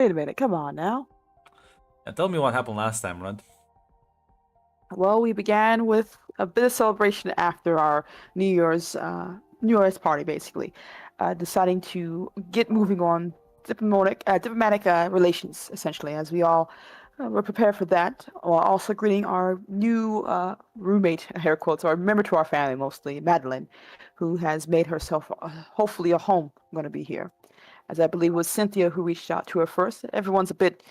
Wait a minute, come on now. Yeah, tell me what happened last time, Rod. Well, we began with a bit of celebration after our New Year's New Year's party, basically, deciding to get moving on diplomatic relations, essentially, as we all were prepared for that, while also greeting our new roommate, air quotes, or member to our family, mostly Madeline, who has made herself hopefully a home going to be here. As I believe it was Cynthia who reached out to her first. Everyone's a bit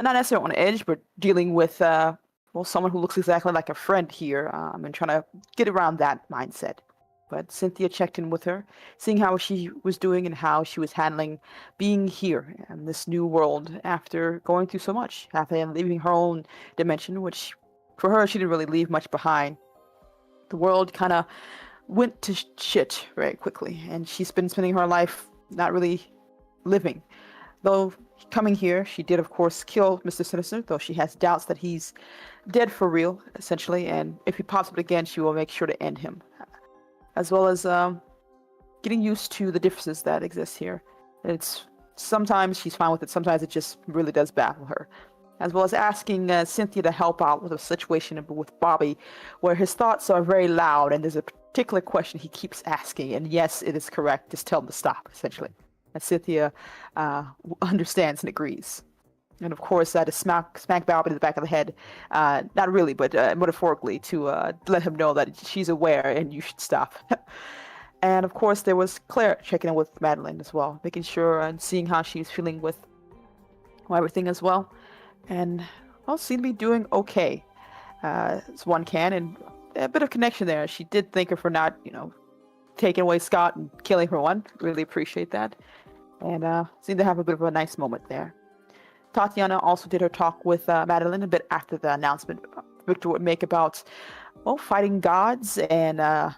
not necessarily on edge, but dealing with well, someone who looks exactly like a friend here, and trying to get around that mindset. But Cynthia checked in with her, seeing how she was doing and how she was handling being here in this new world after going through so much, after leaving her own dimension, which for her she didn't really leave much behind. The world kind of went to shit very quickly, and she's been spending her life not really living. Though coming here, she did, of course, kill Mr. Sinister, though she has doubts that he's dead for real, essentially, and if he pops up again, she will make sure to end him. As well as getting used to the differences that exist here. It's sometimes she's fine with it, sometimes it just really does baffle her. As well as asking Cynthia to help out with a situation with Bobby, where his thoughts are very loud, and there's a particular question he keeps asking, and yes, it is correct. Just tell him to stop, essentially. And Cynthia understands and agrees. And of course, to smack Bobby in the back of the head, not really, but metaphorically, to let him know that she's aware and you should stop. And of course, there was Claire checking in with Madeline as well, making sure and seeing how she's feeling with everything as well. And well, seemed to be doing okay, as one can, and a bit of connection there. She did thank her for not, taking away Scott and killing her one. Really appreciate that. And seemed to have a bit of a nice moment there. Tatiana also did her talk with Madeline a bit after the announcement Victor would make about, well, fighting gods and, well,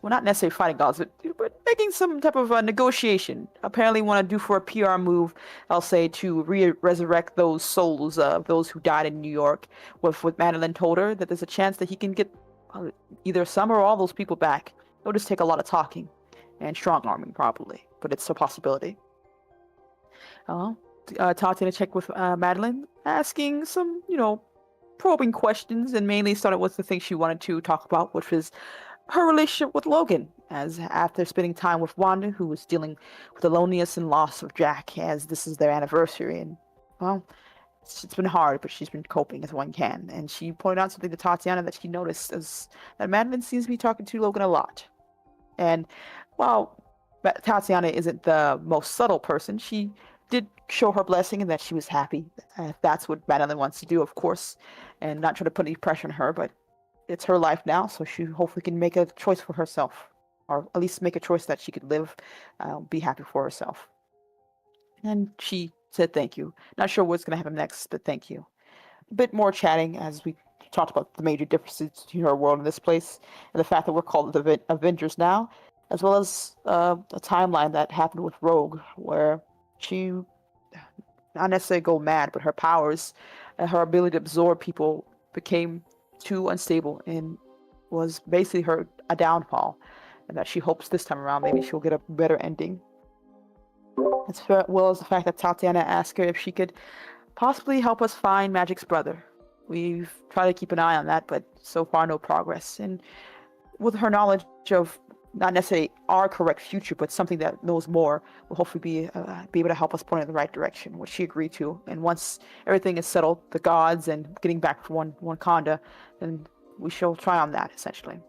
not necessarily fighting gods, but making some type of negotiation. Apparently want to do for a PR move, I'll say, to resurrect those souls of those who died in New York. With what Madeline told her, that there's a chance that he can get either some or all those people back. It'll just take a lot of talking and strong arming, probably, but it's a possibility. Uh, Tatiana checked with Madeline, asking some, probing questions, and mainly started with the thing she wanted to talk about, which was her relationship with Logan. As after spending time with Wanda, who was dealing with the loneliness and loss of Jack, as this is their anniversary, and well, it's been hard, but she's been coping as one can. And she pointed out something to Tatiana that she noticed is that Madeline seems to be talking to Logan a lot. And while Tatiana isn't the most subtle person, she did show her blessing and that she was happy. If that's what Madeline wants to do, of course, and not try to put any pressure on her, but it's her life now, so she hopefully can make a choice for herself, or at least make a choice that she could live, be happy for herself. And she said thank you. Not sure what's going to happen next, but thank you. A bit more chatting as we talked about the major differences between our world and this place, and the fact that we're called the Avengers now, as well as a timeline that happened with Rogue, where she not necessarily go mad, but her powers, her ability to absorb people became too unstable and was basically her a downfall, and that she hopes this time around maybe she'll get a better ending. As well as the fact that Tatiana asked her if she could possibly help us find Magic's brother. We've tried to keep an eye on that, but so far no progress. And with her knowledge of not necessarily our correct future, but something that knows more, will hopefully be able to help us point in the right direction, which she agreed to. And once everything is settled, the gods and getting back from Wakanda, then we shall try on that essentially.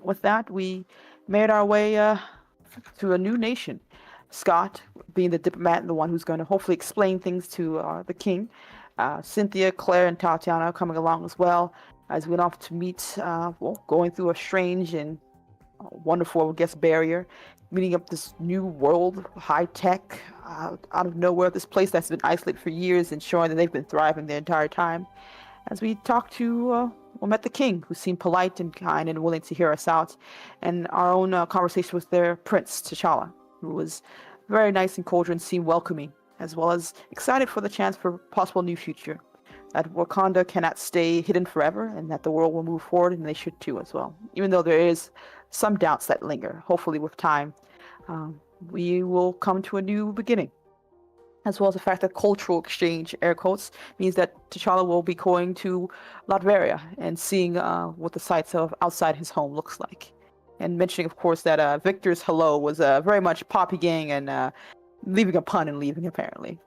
With that, we made our way to a new nation. Scott, being the diplomat and the one who's going to hopefully explain things to the king. Cynthia, Claire, and Tatiana coming along as well, as we went off to meet, going through a strange and wonderful, I guess, barrier, meeting up this new world, high tech, out of nowhere, this place that's been isolated for years and showing that they've been thriving the entire time. As we talked to, met the king, who seemed polite and kind and willing to hear us out, and our own conversation with their prince, T'Challa, who was very nice and cordial and seemed welcoming, as well as excited for the chance for possible new future. That Wakanda cannot stay hidden forever, and that the world will move forward, and they should too as well. Even though there is some doubts that linger, hopefully with time, we will come to a new beginning. as well as the fact that cultural exchange, air quotes, means that T'Challa will be going to Latveria and seeing what the sights of outside his home looks like. And mentioning, of course, that Victor's hello was very much Poppy Gang and leaving a pun and leaving, apparently.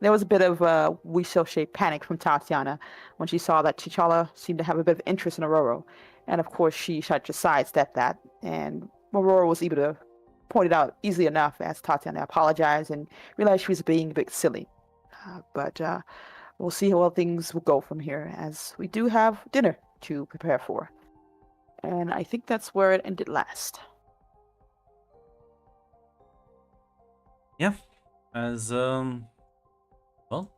There was a bit of we shall shape panic from Tatiana when she saw that T'Challa seemed to have a bit of interest in Aurora. And of course, she tried to sidestep that, and Aurora was able to point it out easily enough as Tatiana apologized and realized she was being a bit silly. But we'll see how things will go from here, as we do have dinner to prepare for. And I think that's where it ended last. Yeah, as well,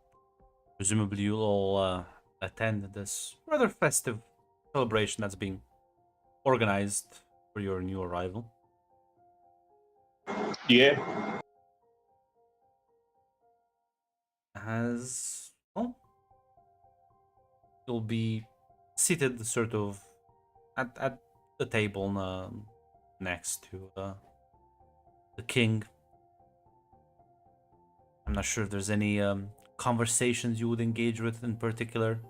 presumably you'll all attend this rather festive celebration that's being organized for your new arrival. Yeah. As well, you'll be seated sort of at the table next to the king. I'm not sure if there's any conversations you would engage with in particular.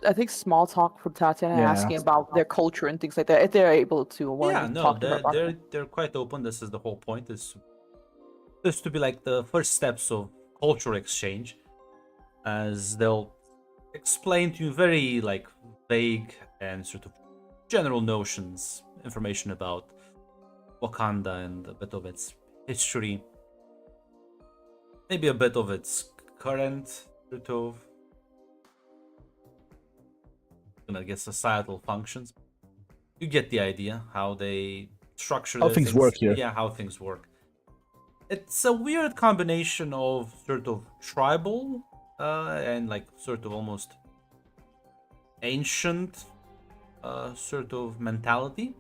I think small talk from Tatiana asking about their culture and things like that, if they're able to, willing Yeah, to no, talk to her about they're quite open. This is the whole point. This to be like the first steps of cultural exchange, as they'll explain to you very like vague and sort of general notions, information about Wakanda and a bit of its history, maybe a bit of its current sort of, I guess, societal functions. You get the idea how they structure How their things work here. Yeah, how things work. It's a weird combination of sort of tribal and like sort of almost ancient sort of mentality,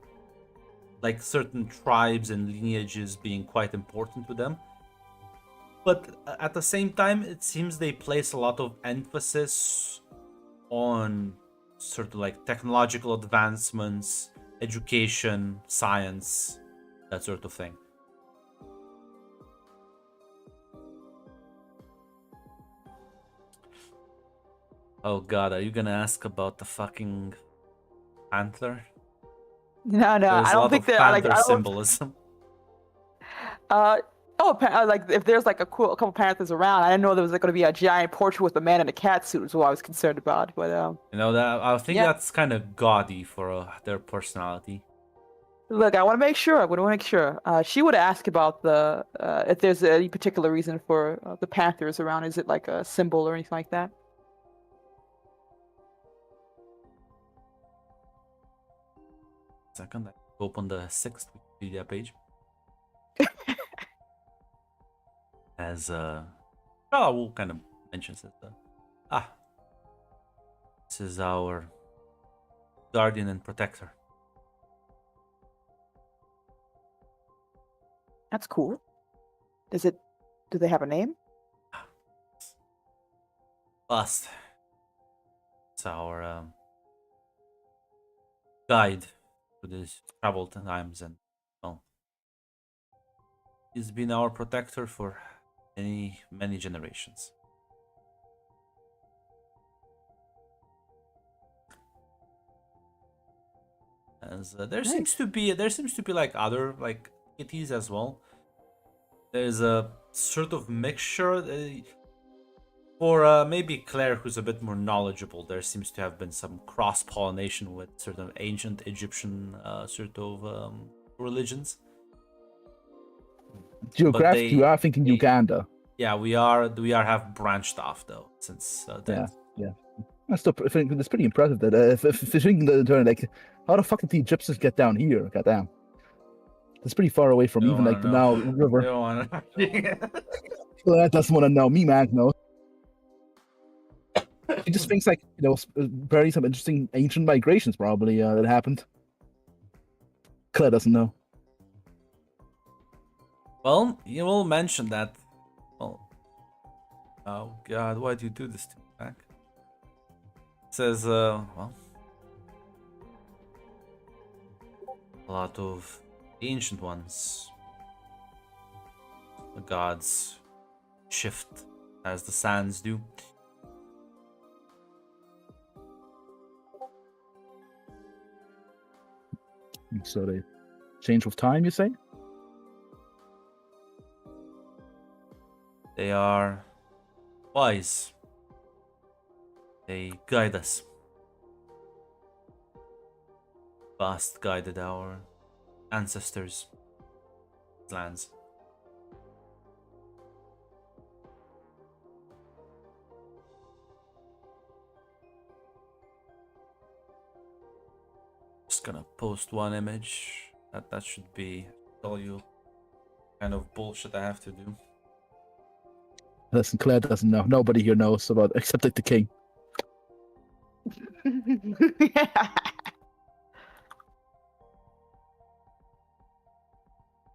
like certain tribes and lineages being quite important to them. But at the same time, it seems they place a lot of emphasis on sort of like technological advancements, education, science, that sort of thing. Oh god, are you gonna ask about the fucking panther? No, There's I a don't lot think of they're like. panther symbolism. Uh, like if there's like a couple Panthers around, I didn't know there was like, going to be a giant portrait with a man in a cat suit. Is what I was concerned about. But You know that I think yeah. that's kind of gaudy for their personality. Look, I want to make sure. I want to make sure. She would ask about the if there's any particular reason for the Panthers around. Is it like a symbol or anything like that? Second, I open the 6th Wikipedia page. As Raul kind of mentions it. This is our guardian and protector. That's cool. Do they have a name? Bust. It's our guide to these troubled times, and well, he's been our protector for many generations. As there seems to be like other like deities as well. There's a sort of mixture. For maybe Claire, who's a bit more knowledgeable, there seems to have been some cross-pollination with certain ancient Egyptian sort of religions. Geographically, you are thinking Uganda. Yeah, we are have branched off though since then. Yeah. I still think it's pretty impressive that if you're thinking the turn, like, how the fuck did the Egyptians get down here? Goddamn, it's pretty far away from even like the Nile River. That doesn't want to know. Me, man, knows. He just thinks like very some interesting ancient migrations probably that happened. Claire doesn't know. Well, you will mention that. Well, oh god, why do you do this to me, Mac? It says, well, a lot of The ancient ones, the gods, shift as the sands do. So they change with time, you say? They are wise. They guide us. Vast guided our ancestors' lands. Just gonna post one image. That should be all you kind of bullshit I have to do. Listen, Claire doesn't know. Nobody here knows about except like the king.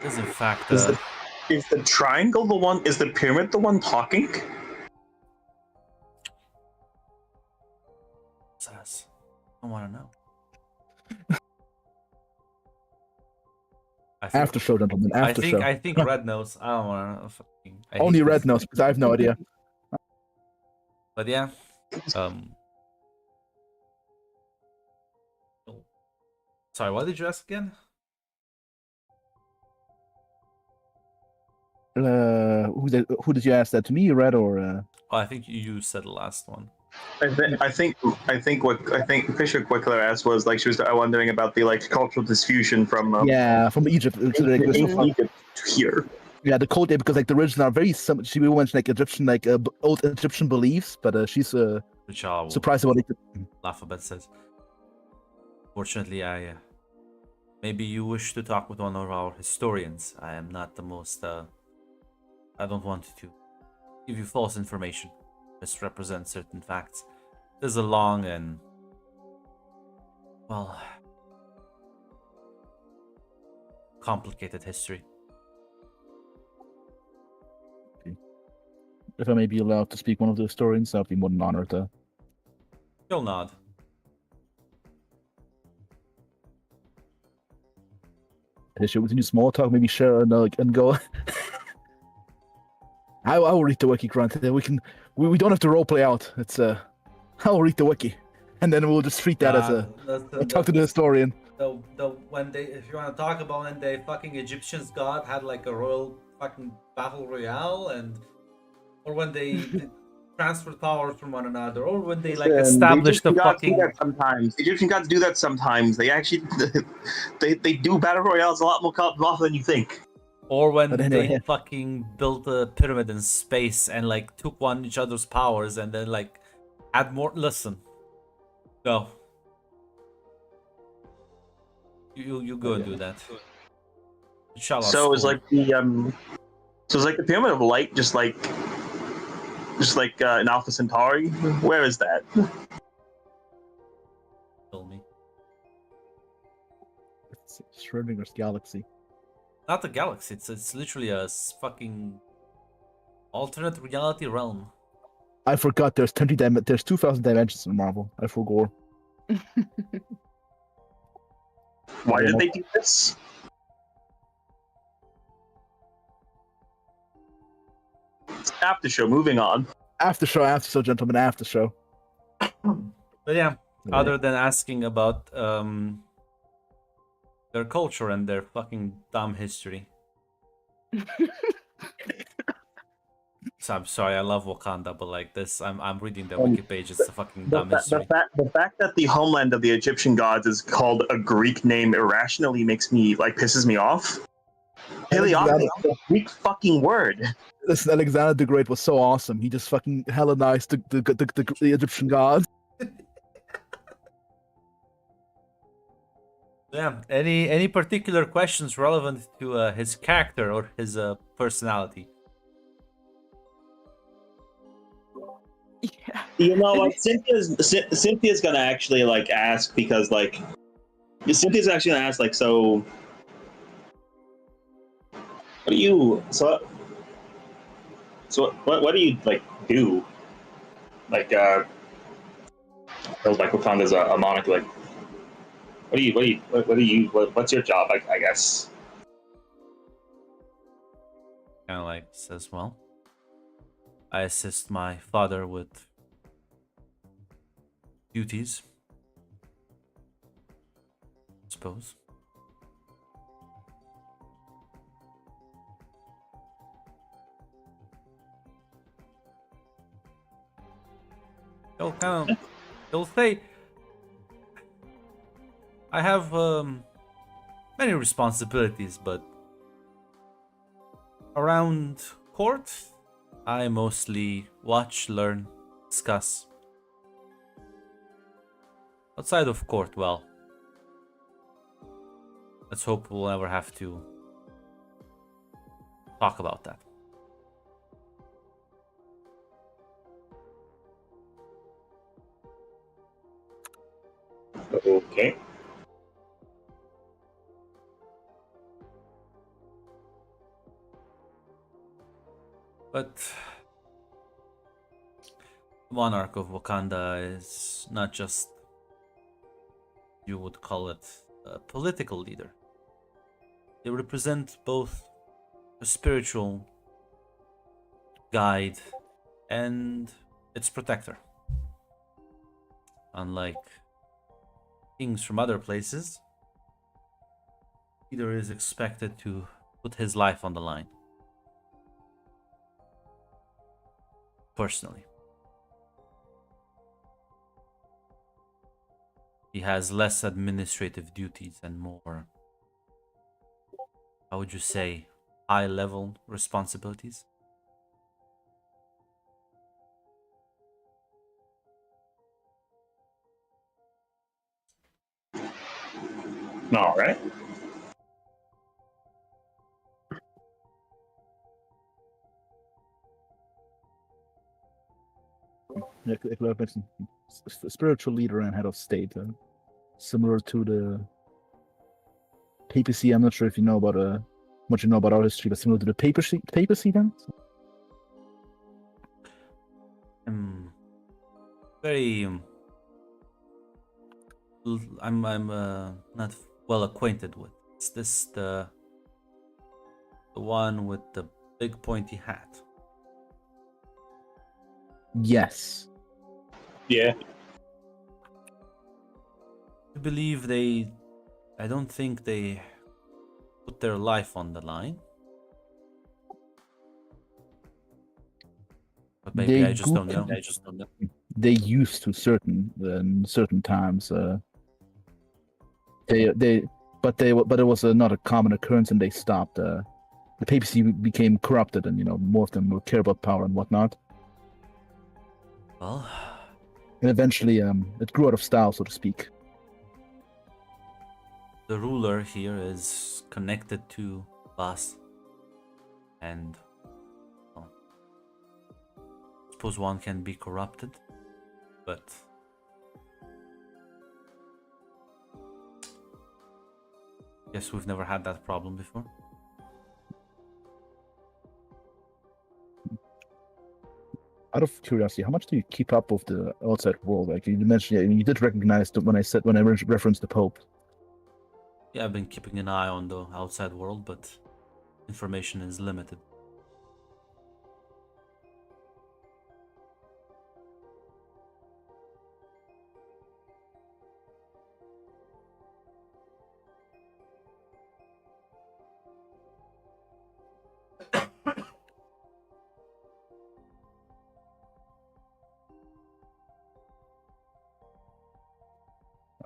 Is in fact Is the triangle the one? Is the pyramid the one talking? says. I want to know. After show, gentlemen. After show. I think Red knows. I don't want to fucking. Only Red knows because I have no idea. But yeah. Sorry, what did you ask again? Who did you ask that to me, Red or? Oh, I think you said the last one. I think Fisher Quickler asked was like she was wondering about the like cultural diffusion from Yeah, from Egypt to ancient Egypt to here. Yeah, the code because like the original are very similar. She mentioned like Egyptian old Egyptian beliefs, but she's Which I'll surprised about it. Alphabet says. Fortunately, maybe you wish to talk with one of our historians. I am not the most. I don't want to give you false information, misrepresent certain facts. There's a long and, well, complicated history. Okay. If I may be allowed to speak one of the historians, I'd be more than honored. You'll nod. Should we continue small talk? Maybe share and go. I will read the wiki, Grant. We don't have to roleplay out. It's I will read the wiki, and then we'll just treat that as talk to the historian. When they, if you want to talk about when the fucking Egyptians god had like a royal fucking battle royale, or when they transferred powers from one another, or when they like established the fucking. Sometimes Egyptian gods do that. Sometimes they actually they do battle royales a lot more often than you think. Or when they fucking built a pyramid in space and like took each other's powers and then like add more. Listen, go. You go and do that. Inshallah. So it's like the Pyramid of Light, just like in Alpha Centauri. Where is that? Tell me. It's Schrodinger's galaxy. Not a galaxy. It's literally a fucking alternate reality realm. I forgot. There's 2,000 dimensions in Marvel. I forgot. Why did they do this? After show. Moving on. After show, gentlemen. After show. But yeah, other than asking about their culture and their fucking dumb history. So I'm sorry, I love Wakanda, but like this, I'm reading the wiki page. It's a fucking dumb history. The fact that the homeland of the Egyptian gods is called a Greek name irrationally pisses me off. Heliopolis is a Greek fucking word. Listen, Alexander the Great was so awesome. He just fucking Hellenized the Egyptian gods. Yeah. Any particular questions relevant to his character or his personality? Yeah. You know what? Cynthia's gonna actually ask because Cynthia's actually gonna ask so. What do you what do you do? Wakanda's a monarch. What's your job? I guess. kind of like says, well, I assist my father with duties, I suppose. He'll say, I have many responsibilities, but around court, I mostly watch, learn, discuss. Outside of court, well, let's hope we'll never have to talk about that. Okay. But the monarch of Wakanda is not just, you would call it, a political leader. They represent both a spiritual guide and its protector. Unlike kings from other places, leader is expected to put his life on the line. Personally. He has less administrative duties and more, how would you say, high-level responsibilities. All right. Yeah, like mentioned, spiritual leader and head of state, similar to the papacy. I'm not sure if you know about much you know about our history, but similar to the papacy then. Very I'm not well acquainted with. Is this the one with the big pointy hat? Yes. Yeah. I believe I don't think they put their life on the line. But maybe I just don't know. They used to certain times. But it was not a common occurrence, and they stopped. The papacy became corrupted, and more of them would care about power and whatnot. Well, and eventually, it grew out of style, so to speak. The ruler here is connected to Bas, and well, I suppose one can be corrupted, but guess we've never had that problem before. Out of curiosity, how much do you keep up with the outside world? Like you mentioned, you did recognize that when I referenced the Pope. Yeah, I've been keeping an eye on the outside world, but information is limited.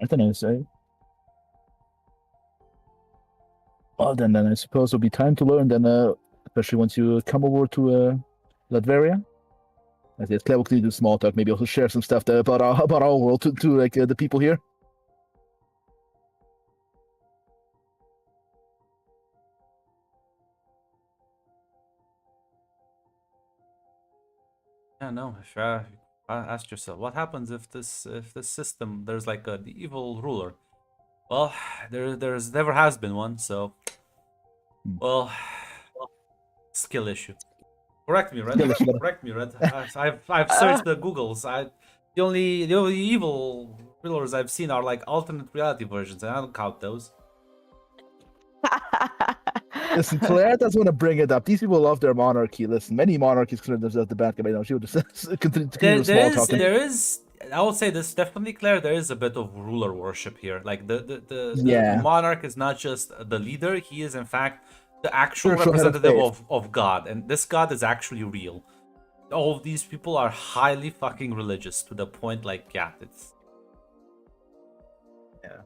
I don't know, say. Well, then I suppose it'll be time to learn. Then, especially once you come over to Latveria. I say it's clever to do small talk. Maybe also share some stuff about our world to like the people here. Yeah, no. If you ask yourself, what happens if this system there's like the evil ruler? Well, there's never has been one, so well, skill issue. Correct me, Red. Correct me, Red. I've searched the Googles. The only evil rulers I've seen are like alternate reality versions, and I don't count those. Listen, Claire doesn't want to bring it up. These people love their monarchy. Listen, many monarchies consider themselves the bad guy. You know, she would just continue the small talk. There is. I would say this definitely, Claire. There is a bit of ruler worship here. Like the monarch is not just the leader; he is in fact the actual Spiritual head of representative state. of God, and this God is actually real. All of these people are highly fucking religious to the point, like, yeah, it's. Yeah.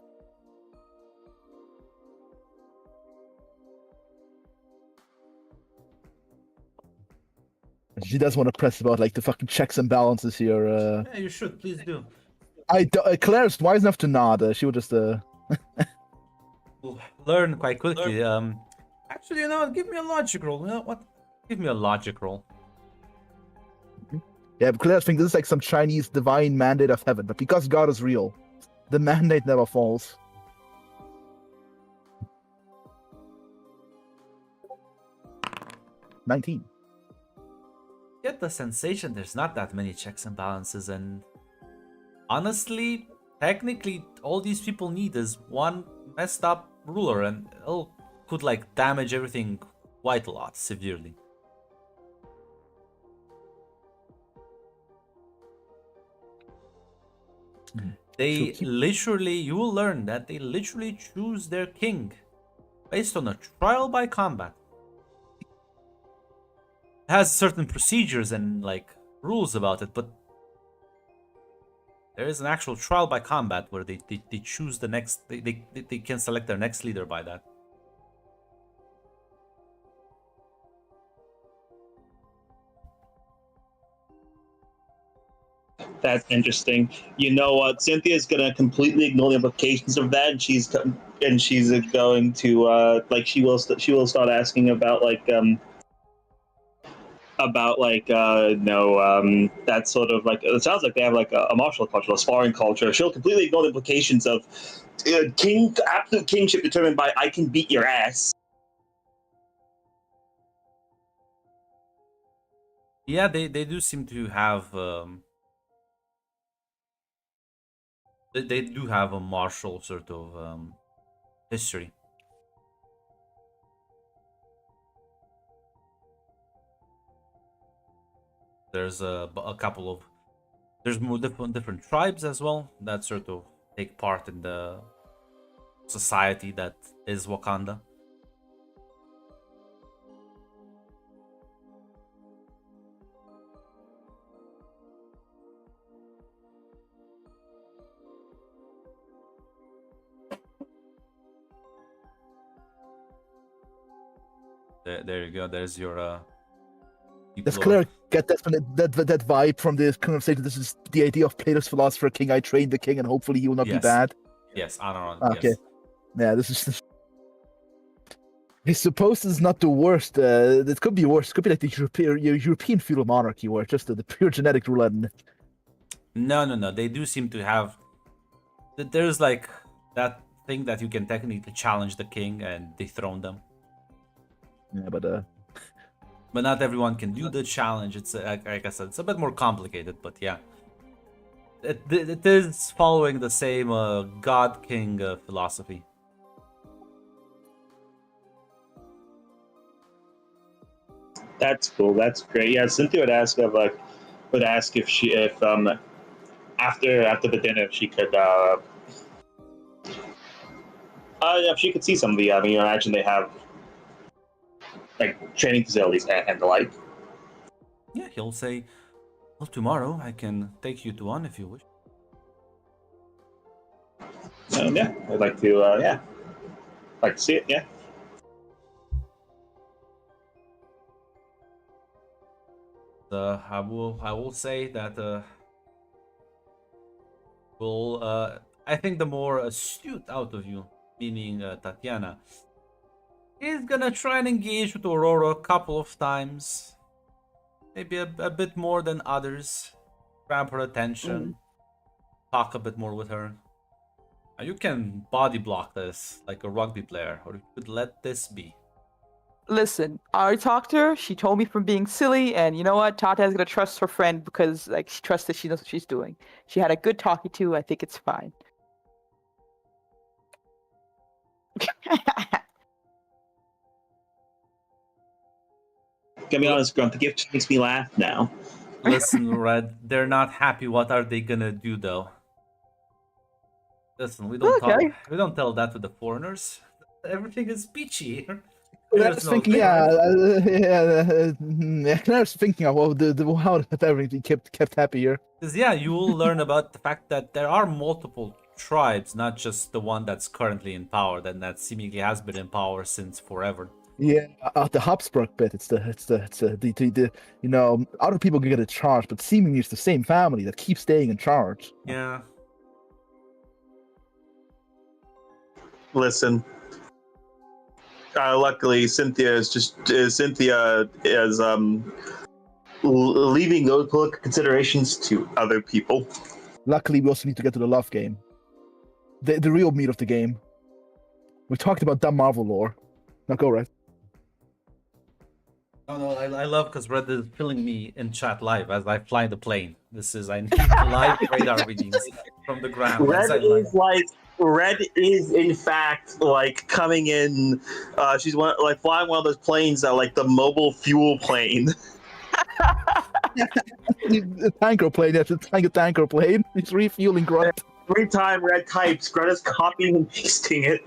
She does want to press about like the fucking checks and balances here. Yeah, you should please do. Claire's wise enough to nod. She would just learn quite quickly. Actually, you know what? Give me a logic roll. You know what? Give me a logic roll. Yeah, but Claire's thinking this is like some Chinese divine mandate of heaven, but because God is real, the mandate never falls. $19. Get the sensation there's not that many checks and balances, and honestly, technically, all these people need is one messed up ruler, and it could like damage everything quite a lot severely. They literally, you will learn that they literally choose their king based on a trial by combat. It has certain procedures and like rules about it, but there is an actual trial by combat where they choose the next, they can select their next leader by that. That's interesting. You know what? Cynthia's gonna completely ignore the implications of that, and she's going to like she will start asking about that sort of like it sounds like they have like a martial culture, a sparring culture. She'll completely ignore the implications of absolute kingship determined by I can beat your ass. Yeah, they do seem to have they do have a martial sort of history. There's a couple of more different tribes as well that sort of take part in the society that is Wakanda. There you go. There's your Does Claire get that vibe from this conversation? This is the idea of Plato's philosopher king. I trained the king, and hopefully he will not be bad. Yes, I don't know. Okay. Yes. Yeah, this is. I suppose this is not the worst. It could be worse. It could be like the European feudal monarchy, where it's just the pure genetic roulette. No. They do seem to have. There's like that thing that you can technically challenge the king and dethrone them. Yeah, but not everyone can do the challenge. It's like I said, it's a bit more complicated. But yeah, it is following the same God King philosophy. That's cool. That's great. Yeah, Cynthia would ask if after the dinner if she could if she could see some of the I imagine they have like training facilities and the like. Yeah, he'll say, well, tomorrow I can take you to one if you wish. Yeah, I'd like to like to see it. Yeah. I will say that I think the more astute out of you, meaning Tatiana, is gonna try and engage with Aurora a couple of times, maybe a bit more than others, grab her attention, talk a bit more with her. You can body block this like a rugby player, or you could let this be. Listen, I already talked to her. She told me from being silly, and you know what? Tata's gonna trust her friend because like she trusts that she knows what she's doing. She had a good talkie to. I think it's fine. Gotta be honest, Grunt, the gift makes me laugh now. Listen, Red, they're not happy. What are they gonna do, though? Listen, we don't Okay. tell that to the foreigners. Everything is peachy here. I There's was no thinking, strife. I was thinking of how everything kept happy here. Because yeah, you will learn about the fact that there are multiple tribes, not just the one that's currently in power, that seemingly has been in power since forever. Yeah, the Habsburg bit. It's the other people can get a charge, but seemingly it's the same family that keeps staying in charge. Yeah. Listen. Luckily, Cynthia is leaving those political considerations to other people. Luckily, we also need to get to the love game, the real meat of the game. We talked about dumb Marvel lore. Now go, Red. Oh no, I love because Red is filling me in chat live as I fly the plane. I need live radar readings from the ground. Red is in fact like coming in. She's flying one of those planes that like the mobile fuel plane. A tanker plane. That's a tanker plane. He's refueling Grunt. Every time Red types, Greta's copying and pasting it.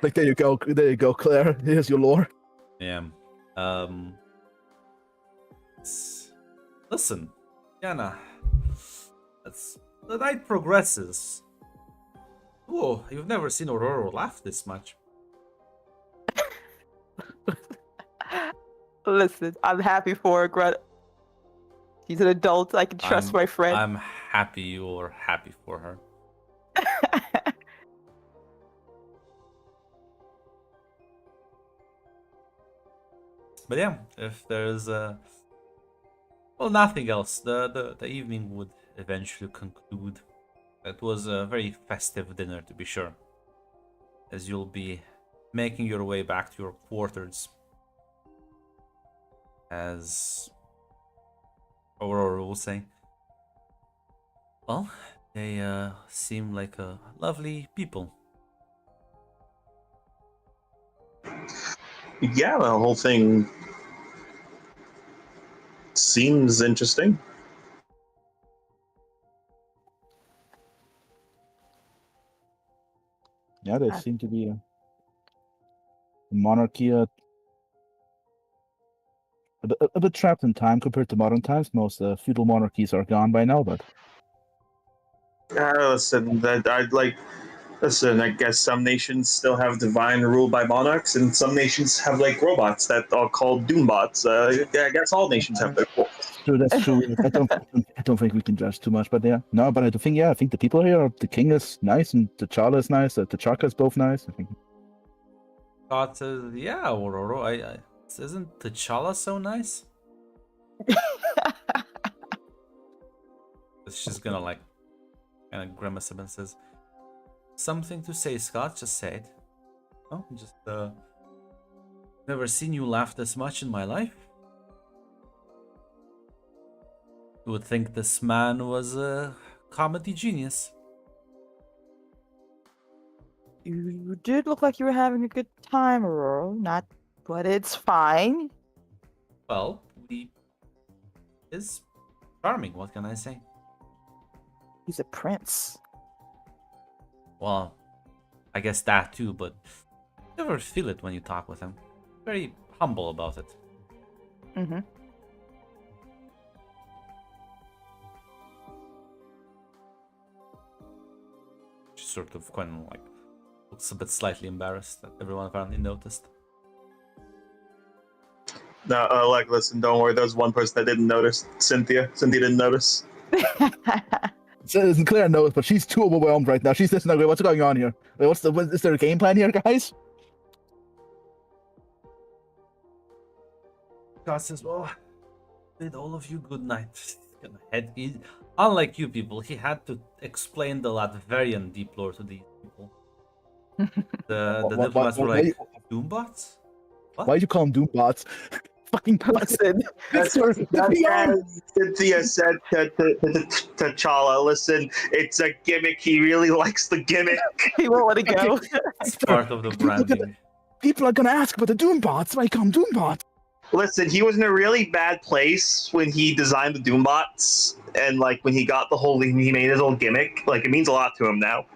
Like there you go, Claire. Here's your lore. Yeah. Listen, Yana. The night progresses. Oh, you've never seen Aurora laugh this much. Listen, I'm happy for her, Greta. She's an adult. I can trust my friend. I'm happy you're happy for her. But yeah, if there's nothing else, the evening would eventually conclude. It was a very festive dinner, to be sure, as you'll be making your way back to your quarters, as Aurora will say. Well, they seem like a lovely people. Yeah, the whole thing seems interesting. Yeah, they seem to be a monarchy, a bit trapped in time compared to modern times. Most feudal monarchies are gone by now, but Listen, I guess some nations still have divine rule by monarchs, and some nations have like robots that are called Doombots. I guess all nations have their quirks. true, that's true. I don't think we can judge too much, but yeah, no, but I think the people here, the king is nice, and T'Challa is nice, T'Chaka is both nice. I think. God says, yeah, Aurora, isn't T'Challa so nice? She's gonna like kind of grimace and says, something to say, Scott, just say it. Oh, just never seen you laugh this much in my life. You would think this man was a comedy genius. You did look like you were having a good time, Aurora. But it's fine. Well, he is charming, what can I say? He's a prince. Well, I guess that too, but you never feel it when you talk with him. Very humble about it. Mm-hmm. She sort of kind of like looks a bit slightly embarrassed that everyone apparently noticed. No, listen, don't worry. There was one person that didn't notice. Cynthia. Cynthia didn't notice. So Claire knows, but she's too overwhelmed right now. She's listening. What's going on here? Wait, is there a game plan here, guys? God says, well, bid all of you good night. Unlike you people, he had to explain the Latverian deep lore to these people. The diplomats were like, Doombots? What? Why did you call them Doombots? Fucking Listen, That's Cynthia said to T'Challa, listen, it's a gimmick. He really likes the gimmick. he won't let it go. It's part of the branding. People are gonna ask about the Doombots. Why call them Doombots? Listen, he was in a really bad place when he designed the Doombots, and like when he got the whole, he made his whole gimmick. Like it means a lot to him now.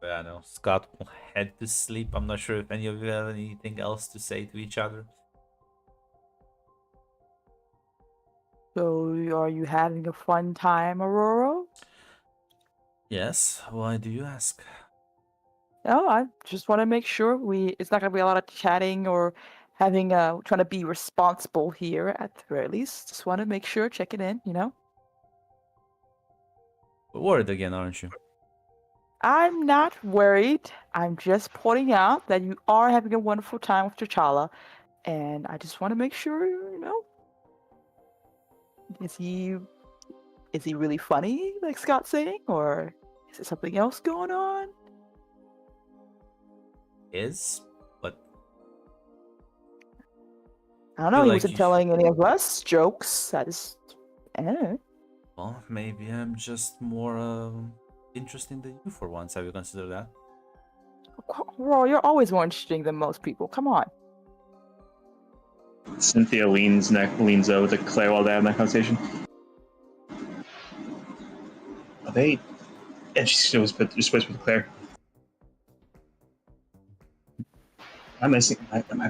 Yeah, no. Scott will head to sleep. I'm not sure if any of you have anything else to say to each other. So, are you having a fun time, Aurora? Yes. Why do you ask? No, I just want to make sure it's not going to be a lot of chatting or having trying to be responsible here at the very least. Just want to make sure, check it in, you know. Worried again, aren't you? I'm not worried. I'm just pointing out that you are having a wonderful time with T'Challa, and I just want to make sure, you know, is he really funny, like Scott's saying, or is there something else going on? Is, but I don't know. feel He like wasn't you telling any of us jokes. I just, I don't know. well, maybe I'm just more interesting than you for once. Have you considered that? Bro, you're always more interesting than most people. Come on. Cynthia leans over to Claire while they have that conversation. Are they? And she whispers to Claire. Am I missing something? Am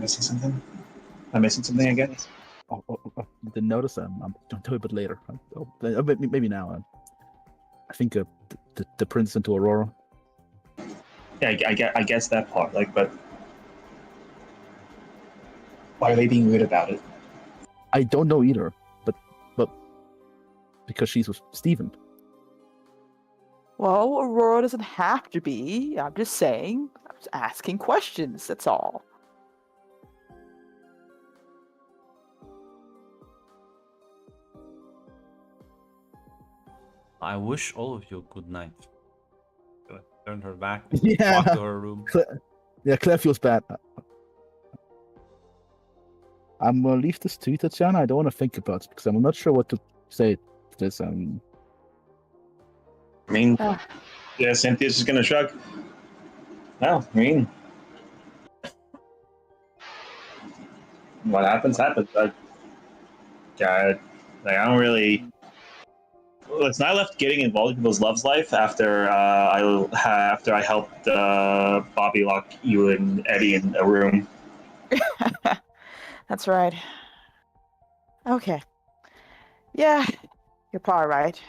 I missing something again? Didn't notice. I'll tell you a bit later. Maybe now. I think the prince into Aurora. Yeah, I guess that part. Like, but why are they being weird about it? I don't know either, but because she's with Steven. Well, Aurora doesn't have to be. I'm just saying. I'm just asking questions. That's all. I wish all of you a good night. Turn her back. Yeah. Walk to her room. Claire feels bad. I'm gonna leave this to you, Tatiana. I don't want to think about it because I'm not sure what to say to this. I mean, Ah. yeah, Cynthia's just gonna shrug. No, I mean, what happens happens. I don't really. Listen, I left getting involved in people's loves life after I helped Bobby lock you and Eddie in a room. That's right. Okay. Yeah, you're probably right.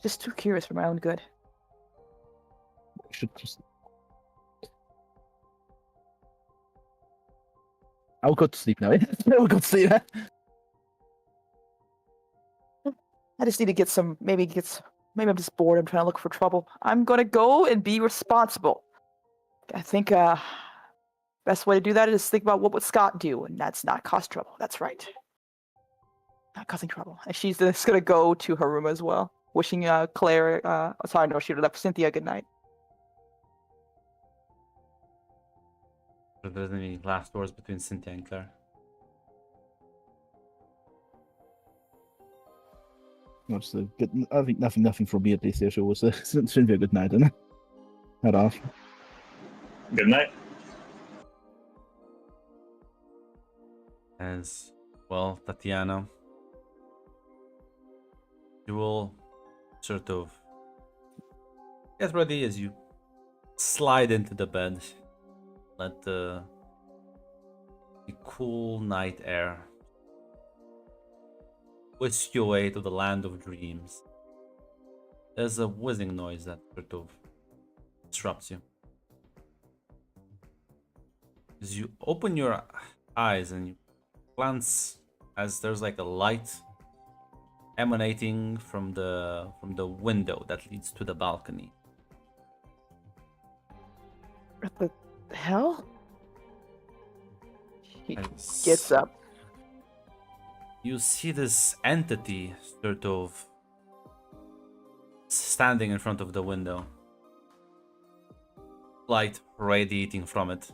Just too curious for my own good. Should just. I'll go to sleep now. I'll go to sleep. I just need to get some. Maybe I'm just bored. I'm trying to look for trouble. I'm gonna go and be responsible. I think best way to do that is think about what would Scott do, and that's not cause trouble. That's right. Not causing trouble. And she's just gonna go to her room as well, wishing Claire. Sorry, no, she left Cynthia good night. If there's any last words between Cynthia and Claire. That's good. I think nothing from me at least. It was Cynthia good night, and head off. Good night. As well, Tatiana, you will sort of get ready as you slide into the bed. Let the cool night air whisk you away to the land of dreams. There's a whizzing noise that sort of disrupts you. As you open your eyes and you glance, as there's like a light emanating from the window that leads to the balcony. What the hell? He As gets up. you see this entity sort of standing in front of the window, light radiating from it.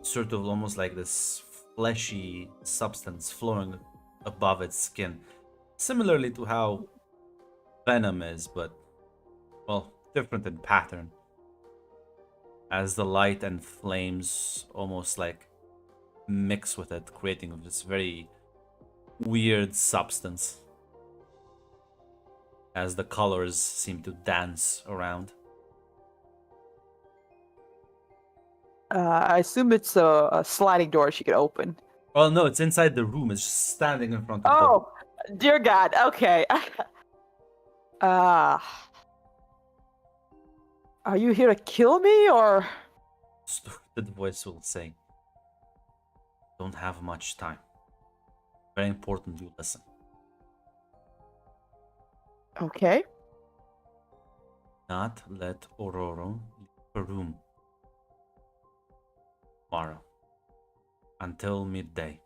Sort of almost like this fleshy substance flowing above its skin, similarly to how Venom is, but well, different in pattern. as the light and flames almost like mix with it, creating this very weird substance as the colors seem to dance around. I assume it's a sliding door she could open. Well, no, it's inside the room. It's just standing in front of the. Oh, dear God. Okay. uh, are you here to kill me or? The voice will say, "Don't have much time. Very important you listen. Okay. Not let Aurora leave her room tomorrow until midday.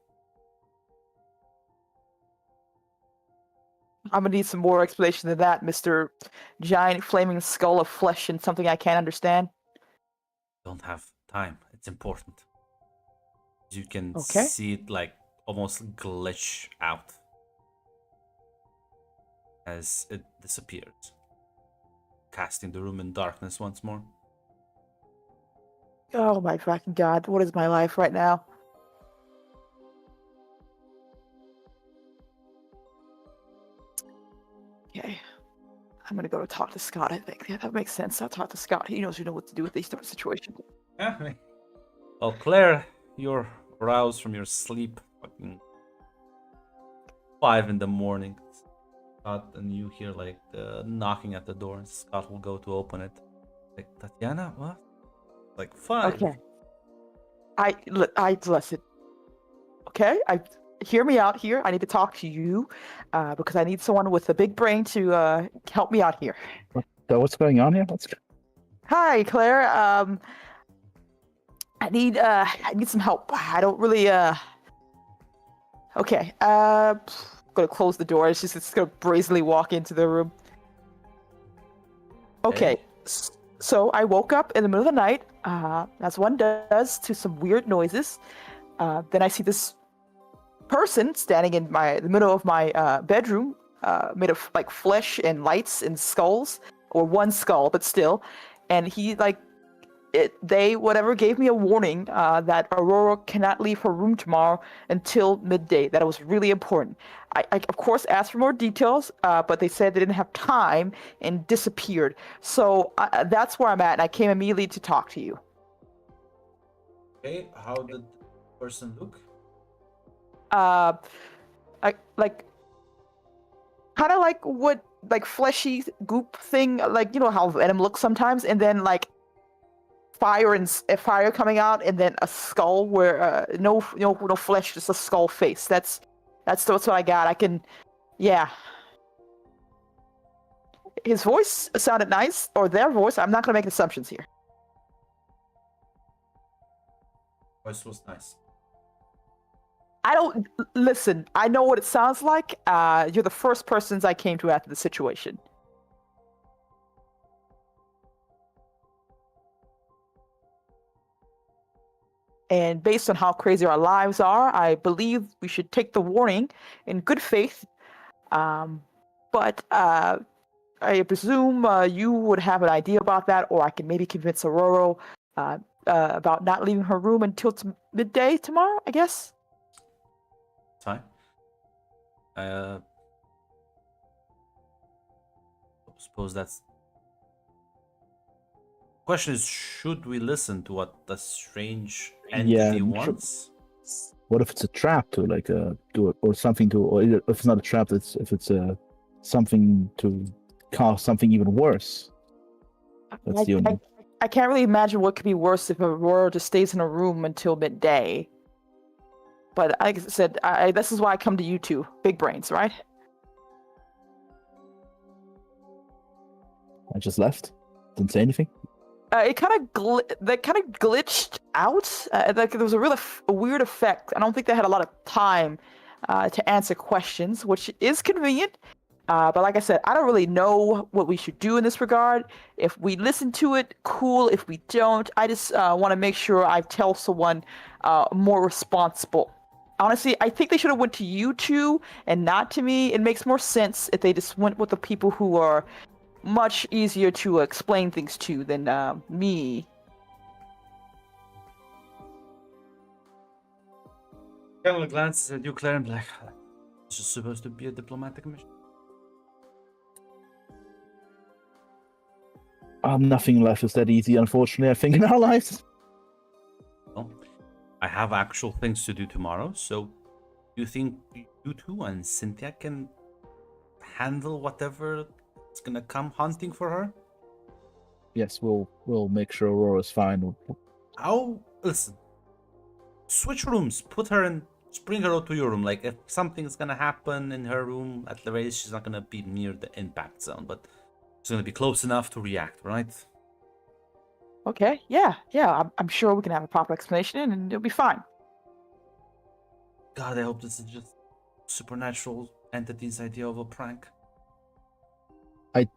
I'm gonna need some more explanation than that, Mr. Giant Flaming Skull of Flesh and something I can't understand. Don't have time. It's important. You can Okay. see it like almost glitch out as it disappears, casting the room in darkness once more. Oh my fucking God, what is my life right now? Okay. I'm gonna go to talk to Scott, I think. Yeah, that makes sense. I'll talk to Scott. He knows what to do with these type of situations. Yeah. Well, Claire, you're roused from your sleep. Fucking 5 in the morning. Scott, and you hear like knocking at the door. Scott will go to open it. Like, Tatiana, what? Like 5. Okay. I listen. Okay, hear me out here. I need to talk to you because I need someone with a big brain to help me out here. So what's going on here? Hi, Claire. I need some help. I don't really Okay. Gonna close the door. It's just gonna brazenly walk into the room. Okay. So I woke up in the middle of the night, as one does, to some weird noises. Then I see this person standing in the middle of my bedroom, made of like flesh and lights and skulls, or one skull, but still. And he they gave me a warning that Aurora cannot leave her room tomorrow until midday. That it was really important. I of course asked for more details, but they said they didn't have time and disappeared. So that's where I'm at, and I came immediately to talk to you. Okay, how did the person look? I like kind of like what like fleshy goop thing, like you know how venom looks sometimes, and then like fire coming out, and then a skull where no flesh, just a skull face. That's what I got. I can, yeah. His voice sounded nice, or their voice. I'm not gonna make assumptions here. Voice was nice. I don't listen. I know what it sounds like. You're the first persons I came to after the situation. And based on how crazy our lives are, I believe we should take the warning in good faith. But I presume you would have an idea about that, or I can maybe convince Aurora about not leaving her room until midday tomorrow, I guess. Fine. Suppose that's. Question is, should we listen to what the strange entity wants? What if it's a trap to like do it, or something to, or if it's not a trap, if it's something to cause something even worse? That's the only. I can't really imagine what could be worse if Aurora just stays in a room until midday. But like I said, this is why I come to you two, big brains, right? I just left. Didn't say anything. It kind of glitched out. Like there was a weird effect. I don't think they had a lot of time to answer questions, which is convenient. But like I said, I don't really know what we should do in this regard. If we listen to it, cool. If we don't, I just want to make sure I tell someone more responsible. Honestly, I think they should have went to you two and not to me. It makes more sense if they just went with the people who are much easier to explain things to than me. Kind of glances at you, Claire, and be like, this is supposed to be a diplomatic mission. Nothing left is that easy, unfortunately, I think, in our lives. Well, I have actual things to do tomorrow, so you think you two and Cynthia can handle whatever is gonna come hunting for her? Yes, we'll make sure Aurora's fine. Listen, switch rooms, put her in, just bring her out to your room. Like, if something's gonna happen in her room, at the race, she's not gonna be near the impact zone, but she's gonna be close enough to react, right? Okay, yeah. I'm sure we can have a proper explanation and it'll be fine. God, I hope this is just supernatural entity's idea of a prank.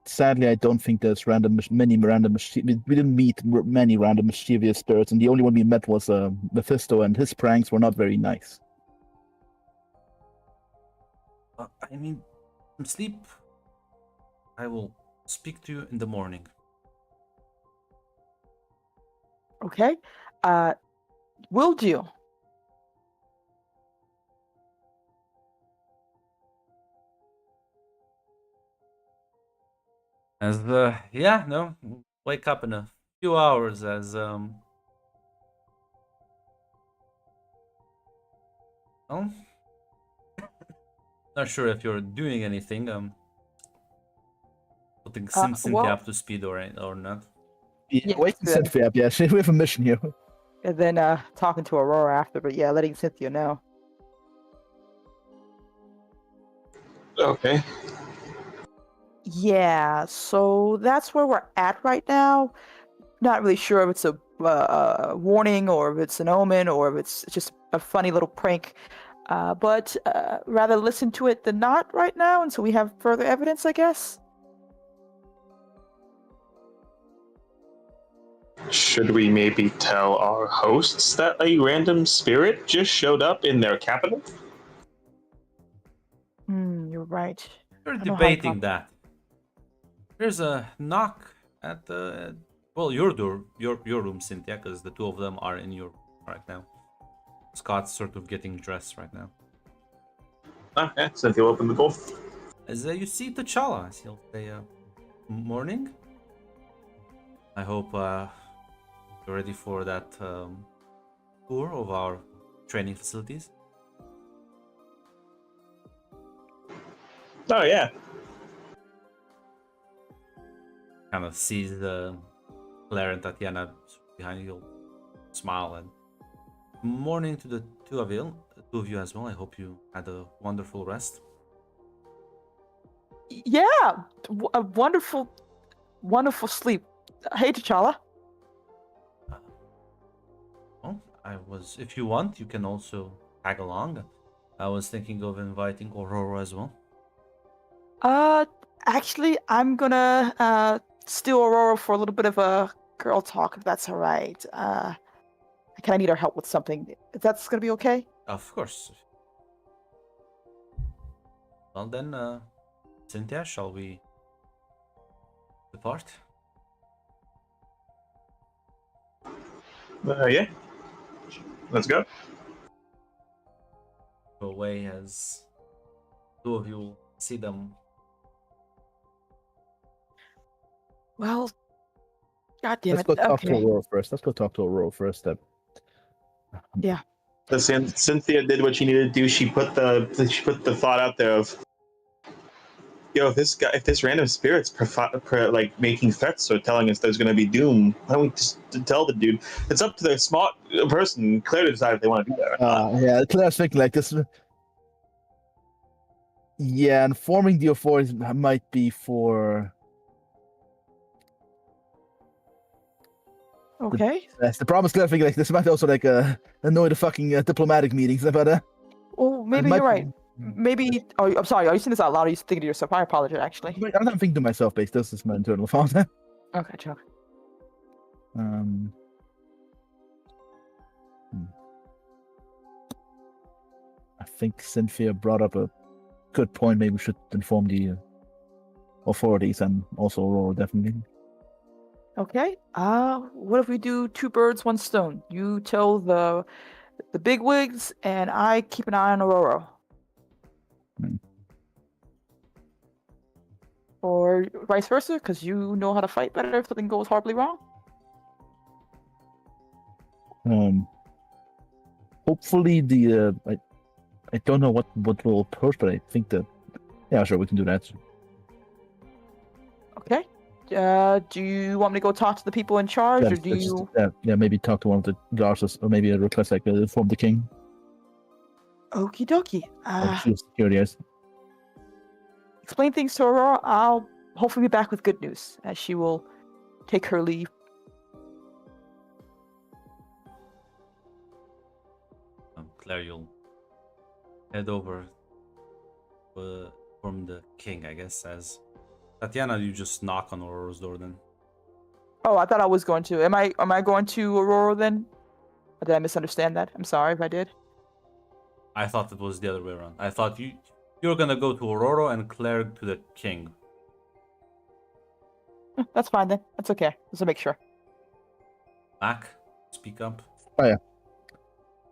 Sadly, I don't think there's many random. We didn't meet many random mischievous spirits, and the only one we met was Mephisto, and his pranks were not very nice. I mean, sleep. I will speak to you in the morning. Okay? Will do. As wake up in a few hours as well, not sure if you're doing anything, putting Cynthia well- up to speed or not. Yeah, Yes, wait, Cynthia, yeah, we have a mission here. And then talking to Aurora after, but yeah, letting Cynthia know. Okay. Yeah, so that's where we're at right now. Not really sure if it's a warning or if it's an omen or if it's just a funny little prank. But rather listen to it than not right now until we have further evidence, I guess. Should we maybe tell our hosts that a random spirit just showed up in their capital? You're right. We're I don't know how to debating that. There's a knock at the your door, your room, Cynthia, because the two of them are in your room right now. Scott's sort of getting dressed right now. Okay, Cynthia will open the door. As you see T'Challa, as he'll say, morning. I hope you're ready for that tour of our training facilities. Oh yeah. Kind of sees Claire and Tatiana behind you. You'll smile and morning to the two of you as well. I hope you had a wonderful rest. Yeah, a wonderful sleep. Hey, T'Challa. Well, if you want, you can also tag along. I was thinking of inviting Aurora as well. Actually, I'm gonna steal Aurora for a little bit of a girl talk, if that's all right. I kind of need her help with something. If that's gonna be okay? Of course. Well then, Cynthia, shall we depart? Yeah. Let's go. Go away as two of you see them. Well, God damn Let's it. go talk to Okay. Aurora first. Listen, Cynthia did what she needed to do. She put the thought out there of, if this random spirit's like making threats or telling us there's going to be doom, why don't we just tell the dude? It's up to the smart person, Claire, to decide if they want to do that or not. Yeah, Claire's thinking like this. Yeah, informing the authorities might be for. Okay. Yes, the problem is Claire thinking like this might also like annoy the fucking diplomatic meetings, but Well, maybe might you're right. be- Maybe. Oh, I'm sorry. Are you saying this out loud? Or are you thinking to yourself? I apologize, actually. I'm not thinking to myself, based. This is my internal thought. Okay, Chuck. I think Cynthia brought up a good point. Maybe we should inform the authorities and also Aurora, definitely. Okay. What if we do two birds, one stone? You tell the big wigs, and I keep an eye on Aurora. Hmm. Or vice versa, because you know how to fight better if something goes horribly wrong. Hopefully I don't know what will approach, but I think that yeah, sure, we can do that. Okay. Do you want me to go talk to the people in charge, or do you? Yeah, maybe talk to one of the guards, or maybe a request like inform the king Okie dokie. or the chief of security. Yes. Explain things to Aurora. I'll hopefully be back with good news, as she will take her leave. Claire, you'll head over from the king, I guess. As Tatiana, you just knock on Aurora's door then. Oh, I thought I was going to. Am I going to Aurora then? Or did I misunderstand that? I'm sorry if I did. I thought it was the other way around. I thought you're gonna go to Aurora and Claire to the king. That's fine then. That's okay. Just to make sure. Mac, speak up. Oh yeah.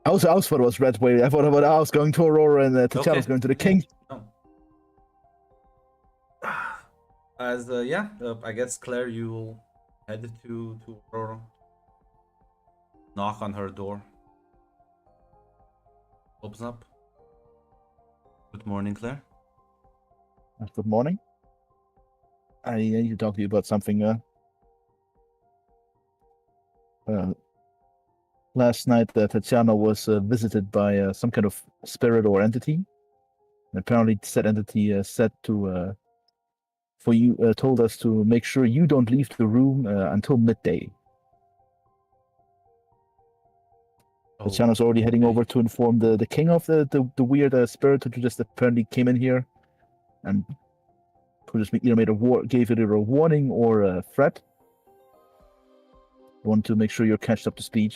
I thought it was red way. I thought I was going to Aurora and Tatiana was going to the king. No. As I guess Claire, you will head to Aurora. Knock on her door. Opens up. Good morning, Claire. Good morning. I need to talk to you about something. Last night, Tatiana was visited by some kind of spirit or entity. And apparently, said entity said to told us to make sure you don't leave the room until midday. Tatiana's already heading over to inform the king of the weird spirit who just apparently came in here, and who just either gave it a warning or a threat. You want to make sure you're catched up to speed.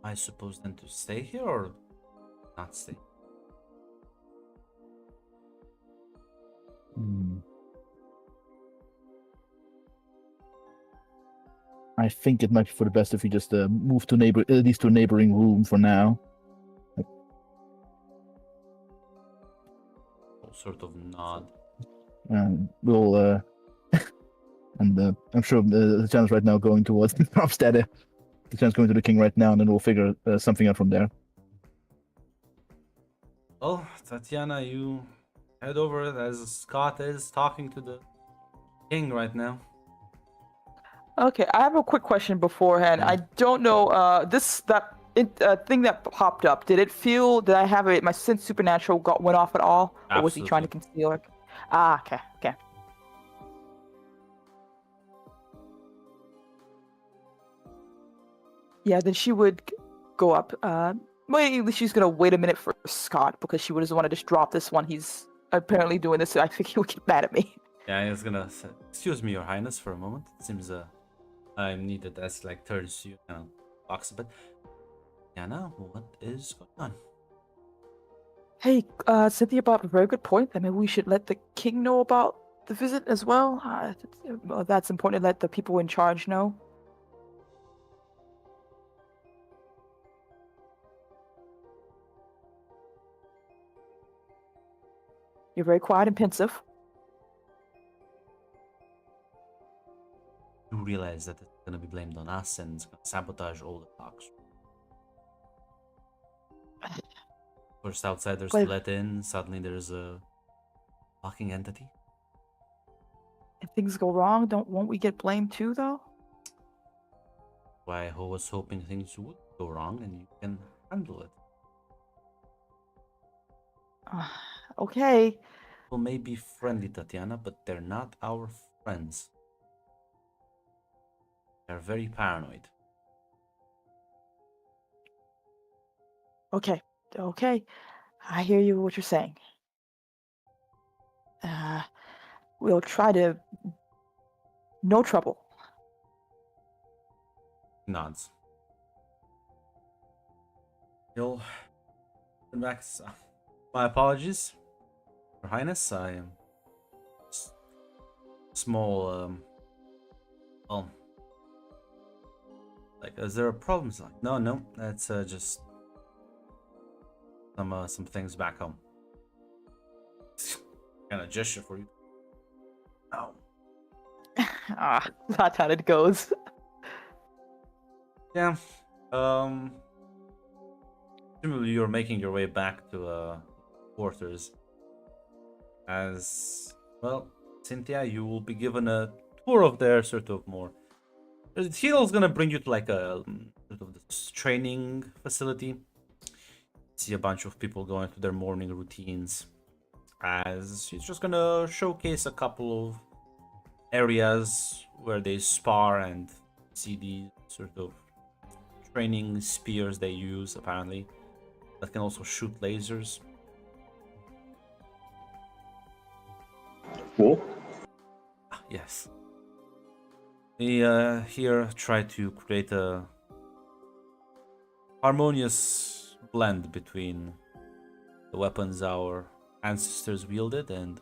I suppose then to stay here or not stay? I think it might be for the best if you just move to at least to a neighboring room for now. Sort of nod. We'll and I'm sure the channel's right now going towards Hofstede. The channel's going to the king right now, and then we'll figure something out from there. Well, Tatiana, you head over as Scott is talking to the king right now. Okay, I have a quick question beforehand. I don't know. Thing that popped up. Did I have it? My sense supernatural went off at all, or was he trying to conceal it? Ah, okay, okay. Yeah, then she would go up. Maybe she's gonna wait a minute for Scott because she doesn't want to just drop this one. He's apparently doing this. I think he would get mad at me. Yeah, he's gonna say, excuse me, your highness, for a moment. It seems I'm needed as like turns you and walks a bit. Yana, what is going on? Hey, Cynthia brought up a very good point. That maybe we should let the king know about the visit as well. That's important to let the people in charge know. You're very quiet and pensive. You realize that it's gonna be blamed on us and it's gonna sabotage all the talks. First outsiders to let in, suddenly there's a fucking entity. If things go wrong, won't we get blamed too, though? Why I was hoping things would go wrong and you can handle it. Okay. People may be friendly, Tatiana, but they're not our friends. They're very paranoid. Okay. Okay. I hear you what you're saying. We'll try to... No trouble. Nods. You'll come back. My apologies, Your Highness. I am small. Like, is there a problem? It's like, no, no, that's just some things back home. Kind of gesture for you. Oh, Ah, that's how it goes. yeah. Presumably you're making your way back to quarters. As well, Cynthia, you will be given a tour of their sort of more. Heel's gonna bring you to like a sort of this training facility. See a bunch of people going through their morning routines. As he's just gonna showcase a couple of areas where they spar and see the sort of training spears they use apparently that can also shoot lasers. Cool. Yes. We here try to create a harmonious blend between the weapons our ancestors wielded and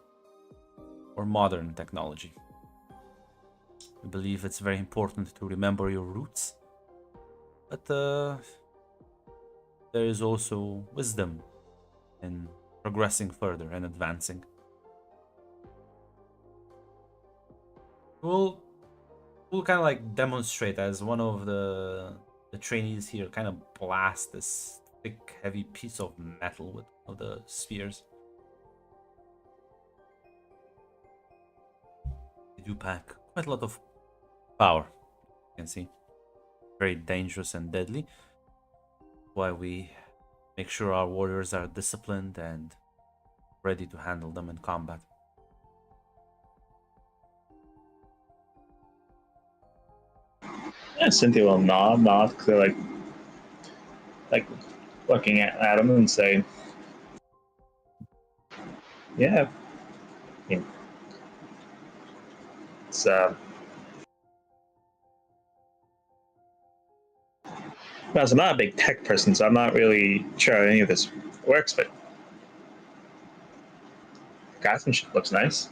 our modern technology. We believe it's very important to remember your roots, but there is also wisdom in progressing further and advancing. We'll kind of like demonstrate as one of the trainees here kind of blast this thick, heavy piece of metal with one of the spheres. They do pack quite a lot of power. You can see, very dangerous and deadly. Why we make sure our warriors are disciplined and ready to handle them in combat. Yeah, Cynthia will nod, clear, like looking at him and say, "Yeah, I mean, it's well, I'm not a big tech person, so I'm not really sure how any of this works, but craftsmanship looks nice."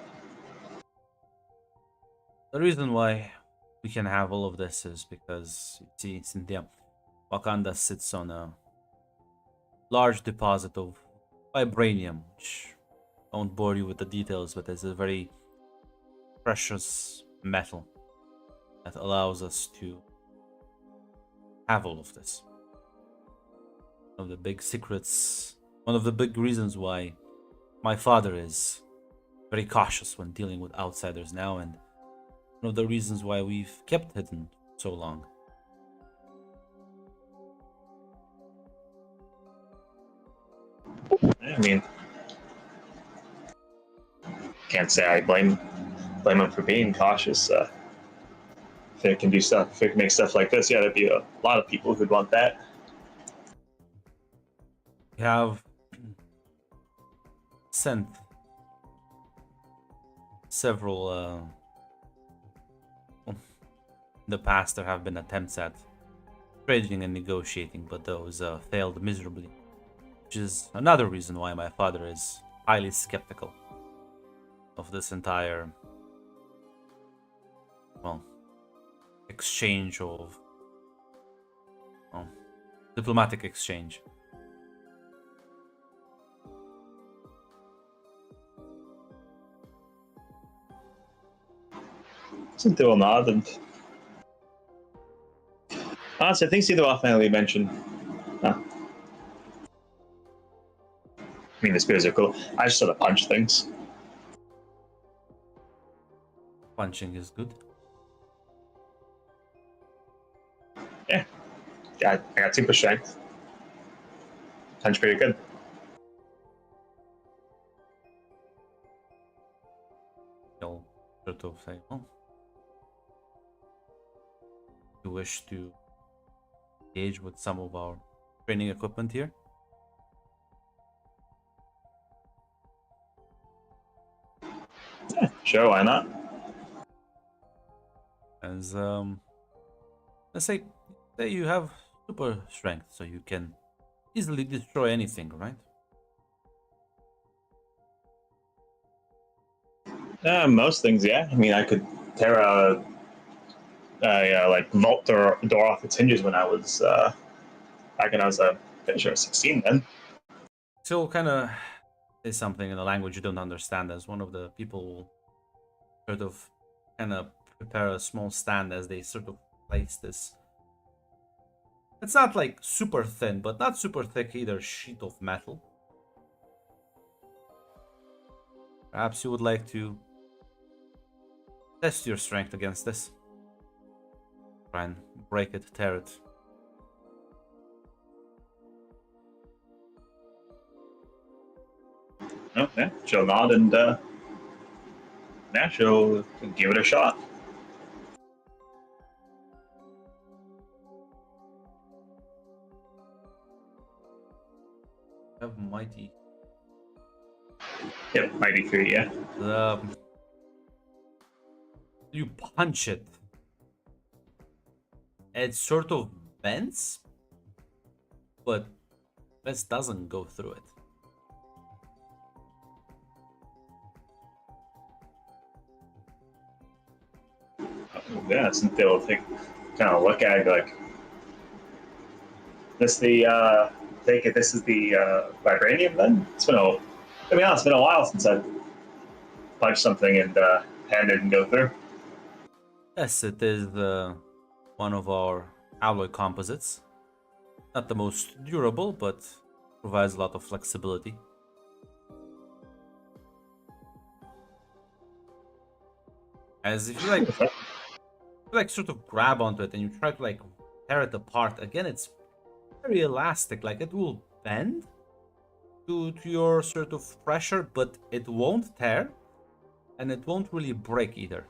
The reason why we can have all of this is because, you see, Cynthia, Wakanda sits on a large deposit of vibranium, which I won't bore you with the details, but it's a very precious metal that allows us to have all of this. One of the big secrets, one of the big reasons why my father is very cautious when dealing with outsiders now, and one of the reasons why we've kept hidden so long. I mean, can't say I blame him for being cautious. If it can do stuff, if it can make stuff like this, yeah, there'd be a lot of people who'd want that. We have sent several in the past there have been attempts at trading and negotiating, but those failed miserably, which is another reason why my father is highly skeptical of this entire, well, exchange of, well, diplomatic exchange. Cynthia will nod and honestly, I think Cedar offhandedly mentioned. I mean, the spears are cool. I just sort of punch things. Punching is good. Yeah, I got super strength. Punch pretty good. He'll sort of say, well, you wish to engage with some of our training equipment here? Yeah, sure, why not? As let's say you have super strength, so you can easily destroy anything, right? Most things, yeah. I mean, I could tear a like vault door off its hinges when I was back when I was pretty sure 16 then. Still kind of say something in a language you don't understand, as one of the people will sort of kind of prepare a small stand as they sort of place this. It's not like super thin, but not super thick either, sheet of metal. Perhaps you would like to test your strength against this. Try and break it, tear it. Okay, she'll nod and yeah, she'll give it a shot. Have mighty. Yep, mighty 3, yeah. You punch it. It sort of bends, but this doesn't go through it. Yeah, since they'll kind of look at it like, this take it. This is the vibranium. Then it's been to be honest, it's been a while since I punched something and hand it didn't go through. Yes, it is one of our alloy composites. Not the most durable, but provides a lot of flexibility. As if you like sort of grab onto it and you try to like tear it apart, again it's very elastic, like it will bend to your sort of pressure, but it won't tear and it won't really break either.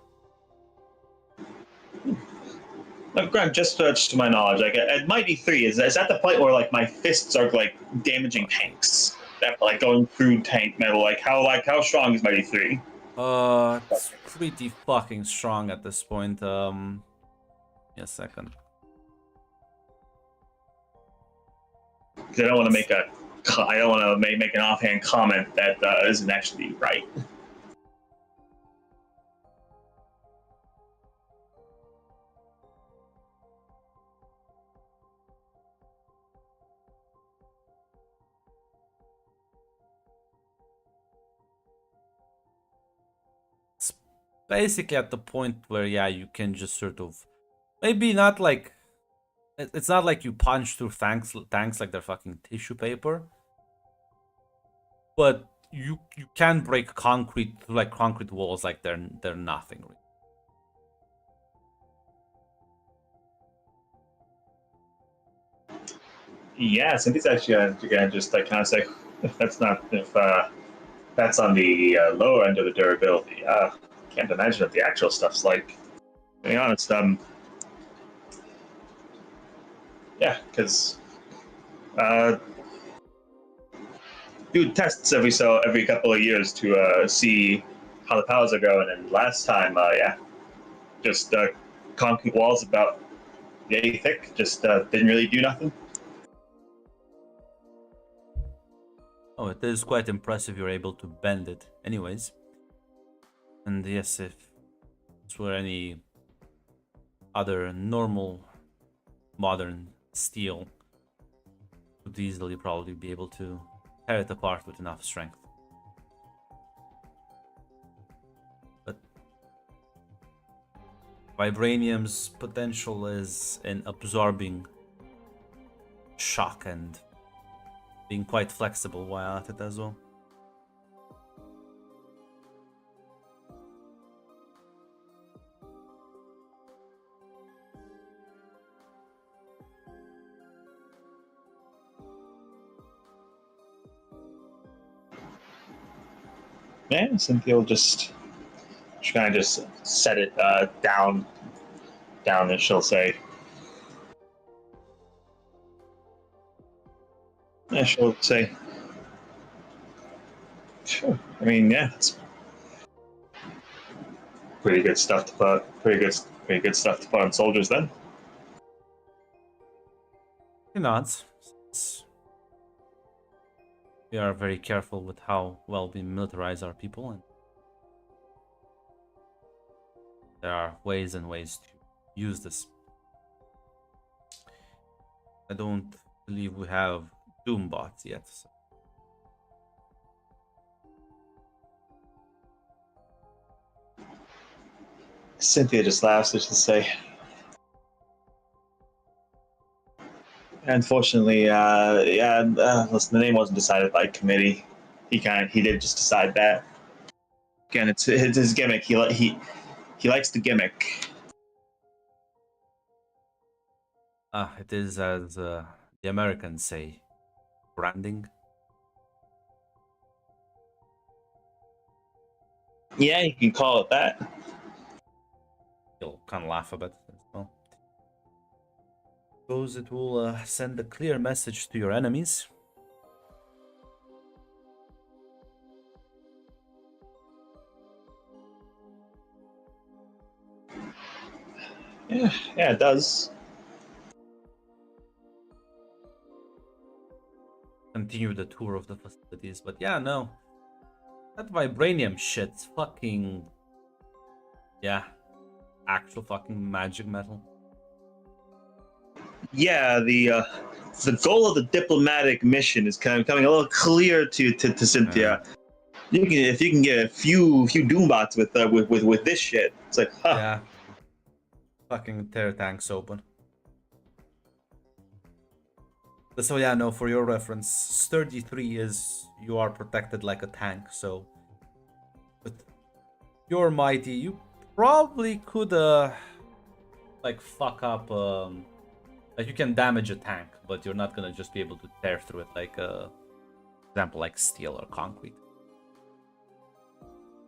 Grant, just to my knowledge, like at Mighty 3, is that the point where like my fists are like damaging tanks, that like going through tank metal? Like how strong is Mighty 3? It's pretty fucking strong at this point. A second. Because I don't want to make make an offhand comment that isn't actually right. Basically at the point where, yeah, you can just sort of, maybe not like, it's not like you punch through tanks like they're fucking tissue paper, but you can break concrete through like concrete walls like they're nothing really. Yeah, I think it's actually again just like kind of say if that's on the lower end of the durability. Can't imagine what the actual stuff's like. To be honest, yeah, because do tests every couple of years to see how the powers are going. And last time, yeah, just concrete walls about yay thick, just didn't really do nothing. Oh, it is quite impressive you're able to bend it anyways. And yes, if this were any other normal modern steel, would easily probably be able to tear it apart with enough strength. But vibranium's potential is in absorbing shock and being quite flexible while at it as well. Yeah, Cynthia will just kind of just set it down, and she'll say, yeah, she'll say, sure. I mean, yeah, it's pretty good stuff to pretty good stuff to put on soldiers then. He nods. We are very careful with how well we militarize our people, and there are ways and ways to use this. I don't believe we have Doom bots yet. So. Cynthia just laughs, I should say. Unfortunately, listen, the name wasn't decided by committee. He did just decide that. Again, it's his gimmick. He likes the gimmick. It is as the Americans say, branding. Yeah, you can call it that. You'll kind of laugh a bit as well. Suppose it will send a clear message to your enemies. Yeah, it does. Continue the tour of the facilities, but yeah, no. That vibranium shit's fucking... Yeah. Actual fucking magic metal. Yeah, the goal of the diplomatic mission is kind of becoming a little clear to Cynthia. If you can get a few Doombots with this shit, it's like, huh. Yeah. Fucking tear tanks open. So yeah, no, for your reference, Sturdy 3 is you are protected like a tank, so with your mighty, you probably could like fuck up like you can damage a tank, but you're not gonna just be able to tear through it like example like steel or concrete.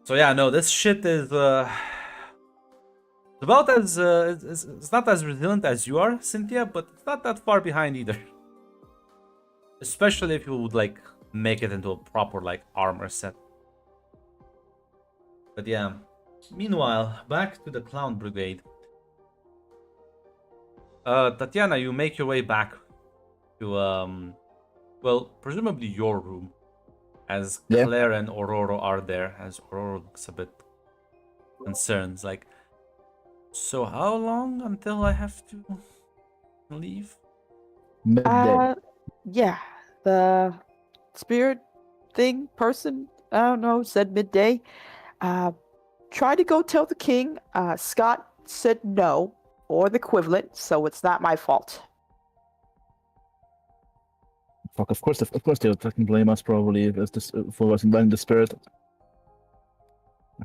So yeah, no, this shit is about as it's not as resilient as you are, Cynthia, but it's not that far behind either. Especially if you would like make it into a proper like armor set. But yeah. Meanwhile, back to the Clown Brigade. Tatiana, you make your way back to well, presumably your room. As Yeah. Claire and Aurora are there, as Aurora looks a bit concerned. Like, so how long until I have to leave? Midday. Yeah, the spirit thing person, I don't know, said midday. Tried to go tell the king. Scott said no, or the equivalent, so it's not my fault. Fuck, of course they'll fucking blame us probably as this, for us inviting the spirit.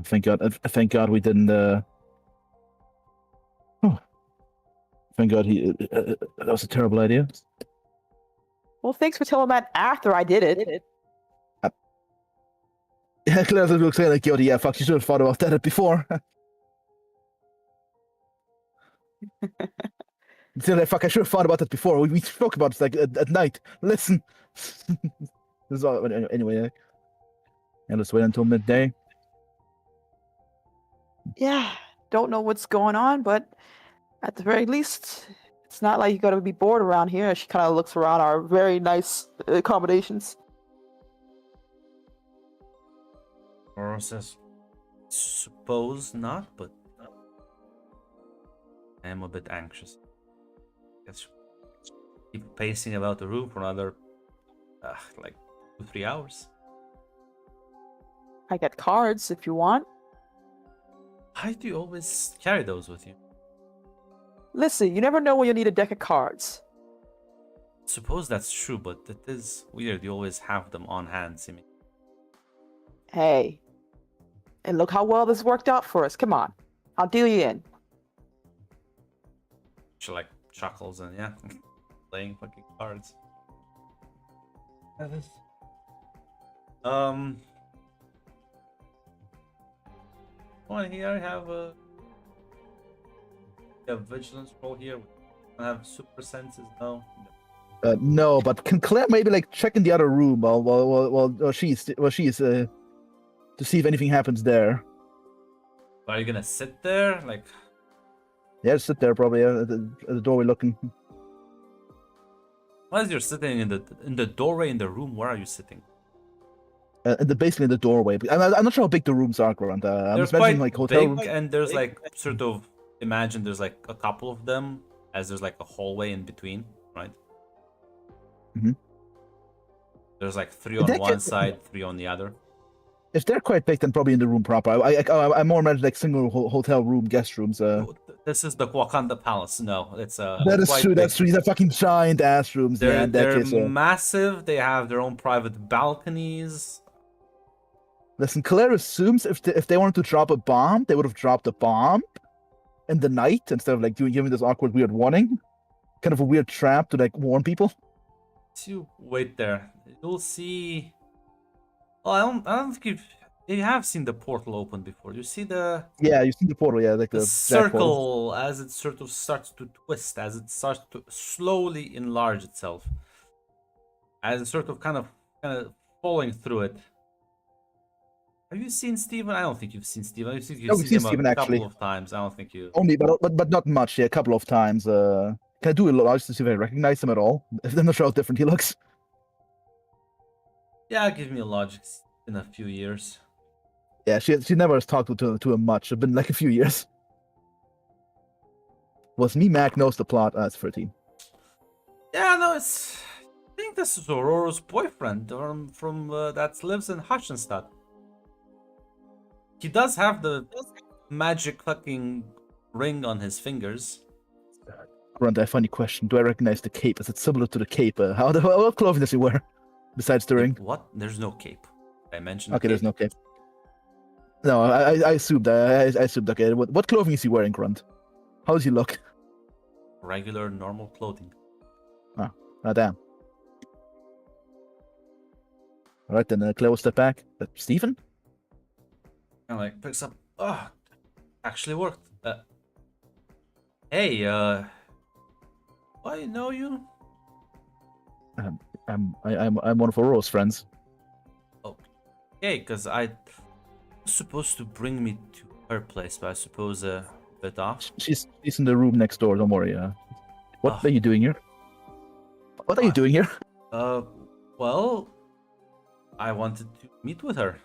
Thank God we didn't. Oh, thank God that was a terrible idea. Well, thanks for telling that after I did it. Yeah, Claire looks like, yo, yeah, fuck, you should have thought about that before. Like, fuck, I should have thought about that before. We spoke about it like at night. Listen. This is all, anyway. Yeah, let's wait until midday. Yeah, don't know what's going on, but at the very least, it's not like you gotta be bored around here. She kind of looks around our very nice accommodations. Aurora says, suppose not, but I am a bit anxious. Guess keep pacing about the room for another like 2-3 hours. I got cards if you want. Why do you always carry those with you? Listen, you never know when you need a deck of cards. Suppose that's true, but it is weird. You always have them on hand, Simi. Hey, and look how well this worked out for us. Come on, I'll deal you in. She like chuckles and yeah, playing fucking cards. Well, here I have a vigilance roll here. I have super senses now. No, but can Claire maybe like check in the other room while she's to see if anything happens there? Are you gonna sit there like? Yeah, just sit there probably at the doorway looking. Why is you're sitting in the doorway in the room? Where are you sitting? Basically in the doorway. I'm not sure how big the rooms are, Grant. I'm They're just mentioning quite like hotel big, rooms. and there's like sort of imagine there's like a couple of them, as there's like a hallway in between, right? Mhm. There's like three Did on they one get- side, three on the other. If they're quite big, then probably in the room proper. I more imagine like single hotel room, guest rooms. This is the Wakanda Palace. No, it's That is quite true. big. That's true. These are fucking giant ass rooms. Yeah, in that They're case. massive. They have their own private balconies. Listen, Claire assumes if they wanted to drop a bomb, they would have dropped a bomb in the night instead of like giving this awkward, weird warning. Kind of a weird trap to like warn people. You wait there. You'll see. Well, I don't think you have seen the portal open before. You see the Yeah, you see the portal. Yeah, like the the jack portal. circle as it sort of starts to twist, as it starts to slowly enlarge itself, as it's sort of kind of falling through it. Have you seen Steven? I don't think you've seen Steven. You've seen, we've seen him Steven, a actually. couple of times. I don't think you. Only, but not much. Yeah, a couple of times. Can I do a lot to see if I recognize him at all? If I'm not sure how different he looks. Yeah, give me a logic. It's been a few years. Yeah, she never has talked to him much. It's been like a few years. Was me Mac knows the plot? It's 13. Yeah, no, it's. I think this is Aurora's boyfriend from that lives in Hutchinstadt. He does have the magic fucking ring on his fingers. Grunt, a funny question. Do I recognize the cape? Is it similar to the cape? What clothing does he wear besides the ring? What? There's no cape. I mentioned. Okay, there's no cape. No, I assumed. I assumed. Okay, what clothing is he wearing, Grunt? How does he look? Regular, normal clothing. Ah, damn. All right, then Claire will step back. Stephen? And like picks up. Oh, actually worked. Hey, I know you. I'm one of Aurora's friends. Okay, because I was supposed to bring me to her place, but I suppose a bit off. She's in the room next door. Don't worry. What are you doing here? What are you doing here? Well, I wanted to meet with her.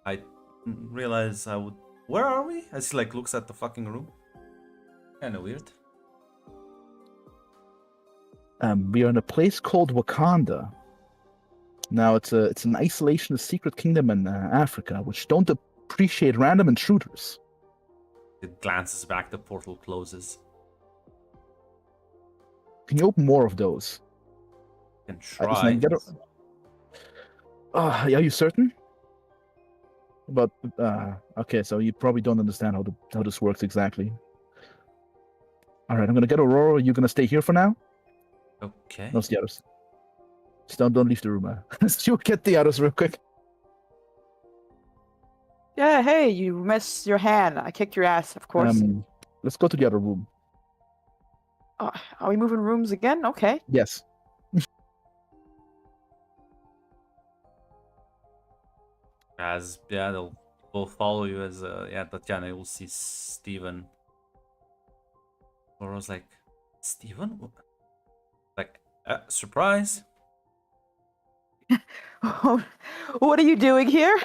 I didn't realize I would. Where are we? As he like looks at the fucking room. Kind of weird. We are in a place called Wakanda. Now it's an isolationist secret kingdom in Africa, which don't appreciate random intruders. It glances back. The portal closes. Can you open more of those? Can Listen, try. Are you certain? But okay, so you probably don't understand how this works exactly. All right, I'm gonna get Aurora. You're gonna stay here for now. Okay. No, the others. Just don't leave the room. You get the others real quick. Yeah, hey, you missed your hand. I kicked your ass, of course. Let's go to the other room. Are we moving rooms again? Okay. Yes. As yeah, they'll follow you as Tatiana. You'll see Steven. Laura's like, Steven? Like, surprise. What are you doing here?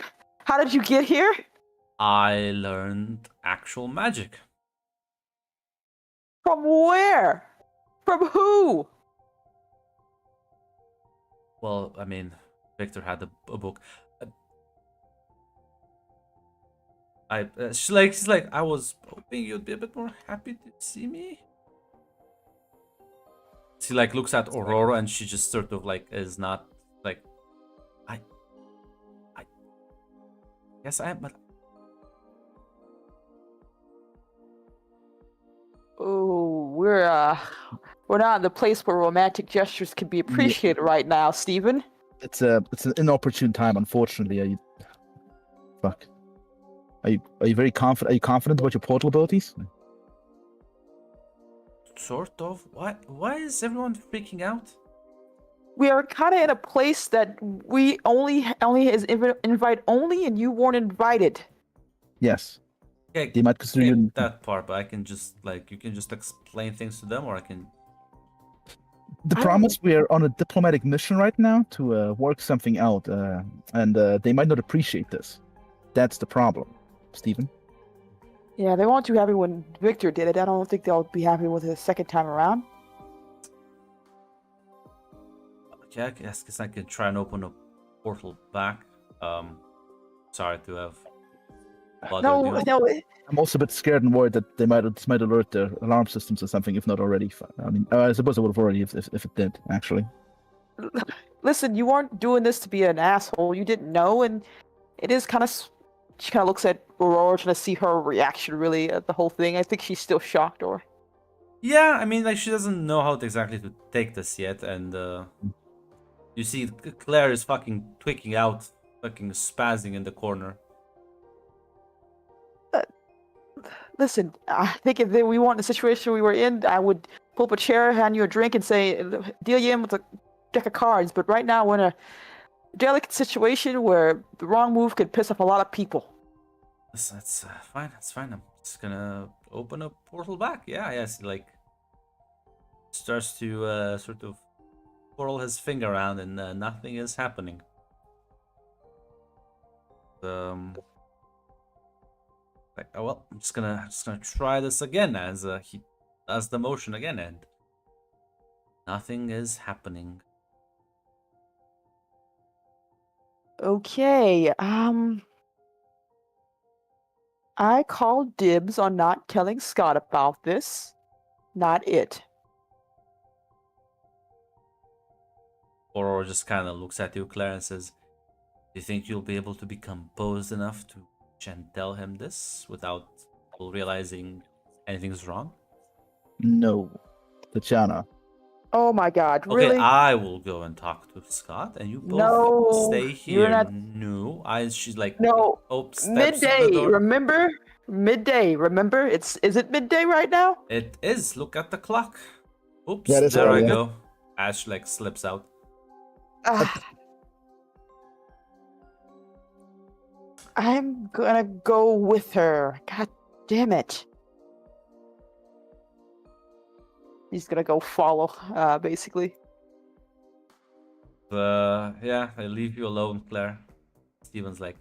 How did you get here? I learned actual magic. From where? From who? Well, I mean, Victor had a book. She's like, I was hoping you'd be a bit more happy to see me. She like looks at Aurora and she just sort of like is not like, I guess I am, but Oh, we're not in the place where romantic gestures can be appreciated right now, Steven. It's an inopportune time, unfortunately. Fuck. Are you very confident? Are you confident about your portal abilities? sort of. Why is everyone freaking out? We are kind of in a place that we only is invite only, and you weren't invited. Yes. Okay, They might consider you. that part, but I can just like you can just explain things to them, or I can. The problem is we are on a diplomatic mission right now to work something out, and they might not appreciate this. That's the problem, Stephen. Yeah, they weren't too happy when Victor did it. I don't think they'll be happy with it the second time around. Okay, I guess I can try and open a portal back. Sorry to have bothered No, you. no. I'm also a bit scared and worried that this might alert their alarm systems or something, if not already. I mean, I suppose it would have already if it did, actually. Listen, you weren't doing this to be an asshole. You didn't know, and it is kind of. She kind of looks at Aurora, trying to see her reaction, really, at the whole thing. I think she's still shocked, or. Yeah, I mean, like she doesn't know how exactly to take this yet, and you see Claire is fucking tweaking out, fucking spazzing in the corner. Listen, I think if we weren't in the situation we were in, I would pull up a chair, hand you a drink, and say, deal you in with a deck of cards. But right now, we're in a delicate situation where the wrong move could piss off a lot of people. That's fine. That's fine. I'm just gonna open a portal back. Yeah, yes. Like starts to sort of twirl his finger around, and nothing is happening. Like, oh well, I'm just gonna try this again as he does the motion again, and nothing is happening. Okay, I call dibs on not telling Scott about this. Not it. Aurora just kind of looks at you, Claire, and says, "Do you think you'll be able to be composed enough to tell him this without realizing anything's wrong?" No, Tatiana. Oh my god, Okay, really? I will go and talk to Scott, and you both No, stay you're here. not. No, she's like, No, steps to the midday, door. remember? Midday, remember? Is it midday right now? It is. Look at the clock. Oops, Yeah, it is there I early, yeah. go. Ash like slips out. Ah, I'm gonna go with her. God damn it. He's gonna go follow, basically. Yeah, I leave you alone, Claire. Steven's like,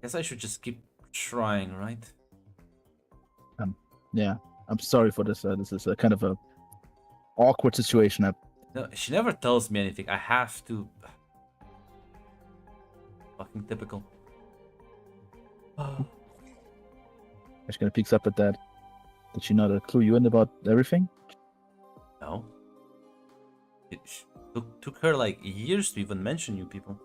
guess I should just keep trying, right? Yeah, I'm sorry for this. This is a kind of a awkward situation. No, she never tells me anything. I have to. Fucking typical. She kind of peeks up at that. Did she not clue you in about everything? No. It took her like years to even mention you people.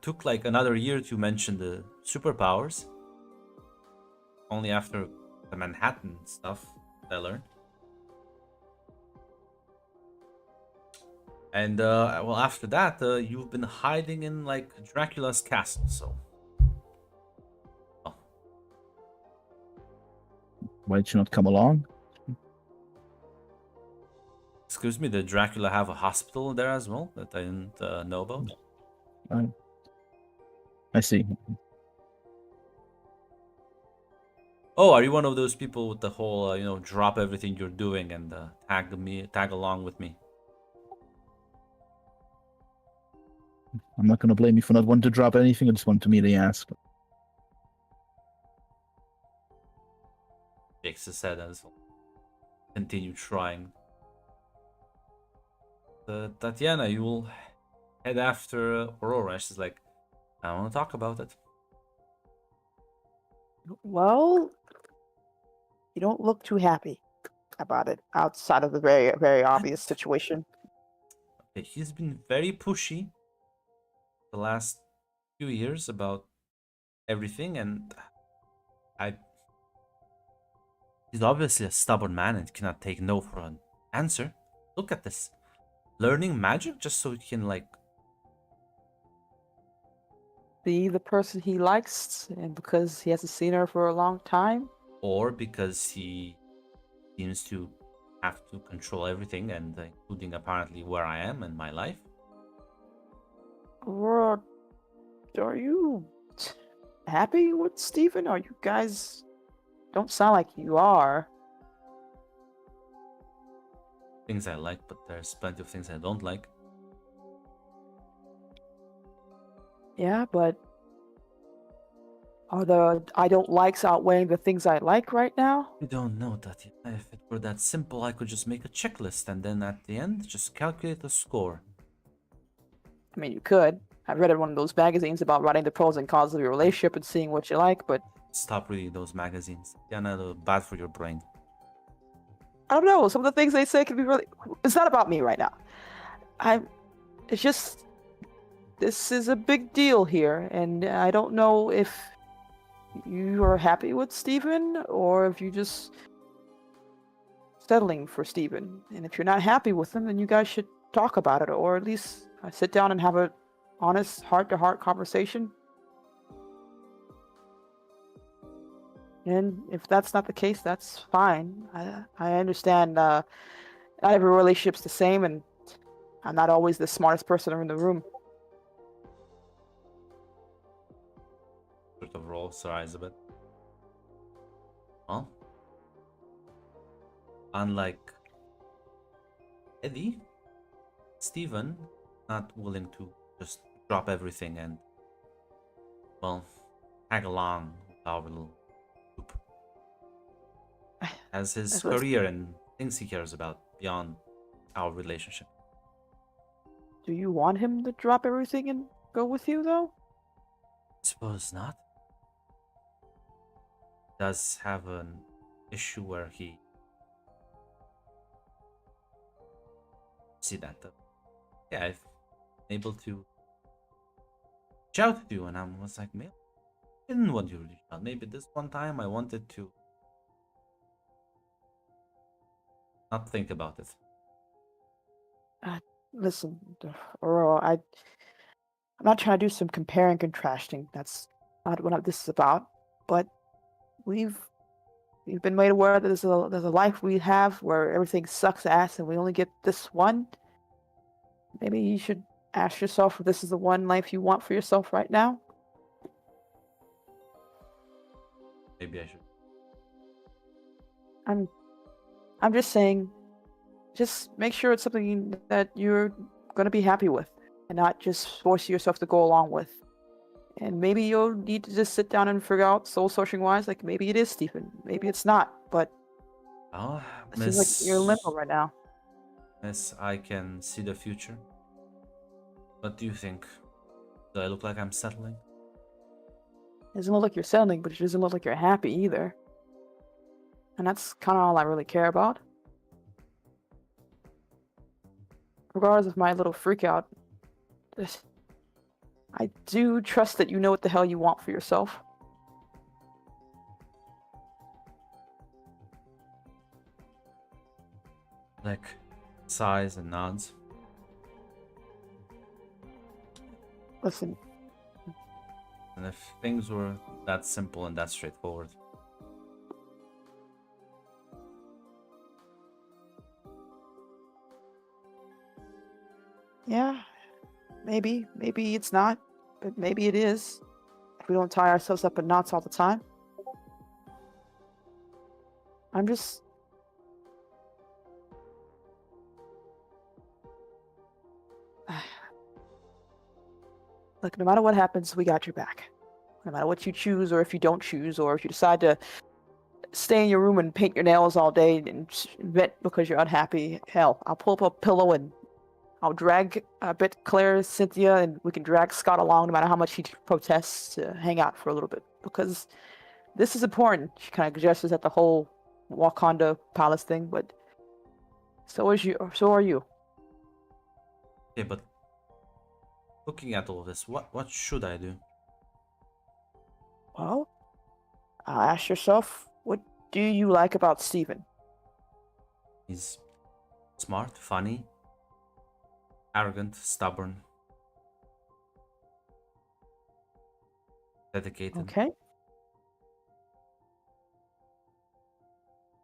Took like another year to mention the superpowers. Only after the Manhattan stuff I learned. And well, after that, you've been hiding in like Dracula's castle. So, Why did she not come along? excuse me, did Dracula have a hospital there as well that I didn't know about? I see. Oh, are you one of those people with the whole, drop everything you're doing and tag along with me? I'm not going to blame you for not wanting to drop anything. I just wanted to merely ask. Shakes his head as well. Continue trying. Tatiana, you will head after Aurora. She's like, I want to talk about it. Well, you don't look too happy about it outside of the very, very obvious situation. Okay, he's been very pushy the last few years about everything, and he's obviously a stubborn man and cannot take no for an answer. Look at this. Learning magic just so he can, like... Be the person he likes, and because he hasn't seen her for a long time? Or because he seems to have to control everything, and including apparently where I am in my life. Or are you happy with Steven? Are you guys... Don't sound like you are. Things I like, but there's plenty of things I don't like. Yeah, but Are the I don't likes outweighing the things I like right now? I don't know, Tatiana. If it were that simple, I could just make a checklist and then at the end, just calculate the score. I mean, you could. I read in one of those magazines about writing the pros and cons of your relationship and seeing what you like, but Stop reading those magazines. Tatiana, they're bad for your brain. I don't know. Some of the things they say can be really. It's not about me right now. It's just. This is a big deal here, and I don't know if you are happy with Steven or if you just settling for Steven. And if you're not happy with him, then you guys should talk about it, or at least sit down and have a honest heart-to-heart conversation. And if that's not the case, that's fine. I understand not every relationship's the same, and I'm not always the smartest person in the room. Sort of rolls her eyes a bit. Well, unlike Eddie, Steven not willing to just drop everything and, well, tag along with our little group. Has his That's what's- career and things he cares about beyond our relationship. Do you want him to drop everything and go with you, though? Suppose not. Does have an issue where he see that though. Yeah, I've been able to shout to you and I was like, man, I didn't want you to reach out. Maybe this one time I wanted to not think about it. Listen, Aurora, I'm not trying to do some compare and contrasting. That's not what this is about. But we've been made aware that there's a life we have where everything sucks ass and we only get this one. Maybe you should ask yourself if this is the one life you want for yourself right now. Maybe I should. I'm just saying, just make sure it's something that you're gonna be happy with, and not just force yourself to go along with. And maybe you'll need to just sit down and figure out soul searching wise, like maybe it is Stephen, maybe it's not. But Oh, it seems like you're in limbo right now. Miss, I can see the future. What do you think? Do I look like I'm settling? It doesn't look like you're settling, but it doesn't look like you're happy either. And that's kind of all I really care about. Regardless of my little freak out, I do trust that you know what the hell you want for yourself. Like, sighs and nods. Listen, And if things were that simple and that straightforward, yeah, maybe it's not, but maybe it is. If we don't tie ourselves up in knots all the time. I'm just. Look, no matter what happens, we got your back. No matter what you choose, or if you don't choose, or if you decide to stay in your room and paint your nails all day and vent because you're unhappy, hell, I'll pull up a pillow and I'll drag a bit Claire, Cynthia, and we can drag Scott along no matter how much he protests to hang out for a little bit. Because this is important. She kind of gestures at the whole Wakanda palace thing, but so are you. okay, but looking at all this, what should I do? Well, ask yourself, what do you like about Steven? He's smart, funny, arrogant, stubborn, dedicated. Okay.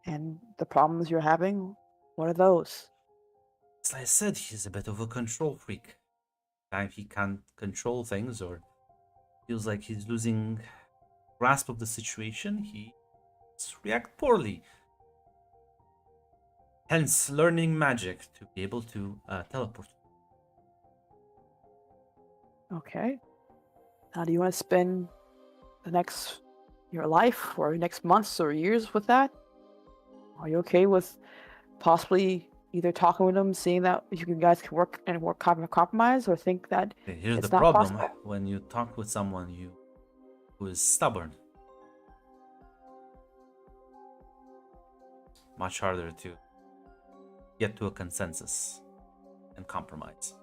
And the problems you're having, what are those? As I said, he's a bit of a control freak. Time he can't control things or feels like he's losing grasp of the situation, he react poorly. Hence, learning magic to be able to teleport. Okay. How do you want to spend your life or next months or years with that? Are you okay with possibly either talking with them, seeing that you guys can work compromise, or think that Here's the it's not problem: possible? when you talk with someone who is stubborn, much harder to get to a consensus and compromise.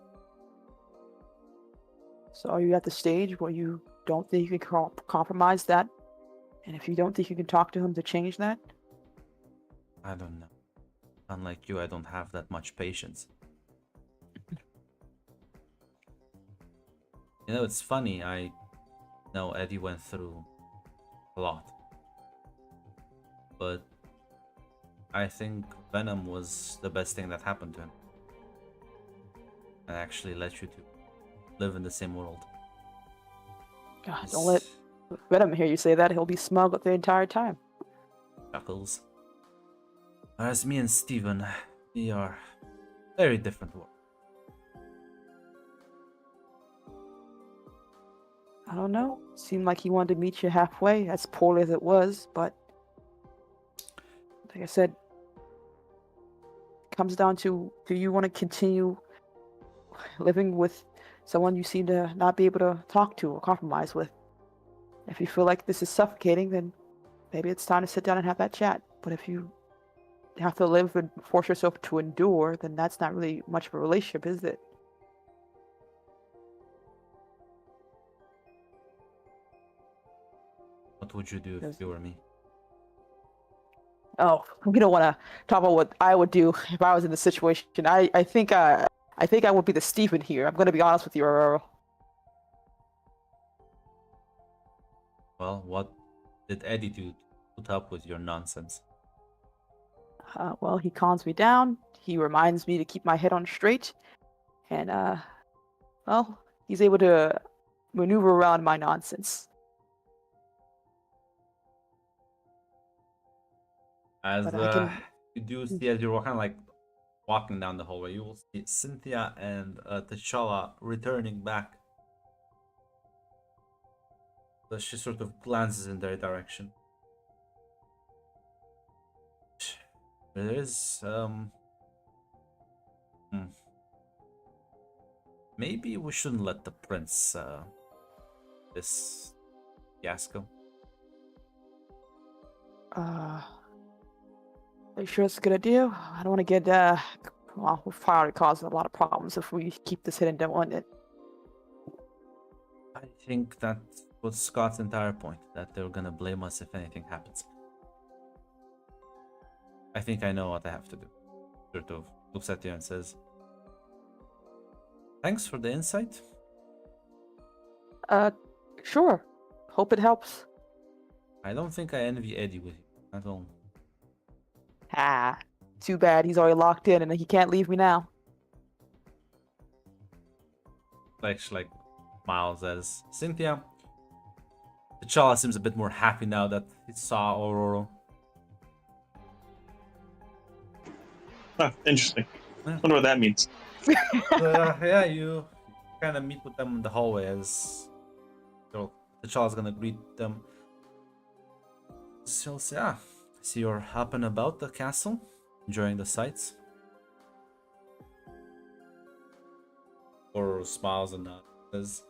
So are you at the stage where you don't think you can compromise that? And if you don't think you can talk to him to change that? I don't know. Unlike you, I don't have that much patience. You know, it's funny. I know Eddie went through a lot, but I think Venom was the best thing that happened to him, and actually let you to live in the same world. God, don't let Venom hear you say that. He'll be smug the entire time. Chuckles. Whereas me and Steven, we are very different worlds. I don't know. Seemed like he wanted to meet you halfway, as poorly as it was, but like I said, it comes down to, do you want to continue living with someone you seem to not be able to talk to or compromise with? If you feel like this is suffocating, then maybe it's time to sit down and have that chat. But if you have to live and force yourself to endure, then that's not really much of a relationship, is it? What would you do if you were me? Oh, we don't want to talk about what I would do if I was in the situation. I think I would be the Stephen here. I'm going to be honest with you, Earl. Well, what did Eddie do to put up with your nonsense? Well, he calms me down. He reminds me to keep my head on straight, and well, he's able to maneuver around my nonsense. As But I can. you do see, as you're kind of like walking down the hallway, you will see Cynthia and T'Challa returning back. So she sort of glances in their direction. There is maybe we shouldn't let the prince this fiasco. Are you sure it's a good idea? I don't want to get well, we've already caused a lot of problems if we keep this hidden, don't want it. I think that was Scott's entire point, that they're gonna blame us if anything happens. I think I know what I have to do. Sort of looks at you and says, "Thanks for the insight." Sure. Hope it helps. I don't think I envy Eddie with you at all. Ah, too bad he's already locked in and he can't leave me now. Like smiles as Cynthia. T'Challa seems a bit more happy now that he saw Aurora. Huh, interesting. Yeah. Wonder what that means. Yeah, you kind of meet with them in the hallway as T'Challa's gonna greet them. She'll say, "Ah, I see you're up and about the castle, enjoying the sights." Aurora smiles and says,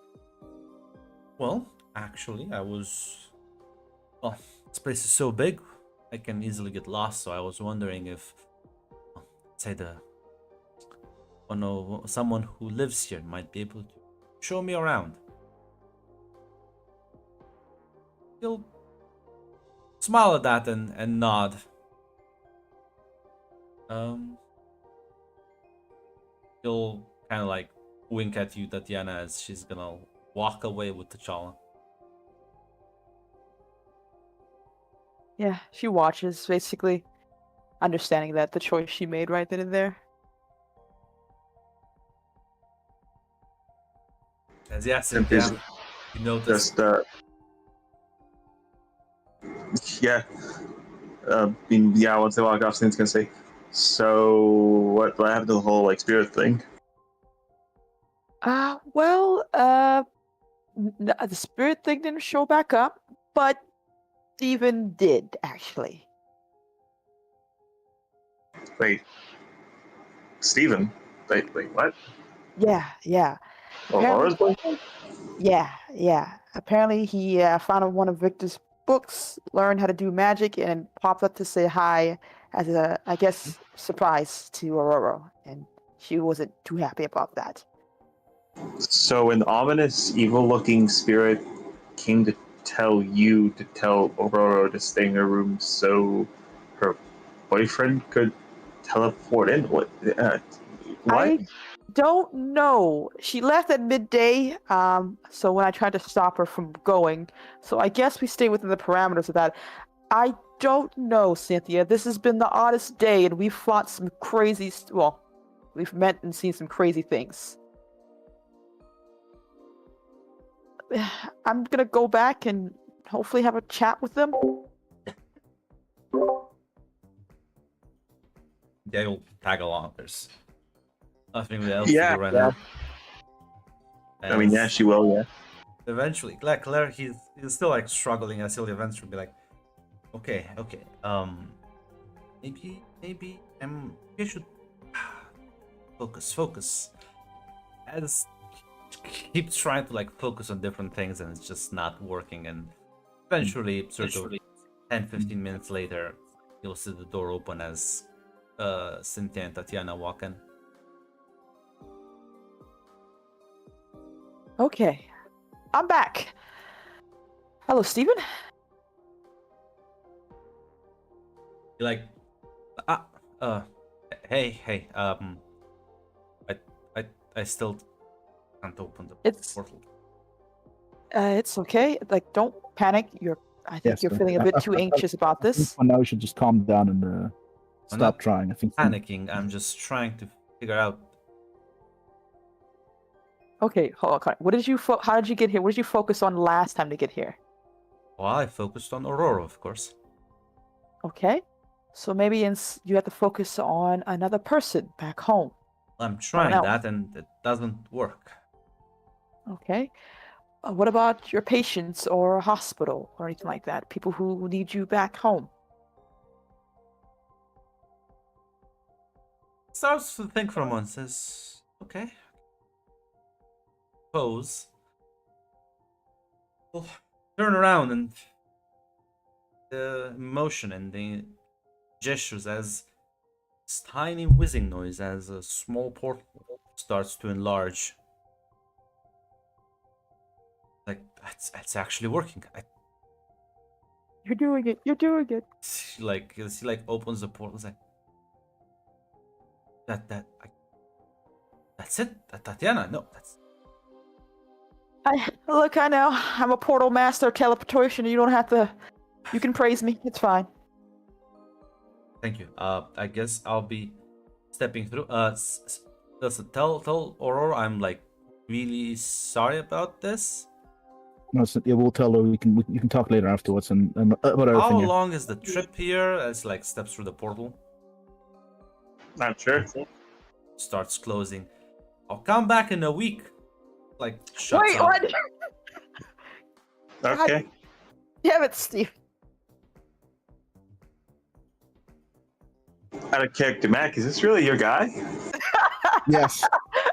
"Well, actually, well, this place is so big, I can easily get lost, so I was wondering if, well, say someone who lives here might be able to show me around." He'll smile at that and nod. He'll kind of like wink at you, Tatiana, as she's gonna walk away with T'Challa. Yeah, she watches, basically understanding that the choice she made right then and there. As Cynthia, you notice. Just yeah. Yeah, once they walk off, Cynthia's gonna say, "So, what do I have to do the whole like spirit thing?" Well, the spirit thing didn't show back up. but Steven did, actually. Wait, Steven? Wait, what? Yeah. Aurora's Apparently, boyfriend? yeah. Apparently, he found one of Victor's books, learned how to do magic, and popped up to say hi as a, I guess, surprise to Aurora. And she wasn't too happy about that. So an ominous, evil-looking spirit came to tell you to tell Aurora to stay in her room so her boyfriend could teleport in. What? I don't know. She left at midday, so when I tried to stop her from going, so I guess we stay within the parameters of that. I don't know, Cynthia. This has been the oddest day, and we've fought some crazy. Well, we've met and seen some crazy things. I'm gonna go back and hopefully have a chat with them. Yeah, you'll tag along. There's nothing else Yeah, to do right yeah. now. I mean, yeah, she will, yeah. Eventually, like Claire, he's still like struggling, and he'll eventually be like, okay, maybe you should focus. As keeps trying to like focus on different things, and it's just not working. And eventually, sort of 10-15 minutes later, you'll see the door open as Cynthia and Tatiana walk in. Okay, I'm back. Hello, Steven. You're like, hey, I still can't open the portal. It's okay. Like, don't panic. I think Yes, you're feeling a bit too anxious about I think this. for now we should just calm down and I'm stop not trying. I think panicking. I'm just trying to figure out. Okay, hold on. Connor. What did you? How did you get here? What did you focus on last time to get here? Well, I focused on Aurora, of course. Okay, so maybe you have to focus on another person back home. I'm trying else. that, and it doesn't work. Okay. What about your patients or a hospital or anything like that? People who need you back home. Starts to think for a moment. Says, okay. Pose. Well, turn around and the motion and the gestures as this tiny whizzing noise as a small portal starts to enlarge. Like it's actually working. You're doing it. You're doing it. She like opens the portal. It's like that's it. Tatiana, no, that's. I know. I'm a portal master of teleportation. You don't have to. You can praise me. It's fine. Thank you. I guess I'll be stepping through. Listen, tell Aurora I'm like really sorry about this. No, so, yeah, we'll tell her. You can talk later afterwards and about How everything. long is the trip here? As like steps through the portal, Not sure. starts closing. I'll come back in a week. Like shuts Wait, up. what? Okay. Damn it, Steve. Out of character, Mac, is this really your guy? Yes,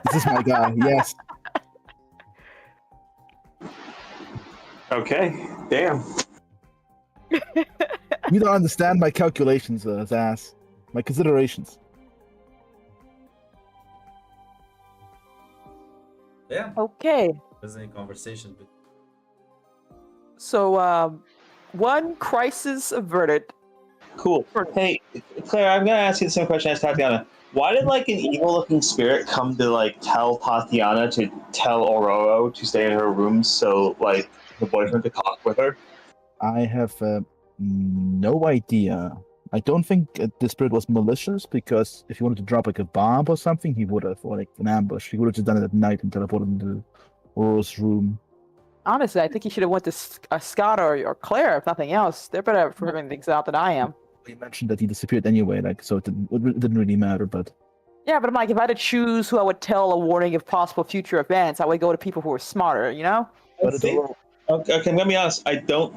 this is my guy. Yes. Okay. Damn. You don't understand my calculations, Zaz. My considerations. Yeah. Okay. There's any conversation. But So, one crisis averted. Cool. Hey, Claire, I'm gonna ask you the same question as Tatiana. Why did like an evil-looking spirit come to like tell Tatiana to tell Aurora to stay in her room so like the boyfriend could talk with her? I have no idea. I don't think the spirit was malicious because if he wanted to drop like a bomb or something, he would have, or like an ambush. He would have just done it at night and teleported into Aurora's room. Honestly, I think he should have went to Scott or Claire, if nothing else. They're better at figuring things out than I am. He mentioned that he disappeared anyway, like so it didn't really matter. But Yeah, but I'm like, if I had to choose who I would tell a warning of possible future events, I would go to people who are smarter, you know? but Okay, I'm gonna be honest. I don't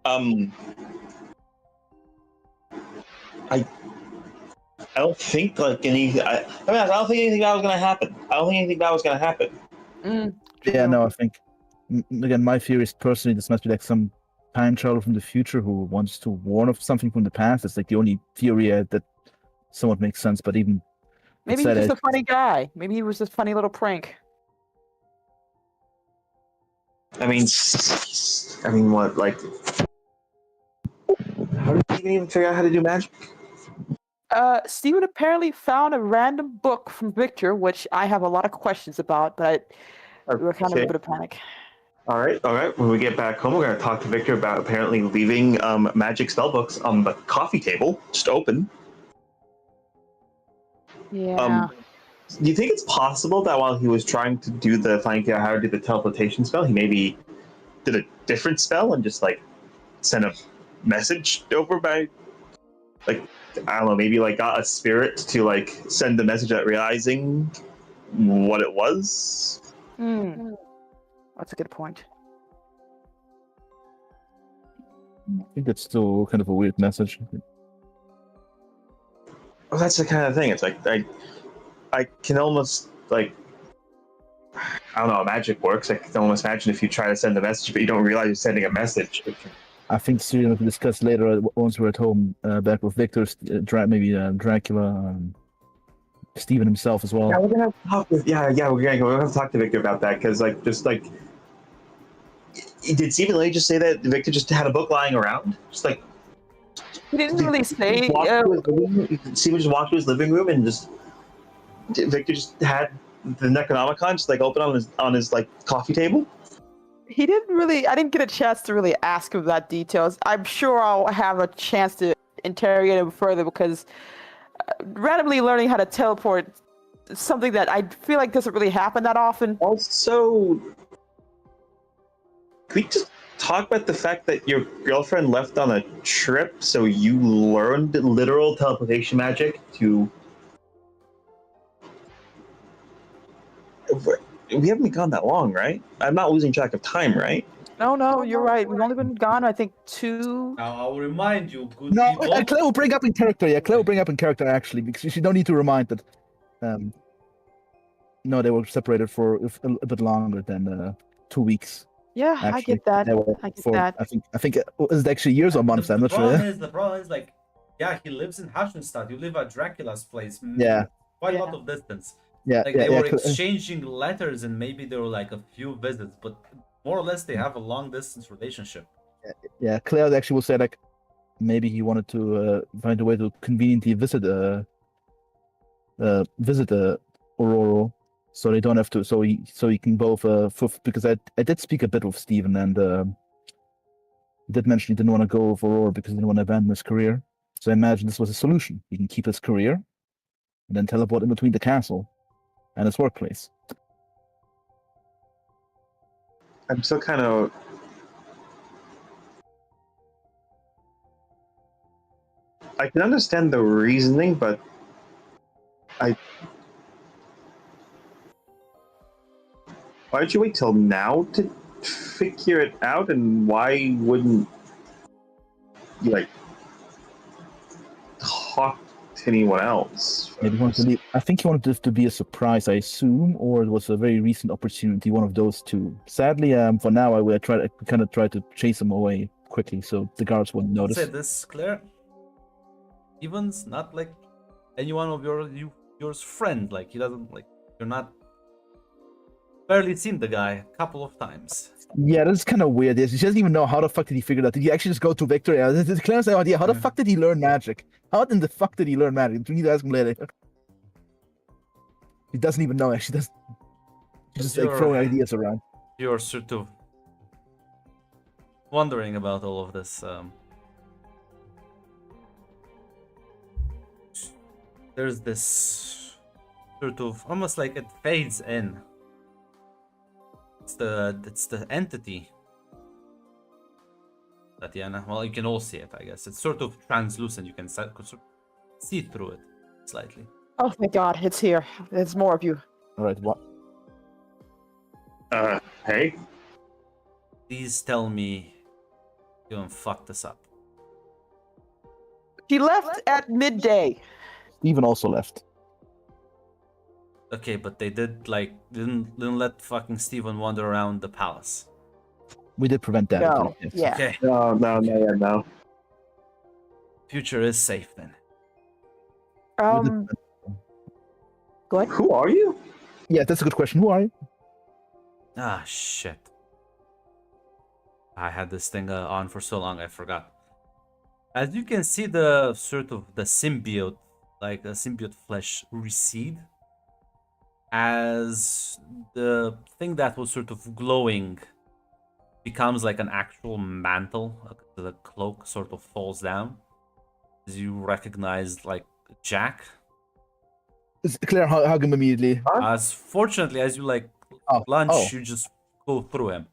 Um, I don't think like any. I don't think anything bad was gonna happen. I don't think anything bad was gonna happen. Yeah, True. no, I think again, my theory is personally this must be like some time traveler from the future who wants to warn of something from the past. It's like the only theory that somewhat makes sense. But even Maybe said he's just it, a funny guy. Maybe he was just a funny little prank. I mean, what? Like, how did he even figure out how to do magic? Steven apparently found a random book from Victor, which I have a lot of questions about, but we were kind of in a Okay. bit of panic. All right, all right. When we get back home, we're gonna talk to Victor about apparently leaving magic spell books on the coffee table, just open. Yeah. Do you think it's possible that while he was trying to do the finding out how to do the teleportation spell, he maybe did a different spell and just like sent a message over by, like, I don't know, maybe like got a spirit to like send the message out realizing what it was? That's a good point. I think it's still kind of a weird message. Well, that's the kind of thing. It's like I can almost like, I don't know how magic works. I can almost imagine if you try to send a message but you don't realize you're sending a message. I think Syrian will discuss later once we're at home, back with Victor, maybe Dracula, Steven himself as well. Yeah, we're gonna talk with we're gonna have to talk to Victor about that because did Stephen Lee just say that Victor just had a book lying around? Just like He didn't really say. Stephen just walked to his living room and just Victor just had the Necronomicon just like open on his like coffee table. He didn't really. I didn't get a chance to really ask him that details. I'm sure I'll have a chance to interrogate him further because randomly learning how to teleport is something that I feel like doesn't really happen that often. Also, can we just talk about the fact that your girlfriend left on a trip, so you learned literal teleportation magic to. We haven't been gone that long, right? I'm not losing track of time, right? No, you're right. We've only been gone, I think, 2. Now I'll remind you, good No, people. Claire will bring up in character. Yeah, Claire will bring up in character actually, because you don't need to remind that. No, they were separated for a bit longer than 2 weeks. Yeah, Actually, I get that. I get that. I think is it actually years or months? I'm not sure. The problem is, like, yeah, he lives in Hafenstadt. You live at Dracula's place. Yeah. Quite a Yeah. lot of distance. Yeah, Like, yeah, they were yeah. exchanging letters and maybe there were like a few visits, but more or less they have a long distance relationship. Yeah, Claire actually will say like maybe he wanted to find a way to conveniently visit Aurora, so they don't have to. So he can both because I did speak a bit with Steven and he did mention he didn't want to go with Aurora because he didn't want to abandon his career. So I imagine this was a solution. He can keep his career and then teleport in between the castle and his workplace. I'm still kind of. I can understand the reasoning, but why did you wait till now to figure it out, and why wouldn't you like talk to anyone else? Maybe he wanted to leave. I think he wanted this to be a surprise, I assume, or it was a very recent opportunity, one of those two. Sadly, for now, I kind of try to chase him away quickly so the guards wouldn't notice. Say this, Claire. Evan's not like any one of yours friend. Like, he doesn't, like, you're not. Barely seen the guy a couple of times. Yeah, that's kind of weird. He doesn't even know how the fuck did he figure that. Did he actually just go to Victor? Yeah, this Claire's no idea. How the fuck did he learn magic? How in the fuck did he learn magic? We need to ask him later. He doesn't even know. Actually, does. He's just like throwing ideas around. You're sort of wondering about all of this. There's this sort of almost like it fades in. It's the entity. Tatiana. Well, you can all see it, I guess. It's sort of translucent. You can see through it slightly. Oh, thank God, it's here. There's more of you. All right, what? Hey. Please tell me You done fucked this up. She left at midday. Steven also left. Okay, but they didn't let fucking Steven wander around the palace. We did prevent that. No. Yes. Yeah. Okay. No. Future is safe then. Go ahead. Who are you? Yeah, that's a good question. Who are you? Ah, shit. I had this thing on for so long, I forgot. As you can see, the sort of the symbiote, like the symbiote flesh, recede as the thing that was sort of glowing becomes like an actual mantle. The cloak sort of falls down. As you recognize, like Jack. Claire hug him immediately. As fortunately, as you like Oh, lunge, oh. you just go through him.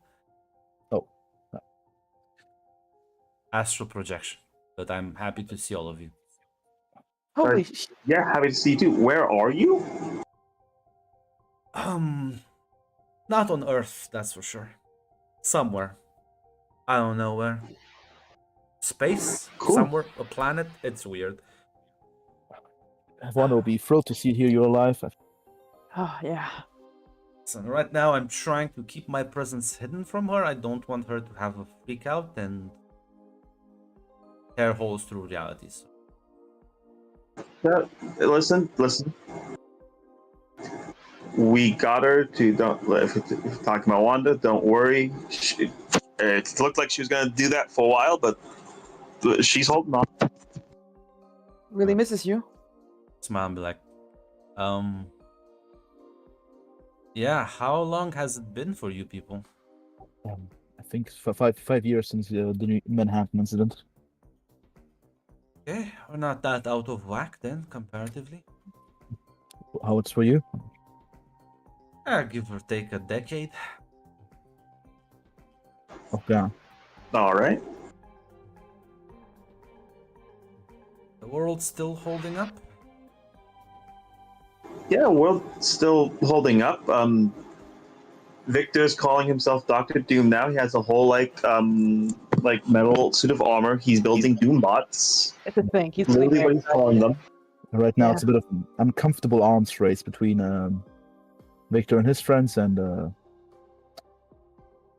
Oh. Astral projection. But I'm happy to see all of you. Holy Yeah, happy to see you too. Where are you? Not on Earth, that's for sure. Somewhere. I don't know where. Space? Cool. Somewhere? A planet? It's weird. One will be thrilled to see hear you're alive. Oh, yeah. So right now I'm trying to keep my presence hidden from her. I don't want her to have a freak out and tear holes through realities. Listen. We got her to don't. If you're talking about Wanda, don't worry. It looked like she was gonna do that for a while, but she's holding on. Really misses you. Smile and be like, yeah, how long has it been for you people? I think for 5 years since the New Manhattan incident. Okay, we're not that out of whack then, comparatively. How it's for you? Give or take a decade. Okay. All right. The world's still holding up. Yeah, world's still holding up. Victor's calling himself Doctor Doom now. He has a whole like metal suit of armor. He's building Doom bots. It's a thing. He's Literally doing what he's calling them. Right now, Yeah. it's a bit of an uncomfortable arms race between Victor and his friends and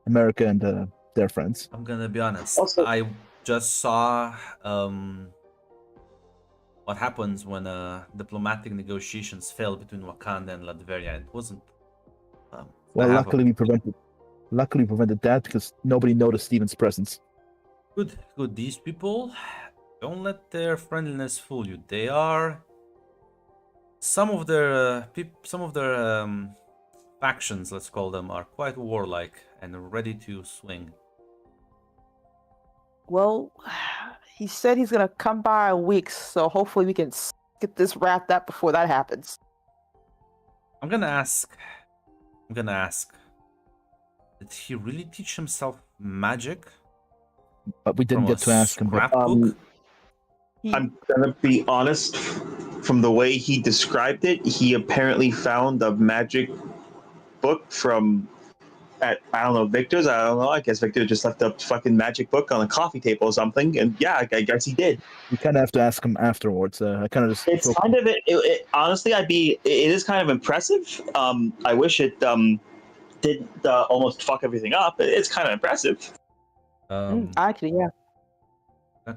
America and their friends. I'm gonna be honest. Also- I just saw what happens when diplomatic negotiations fail between Wakanda and Latveria. It wasn't. Well, I have a- luckily we prevented that because nobody noticed Steven's presence. Good. These people, don't let their friendliness fool you. They are. Some of their factions, let's call them, are quite warlike and ready to swing. Well, he said he's gonna come by a week, so hopefully we can get this wrapped up before that happens. I'm gonna ask. Did he really teach himself magic But we didn't from a get to ask him. But scrapbook? I'm gonna be honest. From the way he described it, he apparently found a magic book at I don't know Victor's. I don't know. I guess Victor just left a fucking magic book on a coffee table or something. And yeah, I guess he did. we kind of have to ask him afterwards. I kind of just. It's kind of honestly, it is kind of impressive. I wish it did almost fuck everything up. It's kind of impressive. Actually, yeah. A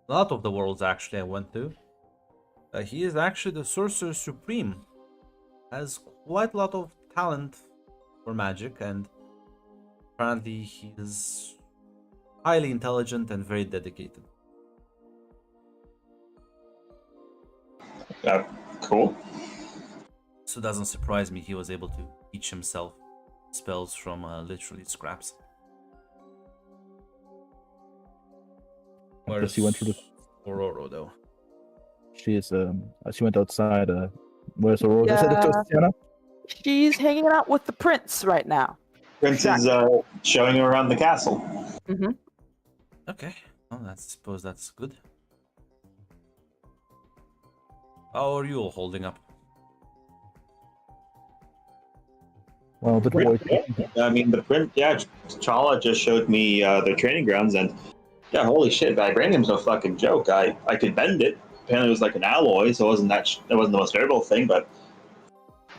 lot of the worlds actually I went to. He is actually the Sorcerer Supreme. Has quite a lot of talent for magic, and apparently he is highly intelligent and very dedicated. Cool. So it doesn't surprise me he was able to teach himself spells from literally scraps. I guess he went through the. Aurora though? She is. She went outside. Where's Aurora? Is that Yeah. Tatiana? She's hanging out with the prince right now. Prince is showing her around the castle. Mm-hmm. Okay, well, I suppose that's good. How are you all holding up? Well, the boy. I mean, the print. Yeah, Chala just showed me their training grounds, and yeah, holy shit, vibranium's no fucking joke. I could bend it. Apparently, it was like an alloy, so it wasn't it wasn't the most durable thing, but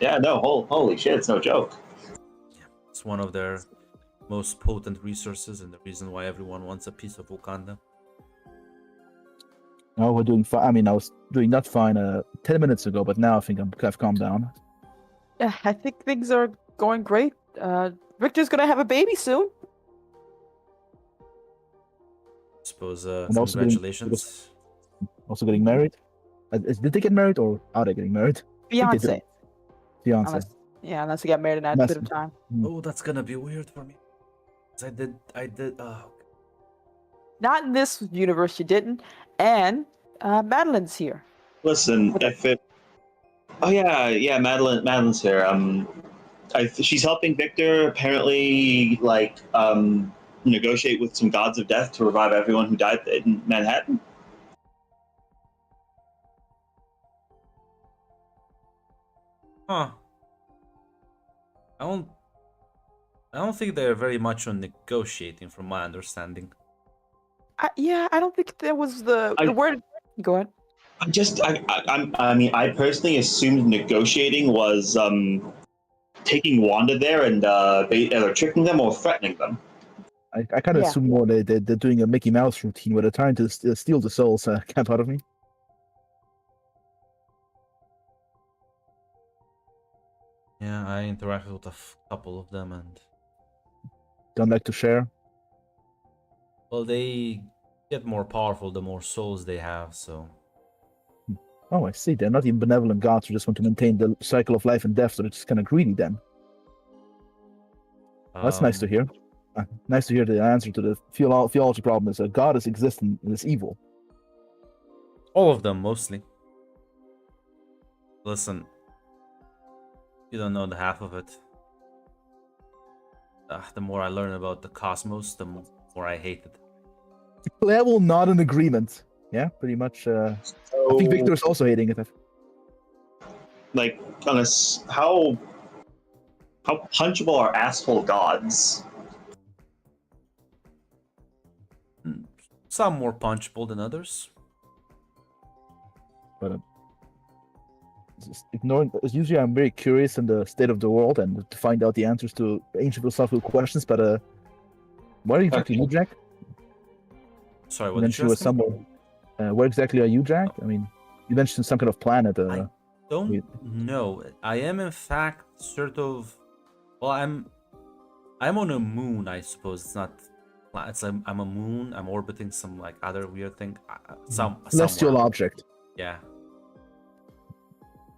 yeah, no, holy shit, it's no joke. It's one of their most potent resources, and the reason why everyone wants a piece of Wakanda. Oh, we're doing fine. I mean, I was doing not fine 10 minutes ago, but now I think I've calmed down. Yeah, I think things are going great. Victor's gonna have a baby soon. Suppose And also congratulations. getting married. Did they get married or are they getting married? I think they Fiance. did. Fiance. Unless you get married in that Unless- bit of time. Oh, that's gonna be weird for me. 'Cause I did. Not in this universe, you didn't. And Madeline's here. Listen, if it. Oh yeah, Madeline's here. She's helping Victor apparently negotiate with some gods of death to revive everyone who died in Manhattan. Huh. I don't. I don't think they're very much on negotiating, from my understanding. I don't think there was the word. Go ahead. I personally assumed negotiating was taking Wanda there and either tricking them or threatening them. I kind of Yeah. assume more they're doing a Mickey Mouse routine where they're trying to steal the souls camp out of me. Yeah, I interacted with a couple of them, and Don't like to share. well, they get more powerful the more souls they have. So Oh, I see. They're not even benevolent gods who just want to maintain the cycle of life and death, so they're just kind of greedy then. That's nice to hear. Nice to hear the answer to the theology problem is that God is existent and is evil. All of them, mostly. Listen, you don't know the half of it. The more I learn about the cosmos, the more I hate it. Level not in agreement. Yeah, pretty much. I think Victor is also hating it. Like, how punchable are asshole gods? Some more punchable than others. But just ignoring. Usually, I'm very curious in the state of the world and to find out the answers to ancient philosophical questions. But where are you talking to, Jack? Sorry, You what did mentioned you you were ask me? somewhere. Where exactly are you, Jack? I mean, you mentioned some kind of planet. I don't know. I am in fact sort of. Well, I'm on a moon, I suppose. It's not. It's I'm a moon. I'm orbiting some like other weird thing. celestial somewhere. object. Yeah,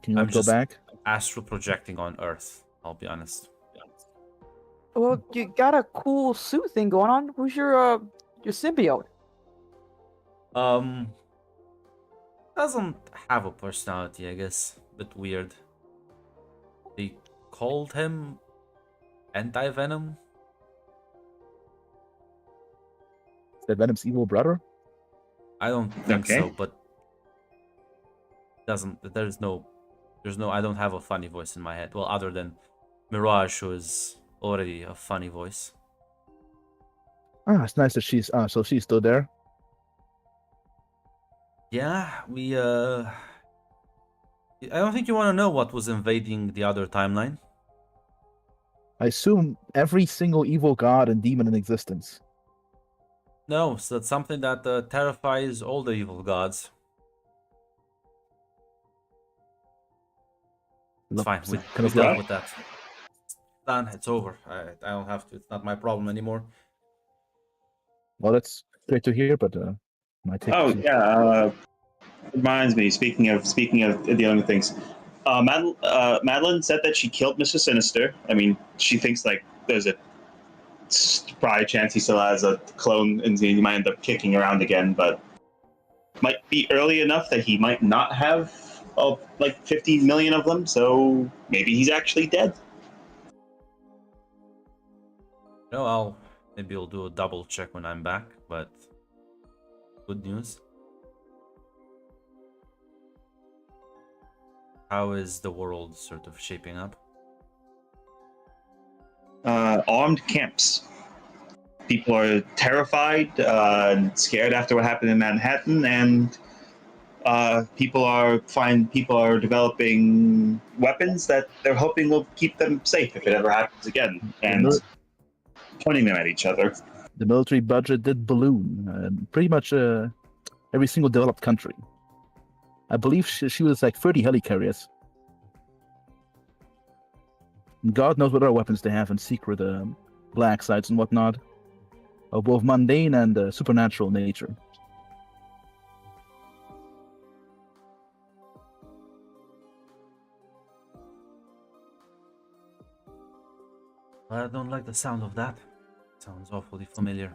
Can you I'm not go just- back? astral projecting on Earth. I'll be honest. Well, you got a cool suit thing going on. Who's your symbiote? Doesn't have a personality, I guess. Bit weird. They called him Anti-Venom. Is that Venom's evil brother? I don't think Okay. so, but there's no I don't have a funny voice in my head. Well, other than Mirage, who is already a funny voice. Ah, it's nice that she's so she's still there. Yeah, I don't think you want to know what was invading the other timeline. I assume every single evil god and demon in existence. No, so that's something that terrifies all the evil gods. It's fine. We dealt with that. Done. It's over. I don't have to. It's not my problem anymore. Well, that's great to hear, but might take. Oh yeah, reminds me. Speaking of dealing with things, Madeline said that she killed Mr. Sinister. I mean, she thinks like there's a probably chance he still has a clone, and he might end up kicking around again. But might be early enough that he might not have like 50 million of them. So maybe he's actually dead. No, maybe I'll do a double check when I'm back. But good news. How is the world sort of shaping up? armed camps. People are terrified and scared after what happened in Manhattan, and people are developing weapons that they're hoping will keep them safe if it ever happens again, The, and mil- pointing them at each other. the military budget did balloon. Pretty much every single developed country. I believe she was like 30 helicarriers. And God knows what other weapons they have in secret, black sites and whatnot, of both mundane and supernatural nature. I don't like the sound of that. Sounds awfully familiar.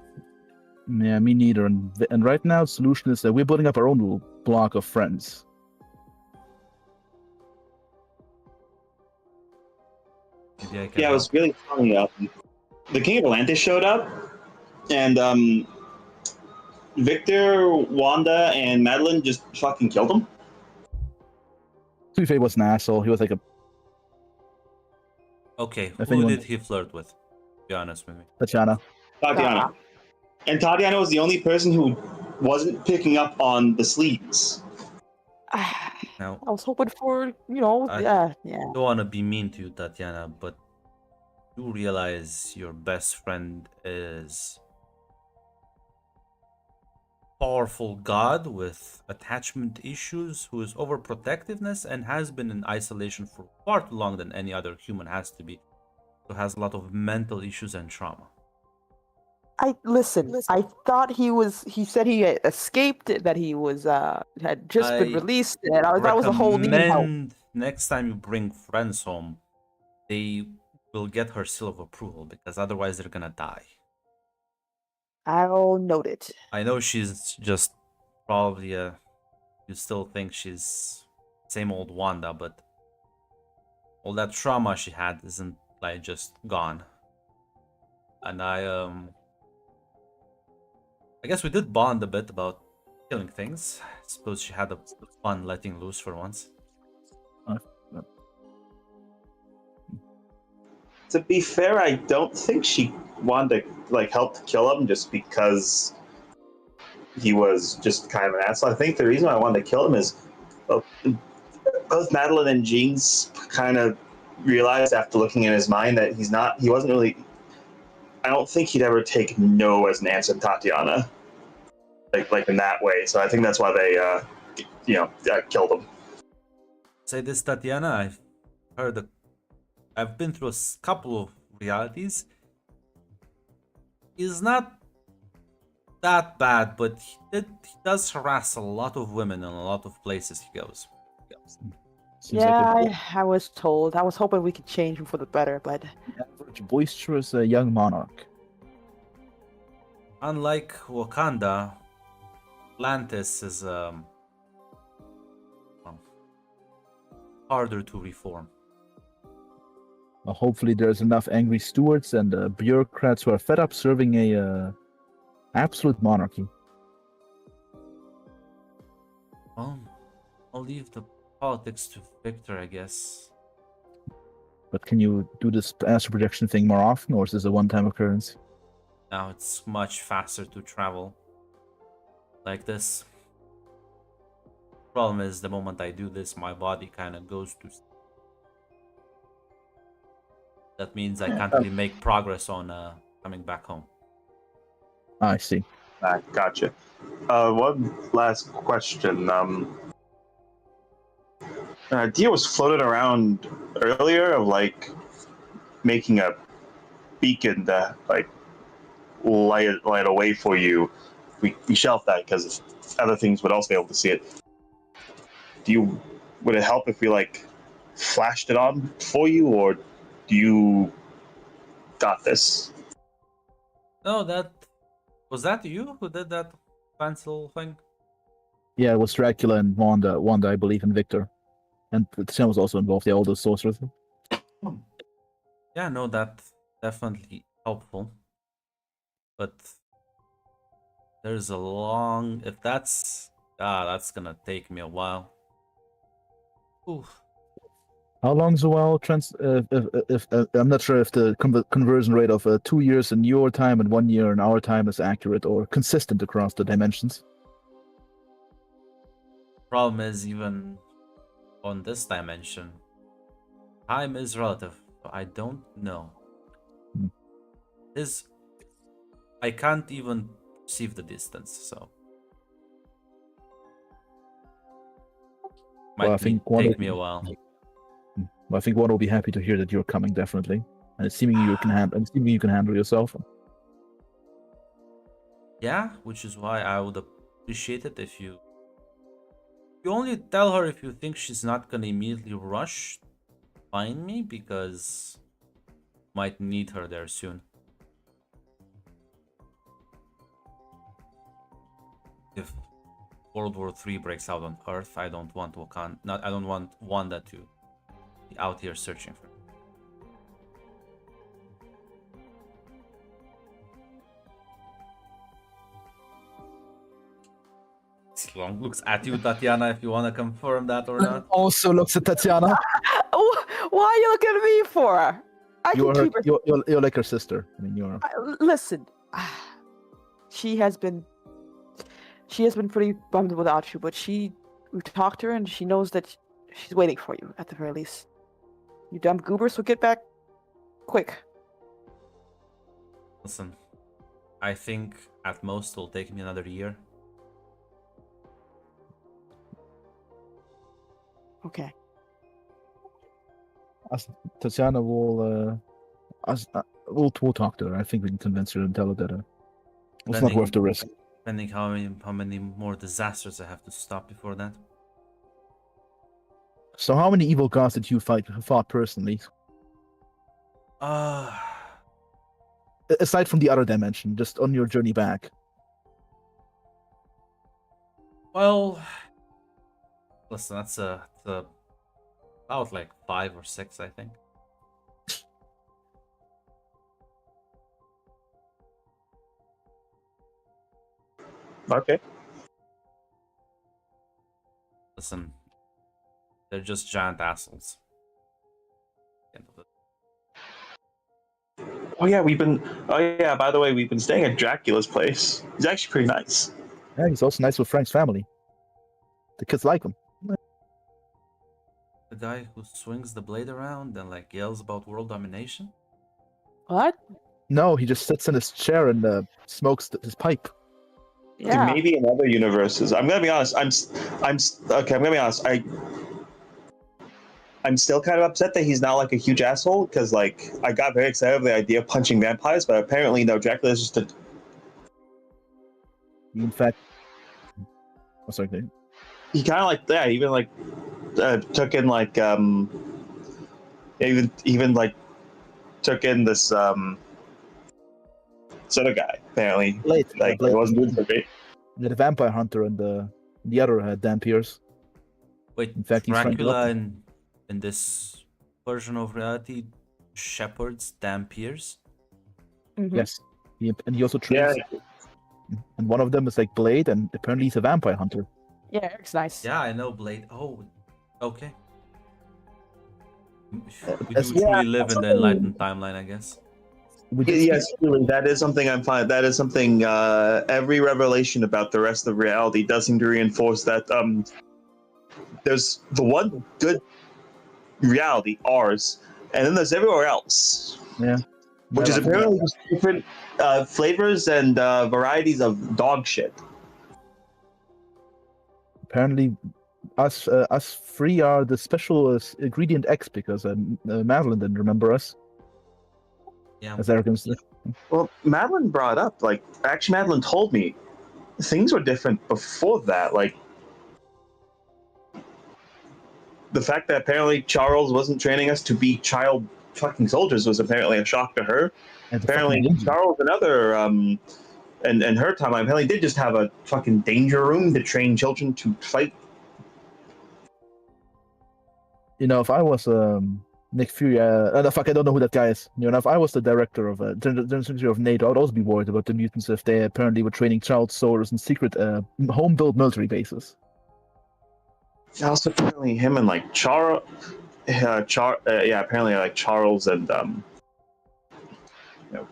Yeah, me neither. And right now, the solution is that we're building up our own little block of friends. Maybe I can Yeah, it help. was really funny. The King of Atlantis showed up, and Victor, Wanda, and Madeline just fucking killed him. To be fair, he was an asshole. He was like a. Okay, If who anyone- did he flirt with? Be honest with me. Tatiana. Tatiana. And Tatiana was the only person who wasn't picking up on the sleeves. Now, I was hoping for, yeah. don't want to be mean to you, Tatiana, but you realize your best friend is powerful god with attachment issues who is overprotectiveness and has been in isolation for far too long than any other human has to be. So has a lot of mental issues and trauma. Listen. I thought he said he had escaped, that he was had just been I released, and that was a whole need help. recommend next time you bring friends home, they will get her seal of approval because otherwise they're gonna die. I'll note it. I know she's just probably you still think she's same old Wanda, but all that trauma she had isn't like just gone. And I guess we did bond a bit about killing things. I suppose she had a fun letting loose for once. To be fair, I don't think she wanted to help kill him just because he was just kind of an asshole. I think the reason I wanted to kill him is both Madeline and Jean's kind of realized after looking in his mind that he wasn't really. I don't think he'd ever take no as an answer to Tatiana, like in that way. So I think that's why they, killed him. Say this, Tatiana. I've been through a couple of realities. He's not that bad, but he does harass a lot of women in a lot of places he goes. Seems like I was told. I was hoping we could change him for the better, but an average boisterous young monarch. Unlike Wakanda, Atlantis is harder to reform. Hopefully, there's enough angry stewards and bureaucrats who are fed up serving a absolute monarchy. Well, I'll leave the politics to Victor, I guess. But can you do this astral projection thing more often, or is this a one-time occurrence? Now it's much faster to travel like this. Problem is, the moment I do this, my body kind of goes to. That means I can't really make progress on coming back home. I see. Gotcha. One last question. An idea was floated around earlier of making a beacon to light a way for you. We shelved that because other things would also be able to see it. Would it help if we flashed it on for you, or do you got this? No, was that you who did that pencil thing? Yeah, it was Dracula and Wanda, I believe, and Victor. And Sam was also involved, all those sorcerers. Yeah, no, that's definitely helpful. But there's a long... If that's... that's gonna take me a while. Ooh. How long's a while? If I'm not sure if the conversion rate of 2 years in your time and 1 year in our time is accurate or consistent across the dimensions. Problem is, even on this dimension, time is relative. I don't know. Hmm. I can't even perceive the distance, so Well, I might think take me a while. Well, I think one will be happy to hear that you're coming, definitely, and it's seeming you can handle yourself. Yeah, which is why I would appreciate it if you only tell her if you think she's not gonna immediately rush find me, because might need her there soon. If World War III breaks out on Earth, I don't want I don't want Wanda to be out here searching for me. Long looks at you, Tatiana, if you want to confirm that or not. Also looks at Tatiana. Why are you looking at me for? I can keep her. You're like her sister. I mean, you're. Listen, she has been pretty bummed without you, but we talked to her and she knows that she's waiting for you at the very least. You dumb goober, so get back quick. Listen, I think at most it'll take me another year. Okay. Tatiana will. We'll talk to her. I think we can convince her and tell her that it's not worth the risk. Depending how many more disasters I have to stop before that. So, how many evil gods did you fought personally? Aside from the other dimension, just on your journey back. Well, listen, that's about like 5 or 6, I think. Okay. Listen, they're just giant assholes. Oh yeah, by the way, we've been staying at Dracula's place. He's actually pretty nice. Yeah, he's also nice with Frank's family. The kids like him. The guy who swings the blade around and like yells about world domination? What? No, he just sits in his chair and smokes his pipe. Yeah. Maybe in other universes. I'm gonna be honest. I'm gonna be honest. I'm still kind of upset that he's not like a huge asshole, because like I got very excited with the idea of punching vampires, but apparently no. Dracula is just a. In fact, oh, sorry, Dave. He kind of like that. Even like took in like even like took in this sort of guy. Apparently, Blade. like Blade. it wasn't good for me. The vampire hunter and the other Dampiers. Wait, In fact, he's trying to Dracula look- in this version of reality shepherds Dampiers? Mhm. Yes, and he also trains. Yeah. And one of them is like Blade, and apparently he's a vampire hunter. Yeah, Eric's nice. Yeah, I know Blade. Oh, okay. We do That's- truly live in the enlightened timeline, I guess. We just- Yes, really, that is something I'm fine. That is something. Every revelation about the rest of reality does seem to reinforce that. There's the one good reality, ours, and then there's everywhere else. Yeah. Which is apparently just different flavors and varieties of dog shit. Apparently, us three are the special ingredient X because Madeline didn't remember us. Yeah. As Eric said. Well, Madeline brought up, like, actually, Madeline told me things were different before that. Like, the fact that apparently Charles wasn't training us to be child fucking soldiers was apparently a shock to her. And the Apparently, fucking ninja. Charles and other, and her time, apparently did just have a fucking danger room to train children to fight. You know, if I was Nick Fury, fuck, I don't know who that guy is. You know, if I was the director of of NATO, I'd also be worried about the mutants if they apparently were training child soldiers in secret home-built military bases. Also, apparently, him and like apparently like Charles and you know,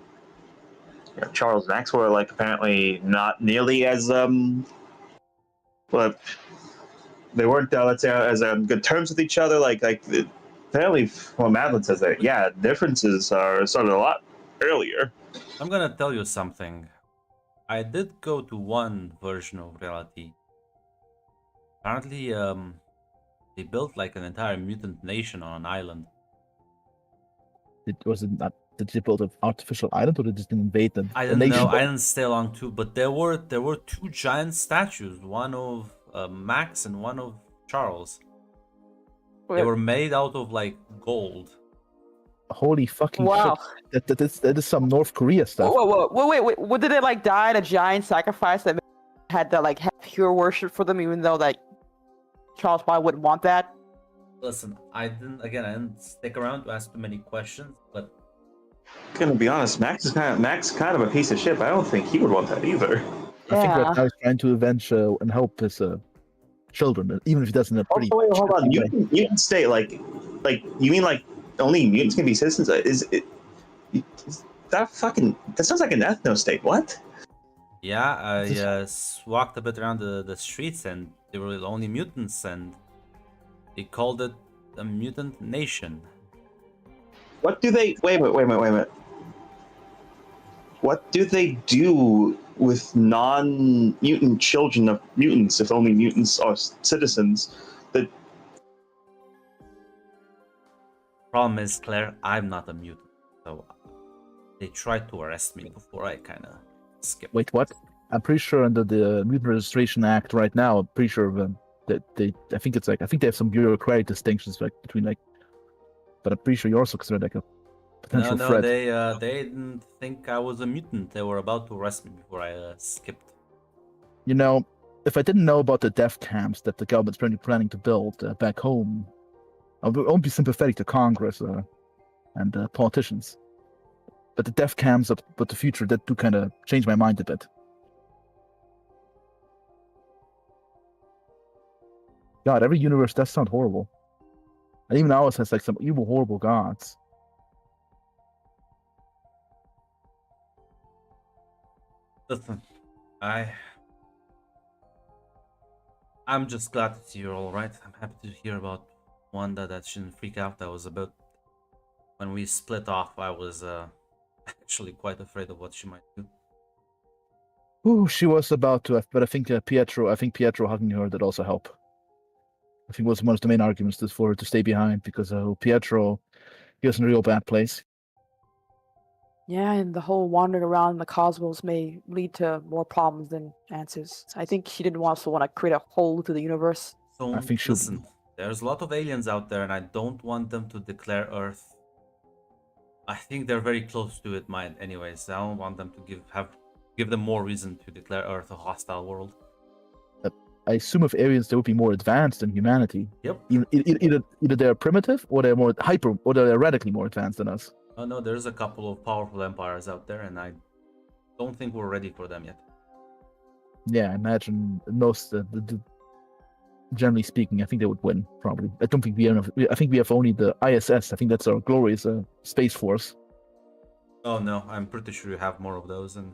Charles and Max were like apparently not nearly as well, they weren't let's say as good terms with each other. Apparently, well, Madeline says that differences are started a lot earlier. I'm gonna tell you something. I did go to one version of reality. Apparently, they built like an entire mutant nation on an island. Was it not? Did they build an artificial island, or did they just invade I the don't know. nation? I didn't stay long too, but there were two giant statues, one of Max and one of Charles. They Wait, were made out of like gold. Holy fucking wow. shit! That is some North Korea stuff. Wait. What did they like die in a giant sacrifice that had to like have pure worship for them, even though like Charles probably wouldn't want that? Listen, I didn't stick around to ask too many questions, but Gonna be honest, Max kind of a piece of shit. But I don't think he would want that either. I think right Yeah. now he's trying to avenge and help his children, even if he doesn't. Oh, wait, hold on. Mutant state, like you mean like only mutants can be citizens? Is that fucking? That sounds like an ethno state. What? yeah, I walked a bit around the streets, and there were only mutants, and they called it a mutant nation. What do they? Wait a minute. What do they do with non-mutant children of mutants if only mutants are citizens? That Problem is, Claire, I'm not a mutant, so they tried to arrest me before I kind of skipped. Wait, what? I'm pretty sure under the Mutant Registration Act right now, I'm pretty sure that I think they have some bureaucratic distinctions like between like, but I'm pretty sure you're also considered like a potential No, threat. they didn't think I was a mutant. They were about to arrest me before I skipped. You know, if I didn't know about the death camps that the government's planning to build back home, I won't be sympathetic to Congress and politicians. But the death camps, but the future, that do kind of change my mind a bit. God, every universe does sound horrible. And even ours has like some evil, horrible gods. Listen, I'm just glad that you're all right. I'm happy to hear about Wanda. That shouldn't freak out. That was about when we split off. I was actually quite afraid of what she might do. Ooh, she was about to, but I think Pietro hugging her did also help. I think was one of the main arguments for her to stay behind because Pietro, he was in a real bad place. Yeah, and the whole wandering around the cosmos may lead to more problems than answers. I think she didn't also want to create a hole to the universe. So I think she'll- listen, there's a lot of aliens out there, and I don't want them to declare Earth. I think they're very close to it, anyways. I don't want them to give them more reason to declare Earth a hostile world. I assume if aliens they would be more advanced than humanity. Yep. Either they're primitive or they're more hyper or they're radically more advanced than us. Oh no, there's a couple of powerful empires out there, and I don't think we're ready for them yet. Yeah, I imagine most, generally speaking, I think they would win, probably. I don't think we have enough. I think we have only the ISS. I think that's our glorious space force. Oh no, I'm pretty sure you have more of those, and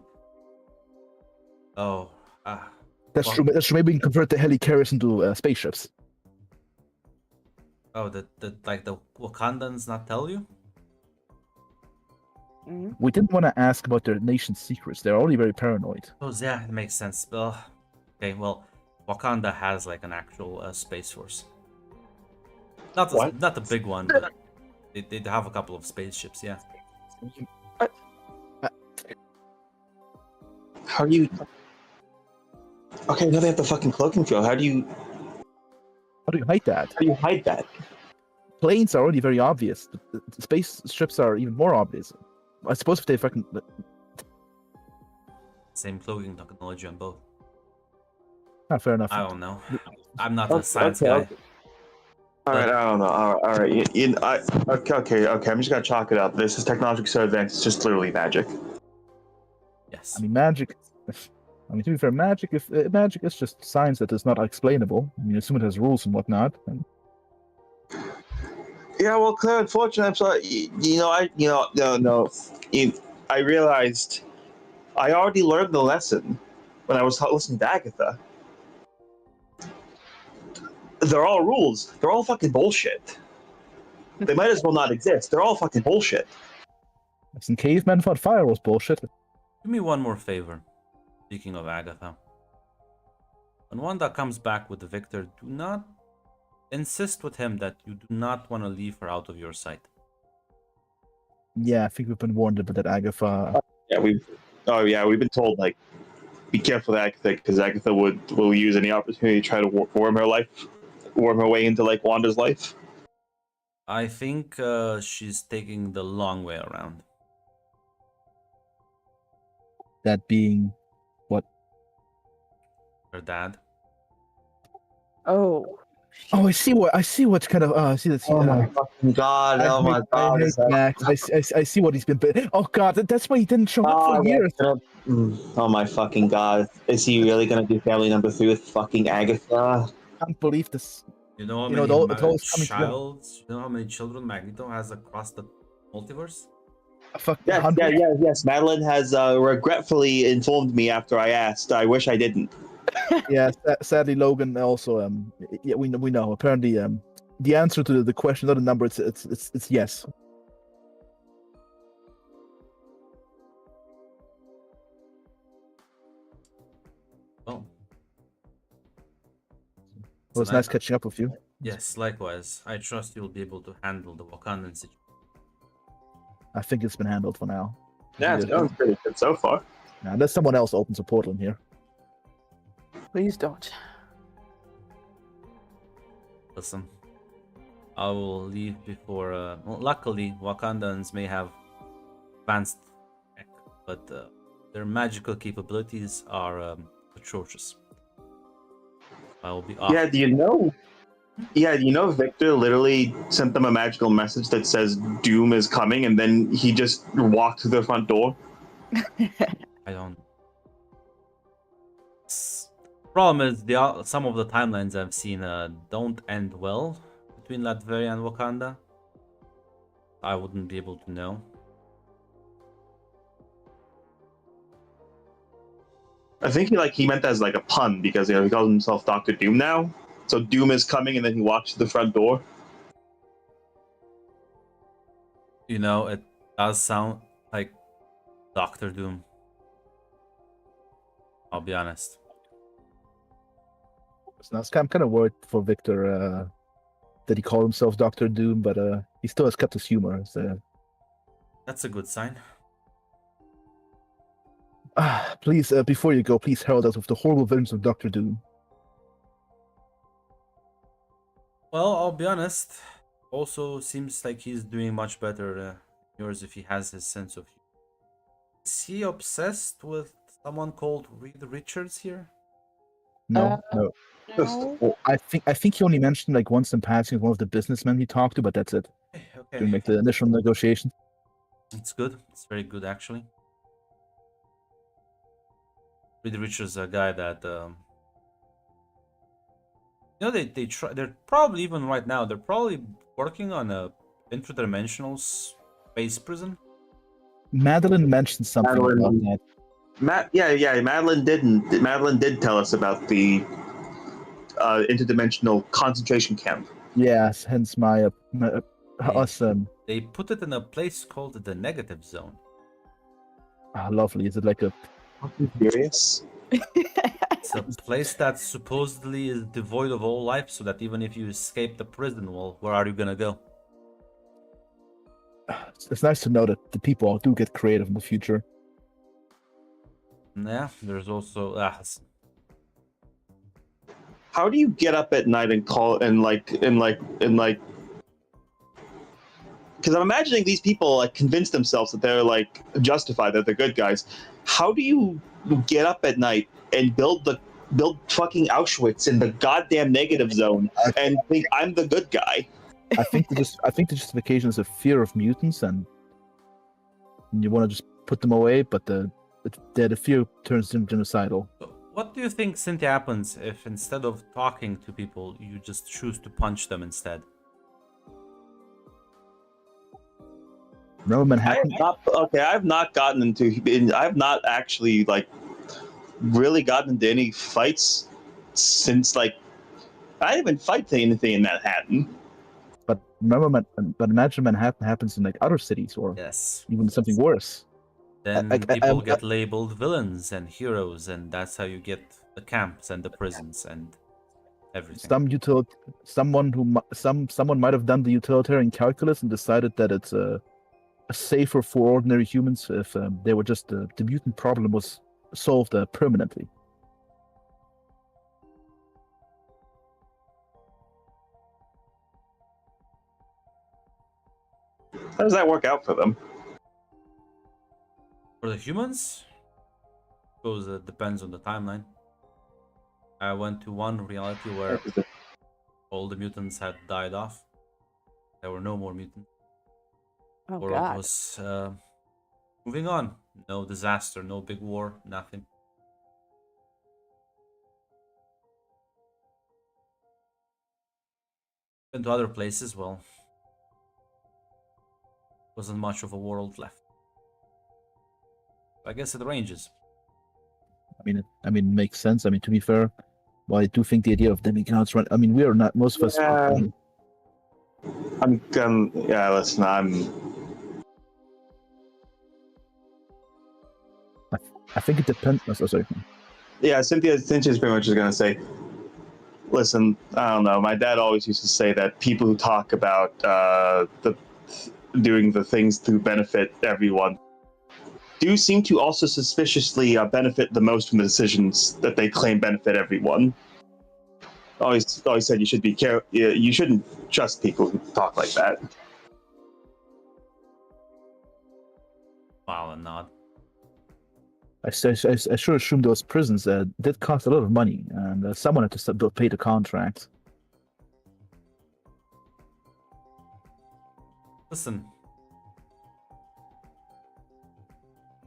That's true. That's true. Maybe we can convert the helicarriers into spaceships. oh, the Wakandans not tell you? Mhm. We didn't want to ask about their nation's secrets. They're already very paranoid. Oh yeah, it makes sense. Okay, well, Wakanda has like an actual space force. Not a big one, but they have a couple of spaceships. Yeah. how do you? Okay, now they have the fucking cloaking field. How do you hide that? How do you hide that? Planes are already very obvious. The spaceships are even more obvious. I suppose if they fucking Same cloaking technology on both. fair enough. I don't know. I'm not a Okay, science okay, guy. okay. All right, I don't know. All right. Okay. I'm just gonna chalk it up. This is technologically so advanced. It's just literally magic. Yes. I mean, magic. I mean, to be fair, magic is just science that is not explainable. I mean, assume it has rules and whatnot. And Yeah, well, Claire, unfortunately, I'm sorry. I realized I already learned the lesson when I was listening to Agatha. They're all rules. They're all fucking bullshit. They might as well not exist. They're all fucking bullshit. as in cavemen thought fire was bullshit. Do me one more favor. Speaking of Agatha. When Wanda comes back with Victor, do not insist with him that you do not want to leave her out of your sight. Yeah, I think we've been warned about that, Agatha. Yeah, we've been told like, be careful with Agatha because Agatha will use any opportunity to try to worm her way into like Wanda's life. I think she's taking the long way around. That being what? Her dad. Oh. Oh, I see what's kind of. I see that. Oh my fucking god! Oh my god! I hate Max. I see what he's been. Oh god, that's why he didn't show up for years. Oh my fucking god! Is he really gonna do family number 3 with fucking Agatha? I can't believe this. You know how You many know, it's always coming together. you know how many children Magneto has across the multiverse? Fuck. Yes. Madeline has regretfully informed me after I asked. I wish I didn't. Yeah. Sadly, Logan also. Yeah, we know. Apparently, the answer to the question, not the number. It's yes. Oh. Well, it's nice catching up with you. Yes, likewise. I trust you'll be able to handle the Wakandan situation. I think it's been handled for now. Yeah, it's going pretty good so far. Now, unless someone else opens a portal in here. Please don't. Listen, I will leave before. Well, luckily, Wakandans may have advanced tech, but their magical capabilities are atrocious. I will be off. Yeah, do you know Victor literally sent them a magical message that says Doom is coming, and then he just walked to the front door? I don't. Problem is, some of the timelines I've seen don't end well between Latveria and Wakanda. I wouldn't be able to know. I think he meant that as like a pun because he calls himself Doctor Doom now. So Doom is coming, and then he walks to the front door. You know, it does sound like Doctor Doom. I'll be honest. So I'm kind of worried for Victor that he called himself Doctor Doom, but he still has kept his humor. So. That's a good sign. Please, before you go, please herald us with the horrible vengeance of Doctor Doom. Well, I'll be honest. Also, seems like he's doing much better yours if he has his sense of humor. Is he obsessed with someone called Reed Richards here? No. No. I think he only mentioned like once in passing one of the businessmen he talked to, but that's it. Okay. To make the initial negotiation. It's good. It's very good, actually. Reed Richards is a guy that they're probably even right now they're probably working on a interdimensional space prison. Madeline mentioned something about that. Madeline did tell us about the interdimensional concentration camp. Yes, hence my us. They put it in a place called the negative zone. Lovely. Is it like a? Serious? It's a place that supposedly is devoid of all life, so that even if you escape the prison, well, where are you gonna go? It's nice to know that the people do get creative in the future. Yeah, there's also How do you get up at night and call and like? Because I'm imagining these people like convince themselves that they're like justified, that they're good guys. How do you get up at night and build fucking Auschwitz in the goddamn negative zone and think I'm the good guy? I think the justification is a fear of mutants, and you want to just put them away. But the the fear turns them genocidal. So what do you think, Cynthia, happens if instead of talking to people, you just choose to punch them instead? Remember Manhattan? I've not gotten into. I've not actually like really gotten into any fights since like I didn't even fight anything in Manhattan. But but imagine Manhattan happens in like other cities or Yes. even something worse. Then I- people I- get labeled villains and heroes, and that's how you get the camps and the prisons and everything. Someone might have done the utilitarian calculus and decided that it's safer for ordinary humans if they were just the mutant problem was solved permanently. How does that work out for them? For the humans, because it depends on the timeline. I went to one reality where all the mutants had died off. There were no more mutants. Oh World God. was moving on. No disaster, no big war, nothing. Went to other places, well, wasn't much of a world left. I guess it ranges. I mean, it makes sense. I mean, to be fair, well, I do think the idea of demigods run. I mean, we are not most of us. Yeah. Yeah. Listen, I think it depends. Oh, sorry. Yeah, Cynthia's pretty much just gonna say, listen, I don't know. My dad always used to say that people who talk about doing the things to benefit everyone do seem to also suspiciously benefit the most from the decisions that they claim benefit everyone. Always said you should be careful. You shouldn't trust people who talk like that. Smile and nod. I sure assume those prisons did cost a lot of money, and someone had to pay the contract. Listen,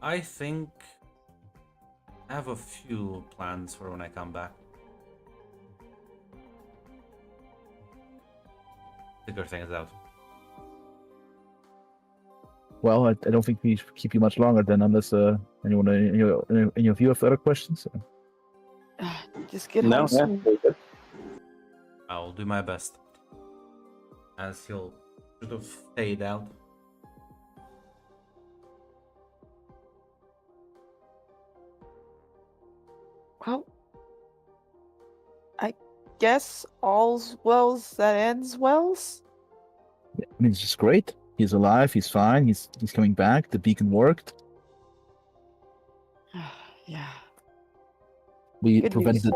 I think I have a few plans for when I come back. Figure things out. Well, I don't think we should keep you much longer then, unless any of you have other questions. Just get No, home soon. I'll do my best. As he'll sort of fade out. Well, I guess all's wells that ends wells. I mean, it's just great. He's alive. He's fine. He's coming back. The beacon worked. Yeah. We Good news.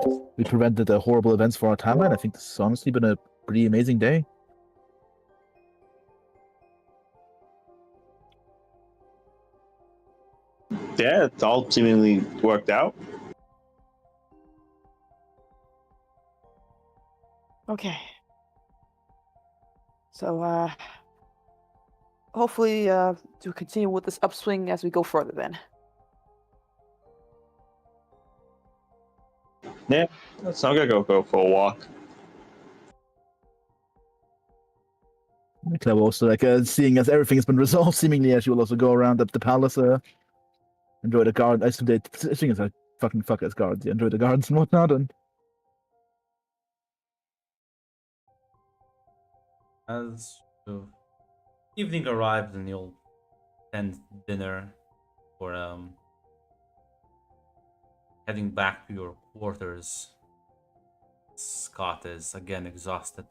prevented the horrible events for our timeline. I think this has honestly been a pretty amazing day. Yeah, it's all seemingly worked out. Okay. So, hopefully, to continue with this upswing as we go further then. Yeah, so I'm gonna go for a walk. Claire will also seeing as everything has been resolved, seemingly, as she will also go around the palace, enjoy the guard. I think it's like fucking fuck as guards. Enjoy the gardens and whatnot, and As the evening arrives and you'll attend dinner or heading back to your quarters. Scott is again exhausted.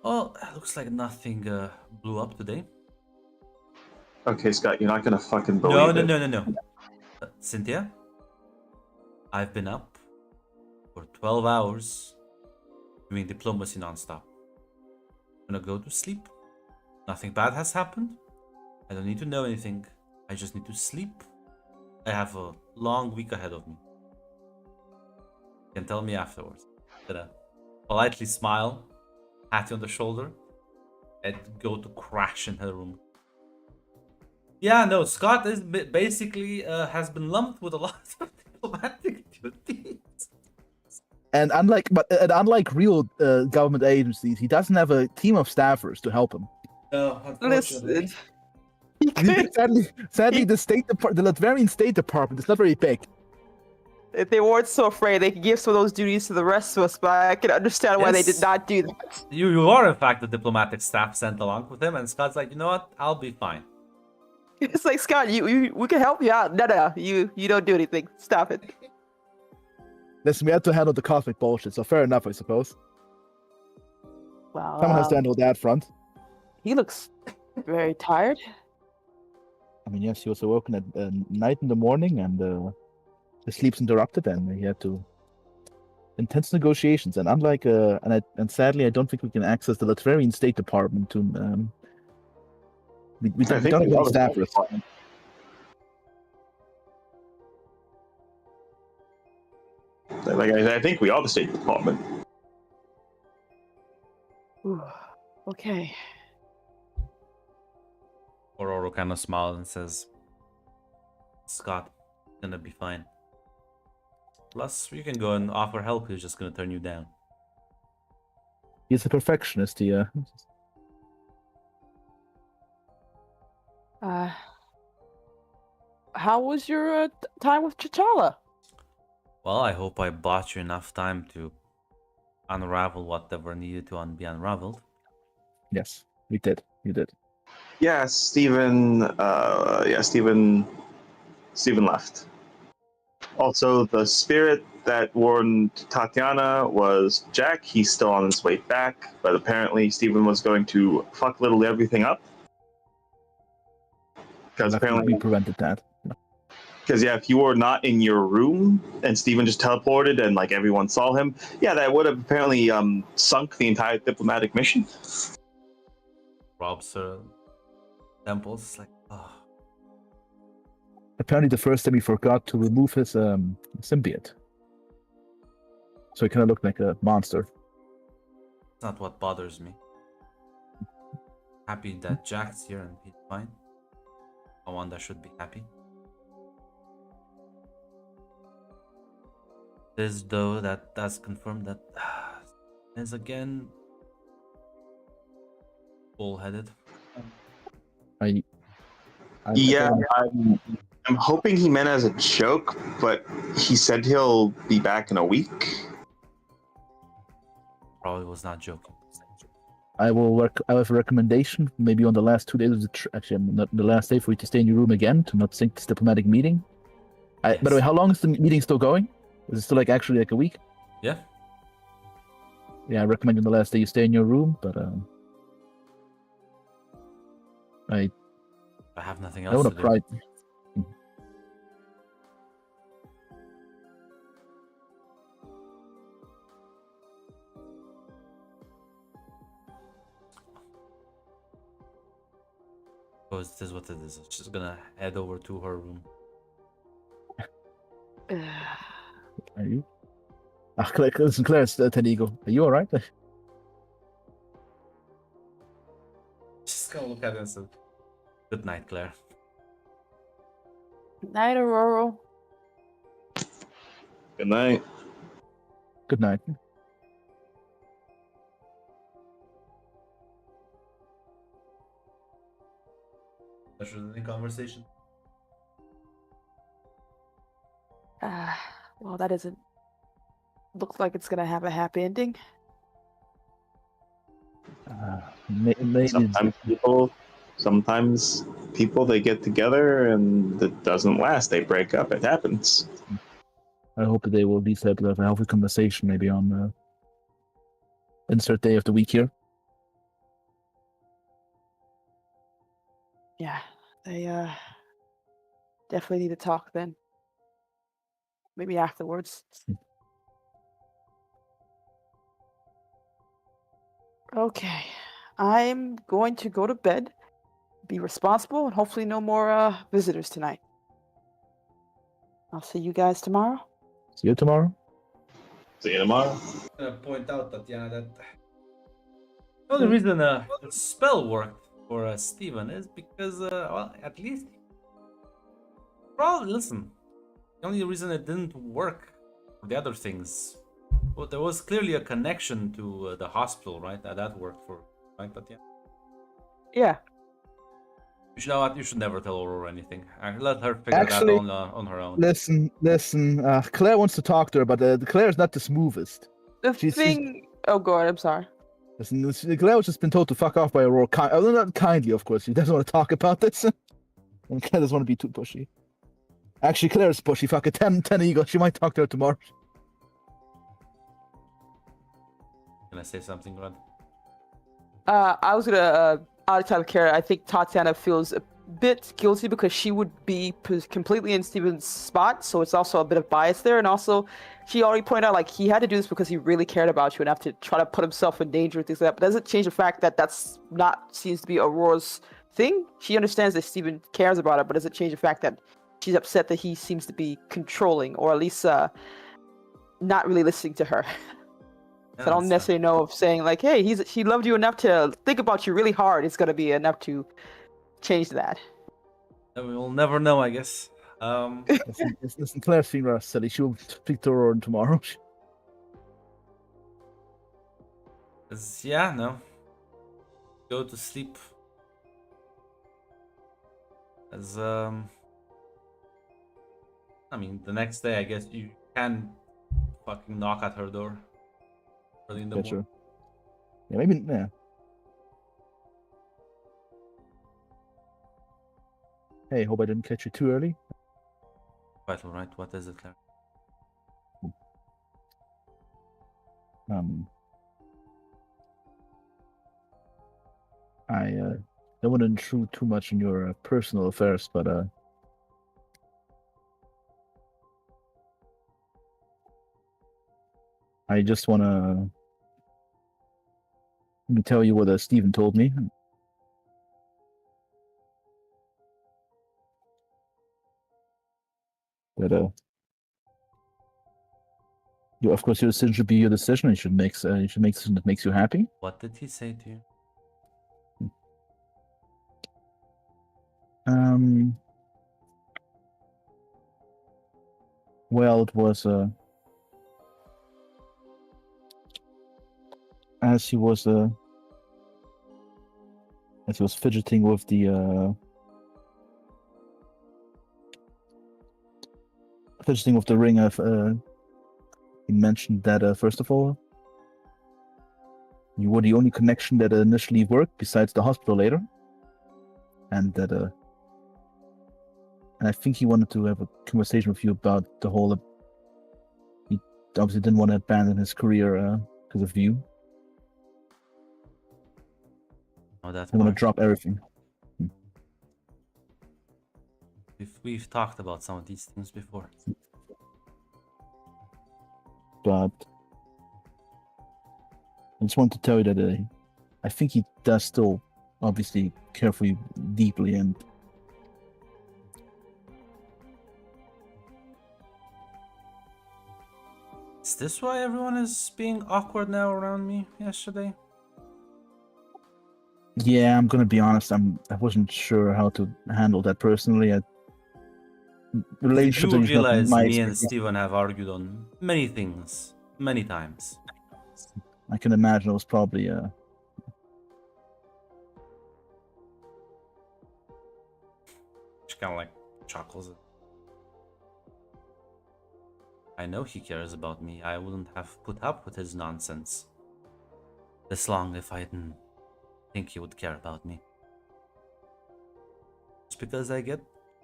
Well, looks like nothing blew up today. Okay, Scott, you're not gonna fucking believe it. No. Cynthia, I've been up for 12 hours doing diplomacy nonstop. I'm gonna go to sleep. Nothing bad has happened. I don't need to know anything. I just need to sleep. I have a long week ahead of me. You can tell me afterwards. Gonna politely smile, pat you on the shoulder, and go to crash in her room. Yeah, no, Scott is basically has been lumped with a lot of diplomatic duties. And unlike real government agencies, he doesn't have a team of staffers to help him. No, Listen, unfortunately. he could, Sadly, the Latvian State Department is not very big. if they weren't so afraid, they could give some of those duties to the rest of us, but I can understand why they did Yes. not do that. You are in fact the diplomatic staff sent along with him, and Scott's like, you know what? I'll be fine. It's like, Scott, we can help you out. No, you don't do anything. Stop it. Listen, we had to handle the cosmic bullshit, so fair enough, I suppose. Well, Someone has to handle that front. he looks very tired. I mean, yes, he was awoken at night in the morning, and his sleep's interrupted, and he had to intense negotiations. And unlike and sadly, I don't think we can access the Latvian State Department to. We I don't think have we any all the State staffers. Department. Like I think we are the State Department. Ooh, okay. Ororo kind of smiles and says, Scott, gonna be fine. Plus, you can go and offer help, he's just gonna turn you down. He's a perfectionist. How was your time with T'Challa? Well, I hope I bought you enough time to unravel whatever needed to be unraveled. Yes, we did. You did. Yeah, Steven. Steven left. Also, the spirit that warned Tatiana was Jack. He's still on his way back, but apparently Steven was going to fuck literally everything up. Because Luckily, apparently, we prevented that. because yeah, if you were not in your room and Steven just teleported and like everyone saw him, yeah, that would have apparently sunk the entire diplomatic mission. Rob's temples, it's like, oh. Apparently, the first time he forgot to remove his symbiote, so he kind of looked like a monster. It's not what bothers me. Happy that Jack's here and he's fine. Wanda should be happy. This though that does confirm that is again bullheaded. Yeah, I'm hoping he meant as a joke, but he said he'll be back in a week. Probably was not joking. I have a recommendation. Maybe on the last 2 days of actually, not the last day for you to stay in your room again to not sink this diplomatic meeting. Yes. By the way, how long is the meeting still going? Is it still actually a week? Yeah. Yeah, I recommend on the last day you stay in your room, but I have nothing I else want to to do. pry. Because this is what it is. She's gonna head over to her room. Are you? Listen, Claire, it's Tenigo. Are you alright? She's gonna look at it and say, good night, Claire. Night, Aurora. Good night. Good night. There's any conversation. Well, that isn't. Looks like it's gonna have a happy ending. Maybe Sometimes people they get together and it doesn't last. They break up. It happens. I hope that they will at least have a healthy conversation maybe on insert day of the week here. Yeah, they definitely need to talk then. Maybe afterwards. Okay, I'm going to go to bed, be responsible, and hopefully no more visitors tonight. I'll see you guys tomorrow. See you tomorrow. See you tomorrow. I'm gonna point out, Tatiana, that the only reason the spell worked for Steven is because, well, at least, probably, listen, the only reason it didn't work for the other things, well, there was clearly a connection to the hospital, right? That worked for, right? But yeah. Yeah. You should know what? You should never tell Aurora anything. Let her figure Actually, that on her own. Listen. Claire wants to talk to her, but Claire's not the smoothest. The She's- thing. Oh god, I'm sorry. Listen, Claire was just been told to fuck off by Aurora. Not kindly, of course. She doesn't want to talk about this. And Claire doesn't want to be too pushy. Actually, Claire's pushy. Fuck it. 10 Eagle. She might talk to her tomorrow. Can I say something, Rod? I was gonna out of care. I think Tatiana feels a bit guilty because she would be completely in Steven's spot, so it's also a bit of bias there. And also, she already pointed out like he had to do this because he really cared about you enough to try to put himself in danger and things like that. But doesn't change the fact that that's not seems to be Aurora's thing. She understands that Steven cares about her, but doesn't change the fact that she's upset that he seems to be controlling or at least not really listening to her. So I don't necessarily know if saying like, "Hey, he loved you enough to think about you really hard." It's gonna be enough to change that. We will never know, I guess. Listen, Claire's feeling rather silly. She will speak to Aurora tomorrow. Yeah, no. Go to sleep. As I mean, the next day, I guess you can fucking knock at her door early in the morning. Sure. Yeah, maybe. Yeah. Hey, hope I didn't catch you too early. Quite all right. What is it, Claire? I don't want to intrude too much in your personal affairs, but I just want to let me tell you what Stephen told me. That of course, your decision should be your decision. You should make decision that makes you happy. What did he say to you? Well, it was as he was fidgeting with the ring. He mentioned that first of all, you were the only connection that initially worked besides the hospital later, and that and I think he wanted to have a conversation with you about the whole. He obviously didn't want to abandon his career because of you. Oh, that's. I want to drop everything. We've talked about some of these things before. But I just want to tell you that I think he does still obviously care for you deeply, and is this why everyone is being awkward now around me yesterday? yeah, I'm gonna be honest. I wasn't sure how to handle that personally. Relationships You are usually not realize my me and experience. Steven have argued on many things, many times. I can imagine it was probably She kind of like chuckles. I know he cares about me. I wouldn't have put up with his nonsense this long if I didn't think he would care about me. Just because I get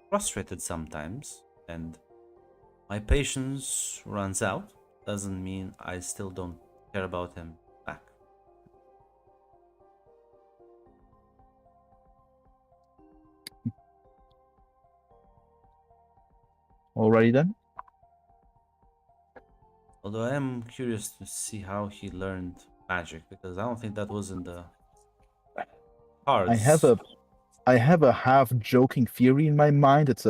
frustrated sometimes and my patience runs out doesn't mean I still don't care about him back. alrighty then. Although I am curious to see how he learned magic, because I don't think that was in the cards. I have a half joking theory in my mind. It's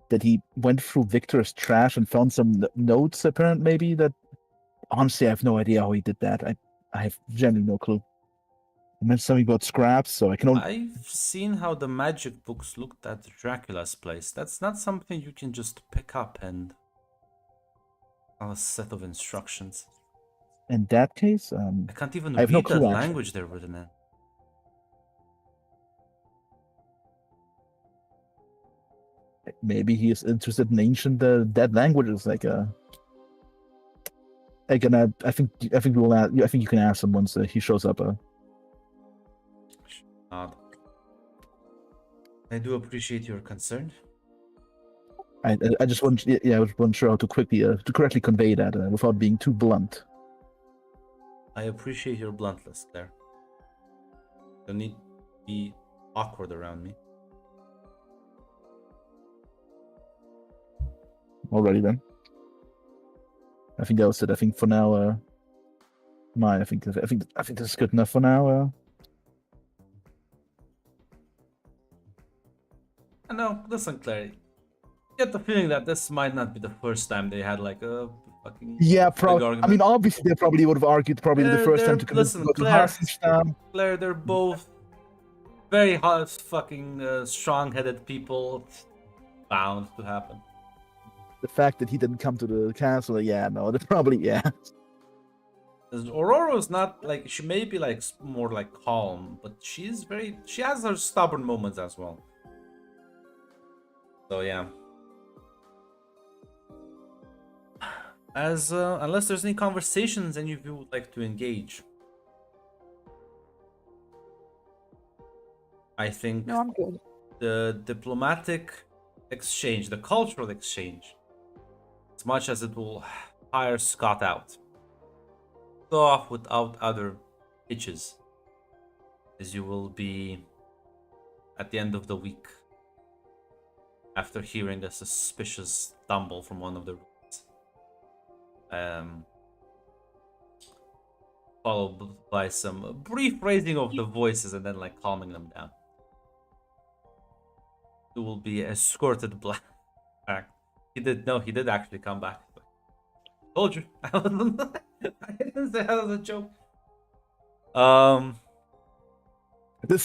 that he went through Victor's trash and found some notes. Apparently, maybe that. Honestly, I have no idea how he did that. I have genuinely no clue. I mentioned something about scraps, so I can only. I've seen how the magic books looked at Dracula's place. That's not something you can just pick up and on a set of instructions. In that case, I can't even I have no read that clue, actually. language they're written in. Maybe he is interested in ancient dead languages. Again, I think we will. I think you can ask him once he shows up. Odd. I do appreciate your concern. I just wasn't. Yeah, I wasn't sure how to to correctly convey that without being too blunt. I appreciate your bluntness, Claire. Don't need to be awkward around me. Alrighty then. I think that was it. I think for now, I think this is good enough for now. No, listen, Claire. Get the feeling that this might not be the first time they had like a fucking Yeah, big probably. I argument. mean, obviously they probably would have argued the first time to convince listen, them to go to Claire. hostage town. Claire, they're both very hot, fucking strong-headed people. It's bound to happen. The fact that he didn't come to the castle, yeah, no, they probably, yeah. Aurora's not like, she may be like more like calm, but she has her stubborn moments as well. So yeah. Unless there's any conversations any of you would like to engage, I think No, I'm good. the diplomatic exchange, the cultural exchange, as much as it will hire Scott out, go off without other hitches, as you will be at the end of the week after hearing a suspicious stumble from one of the rooms. Followed by some brief raising of the voices and then like calming them down. You will be escorted back. He did actually come back. Told you. I didn't say that as a joke.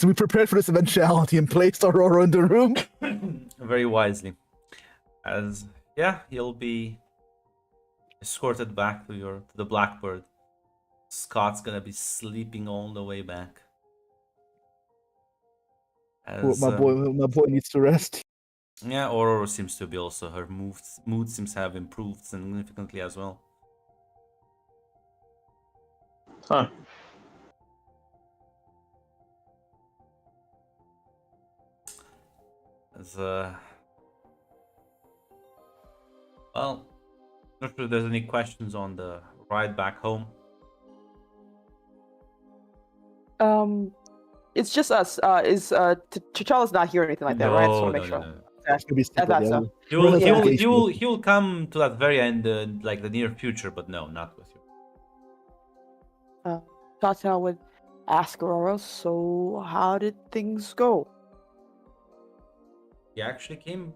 We prepared for this eventuality and placed Aurora in the room. Very wisely. As yeah, he'll be escorted back to the Blackbird. Scott's gonna be sleeping all the way back. As, my boy needs to rest. Yeah, Aurora seems to be also, her mood seems to have improved significantly as well. Huh. As well, not sure if there's any questions on the ride back home. It's just us. T'Challa's not here or anything like that, right? I just want to make sure. No. That's gonna be I thought separate, so. He'll come to that very end, like the near future, but no, not with you. Tatiana would ask Aurora, so how did things go? He actually came.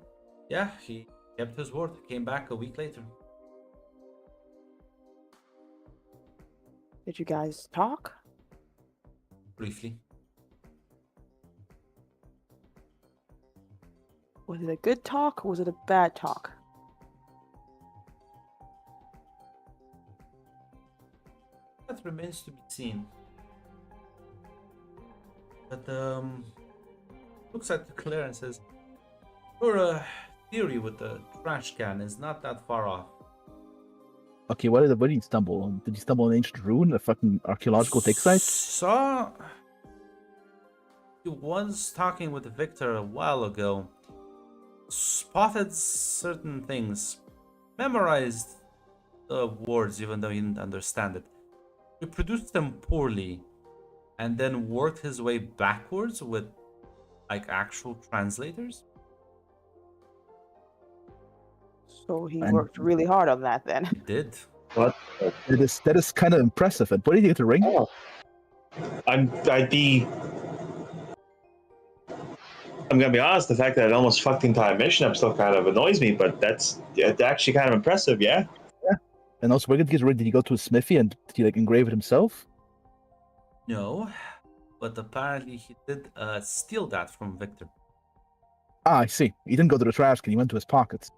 Yeah, he kept his word. Came back a week later. Did you guys talk? Briefly. Was it a good talk or was it a bad talk? That remains to be seen. But looks at Claire and says, "Your theory with the trash can is not that far off." Okay, where did he stumble on? Did he stumble on an ancient ruin, a fucking archaeological dig site? Saw he was talking with Victor a while ago. Spotted certain things, memorized the words even though he didn't understand it. Reproduced them poorly, and then worked his way backwards with like actual translators. So he And- worked really hard on that then. He did. What? That is kind of impressive. And where did he get the ring? Oh. I'm gonna be honest, the fact that it almost fucked the entire mission up still kind of annoys me, but it's actually kind of impressive, yeah. And also, where did he get the ring? Did he go to a smithy and did he like engrave it himself? No, but apparently he did steal that from Victor. Ah, I see. He didn't go to the trash can. He went to his pockets.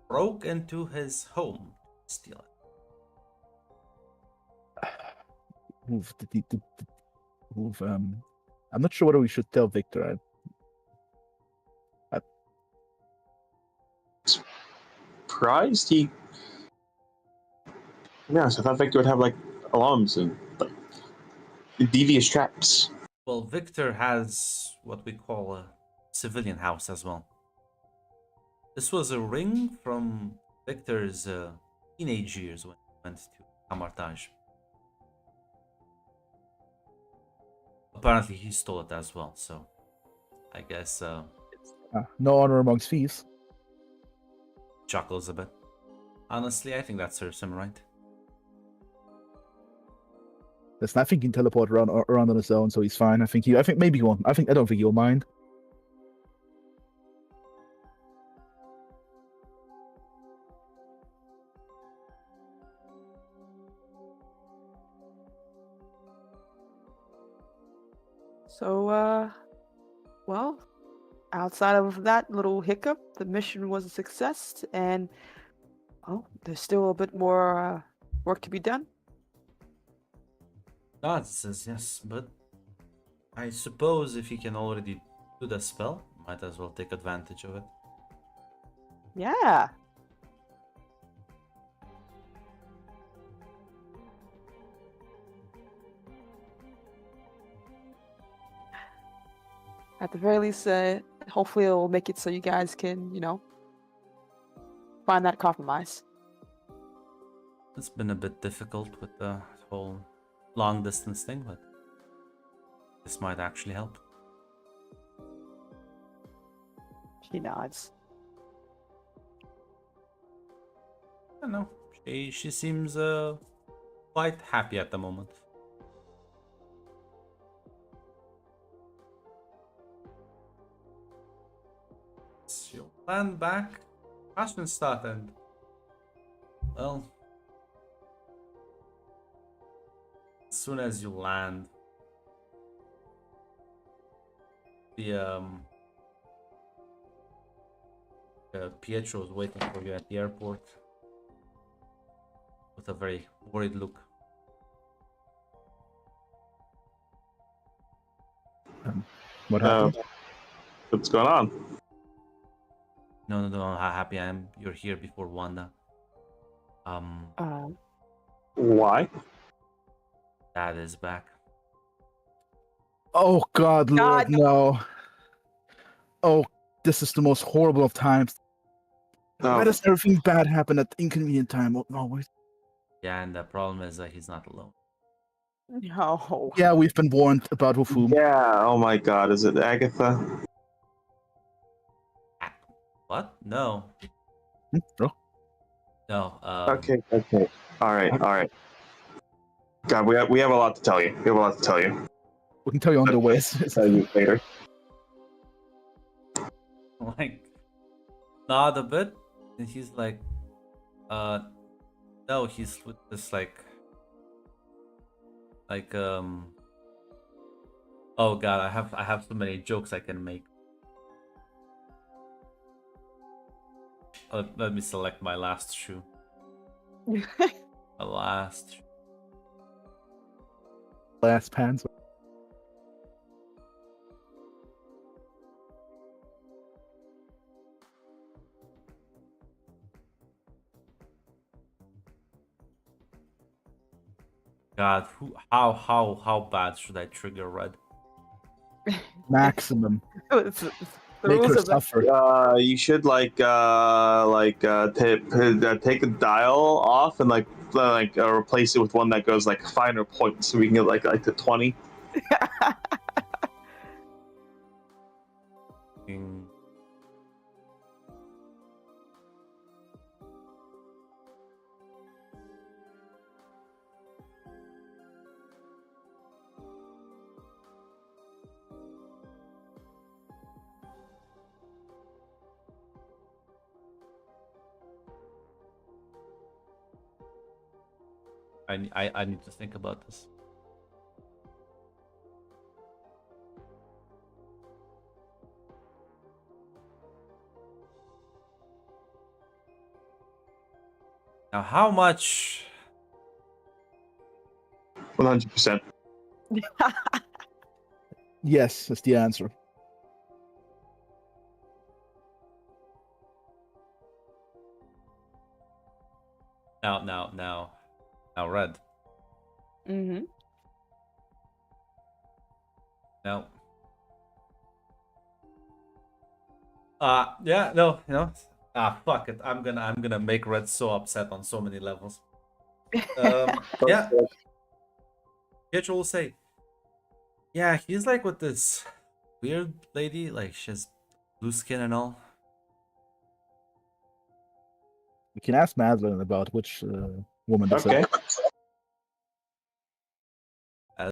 Broke into his home to steal it. Oof, oof, I'm not sure whether we should tell Victor. Surprised he. Yes, I thought Victor would have like alarms and like devious traps. Well, Victor has what we call a civilian house as well. This was a ring from Victor's teenage years when he went to Kamartaj. Apparently, he stole it as well, so I guess No honor amongst thieves. chuckles a bit. Honestly, I think that serves him right. Listen, I think he can teleport around on his own, so he's fine. I think maybe he won't. I don't think he'll mind. So, well, outside of that little hiccup, the mission was a success, and well, there's still a bit more work to be done. God says yes, but I suppose if he can already do the spell, might as well take advantage of it. Yeah. At the very least, hopefully it'll make it so you guys can, find that compromise. It's been a bit difficult with the whole long distance thing, but this might actually help. She nods. I don't know. She seems quite happy at the moment. She'll land back. Aspenstadt and well, as soon as you land, the Pietro is waiting for you at the airport with a very worried look. What happened? What's going on? No, how happy I am you're here before Wanda. Why? Dad is back. Oh God, Lord, God. no! Oh, this is the most horrible of times. Why Oh, does everything bad happen at inconvenient time? Oh, no, wait. Yeah, and the problem is that he's not alone. No. Yeah, we've been warned about Wufum. yeah. Oh my God, is it Agatha? What? No. Oh, No. Okay. All right. God, we have a lot to tell you. We have a lot to tell you. we can tell you on the way. Tell you later. Like, nod a bit, and he's like, no, he's with this oh God, I have so many jokes I can make. Let me select my last shoe. My last shoe. Last pants. God, how bad should I trigger red? Maximum. It's the Make rules her of the suffer. You should take the dial off and replace it with one that goes like finer points, so we can get like to 20. Fucking- I need to think about this. Now, how much? 100%. Yes, that's the answer. Now, Red. Mm-hmm. Now, yeah, no. Fuck it. I'm gonna make Red so upset on so many levels. Yeah, Pietro will say, yeah, he's like with this weird lady, like she has blue skin and all. You can ask Madeline about which woman this is. Okay.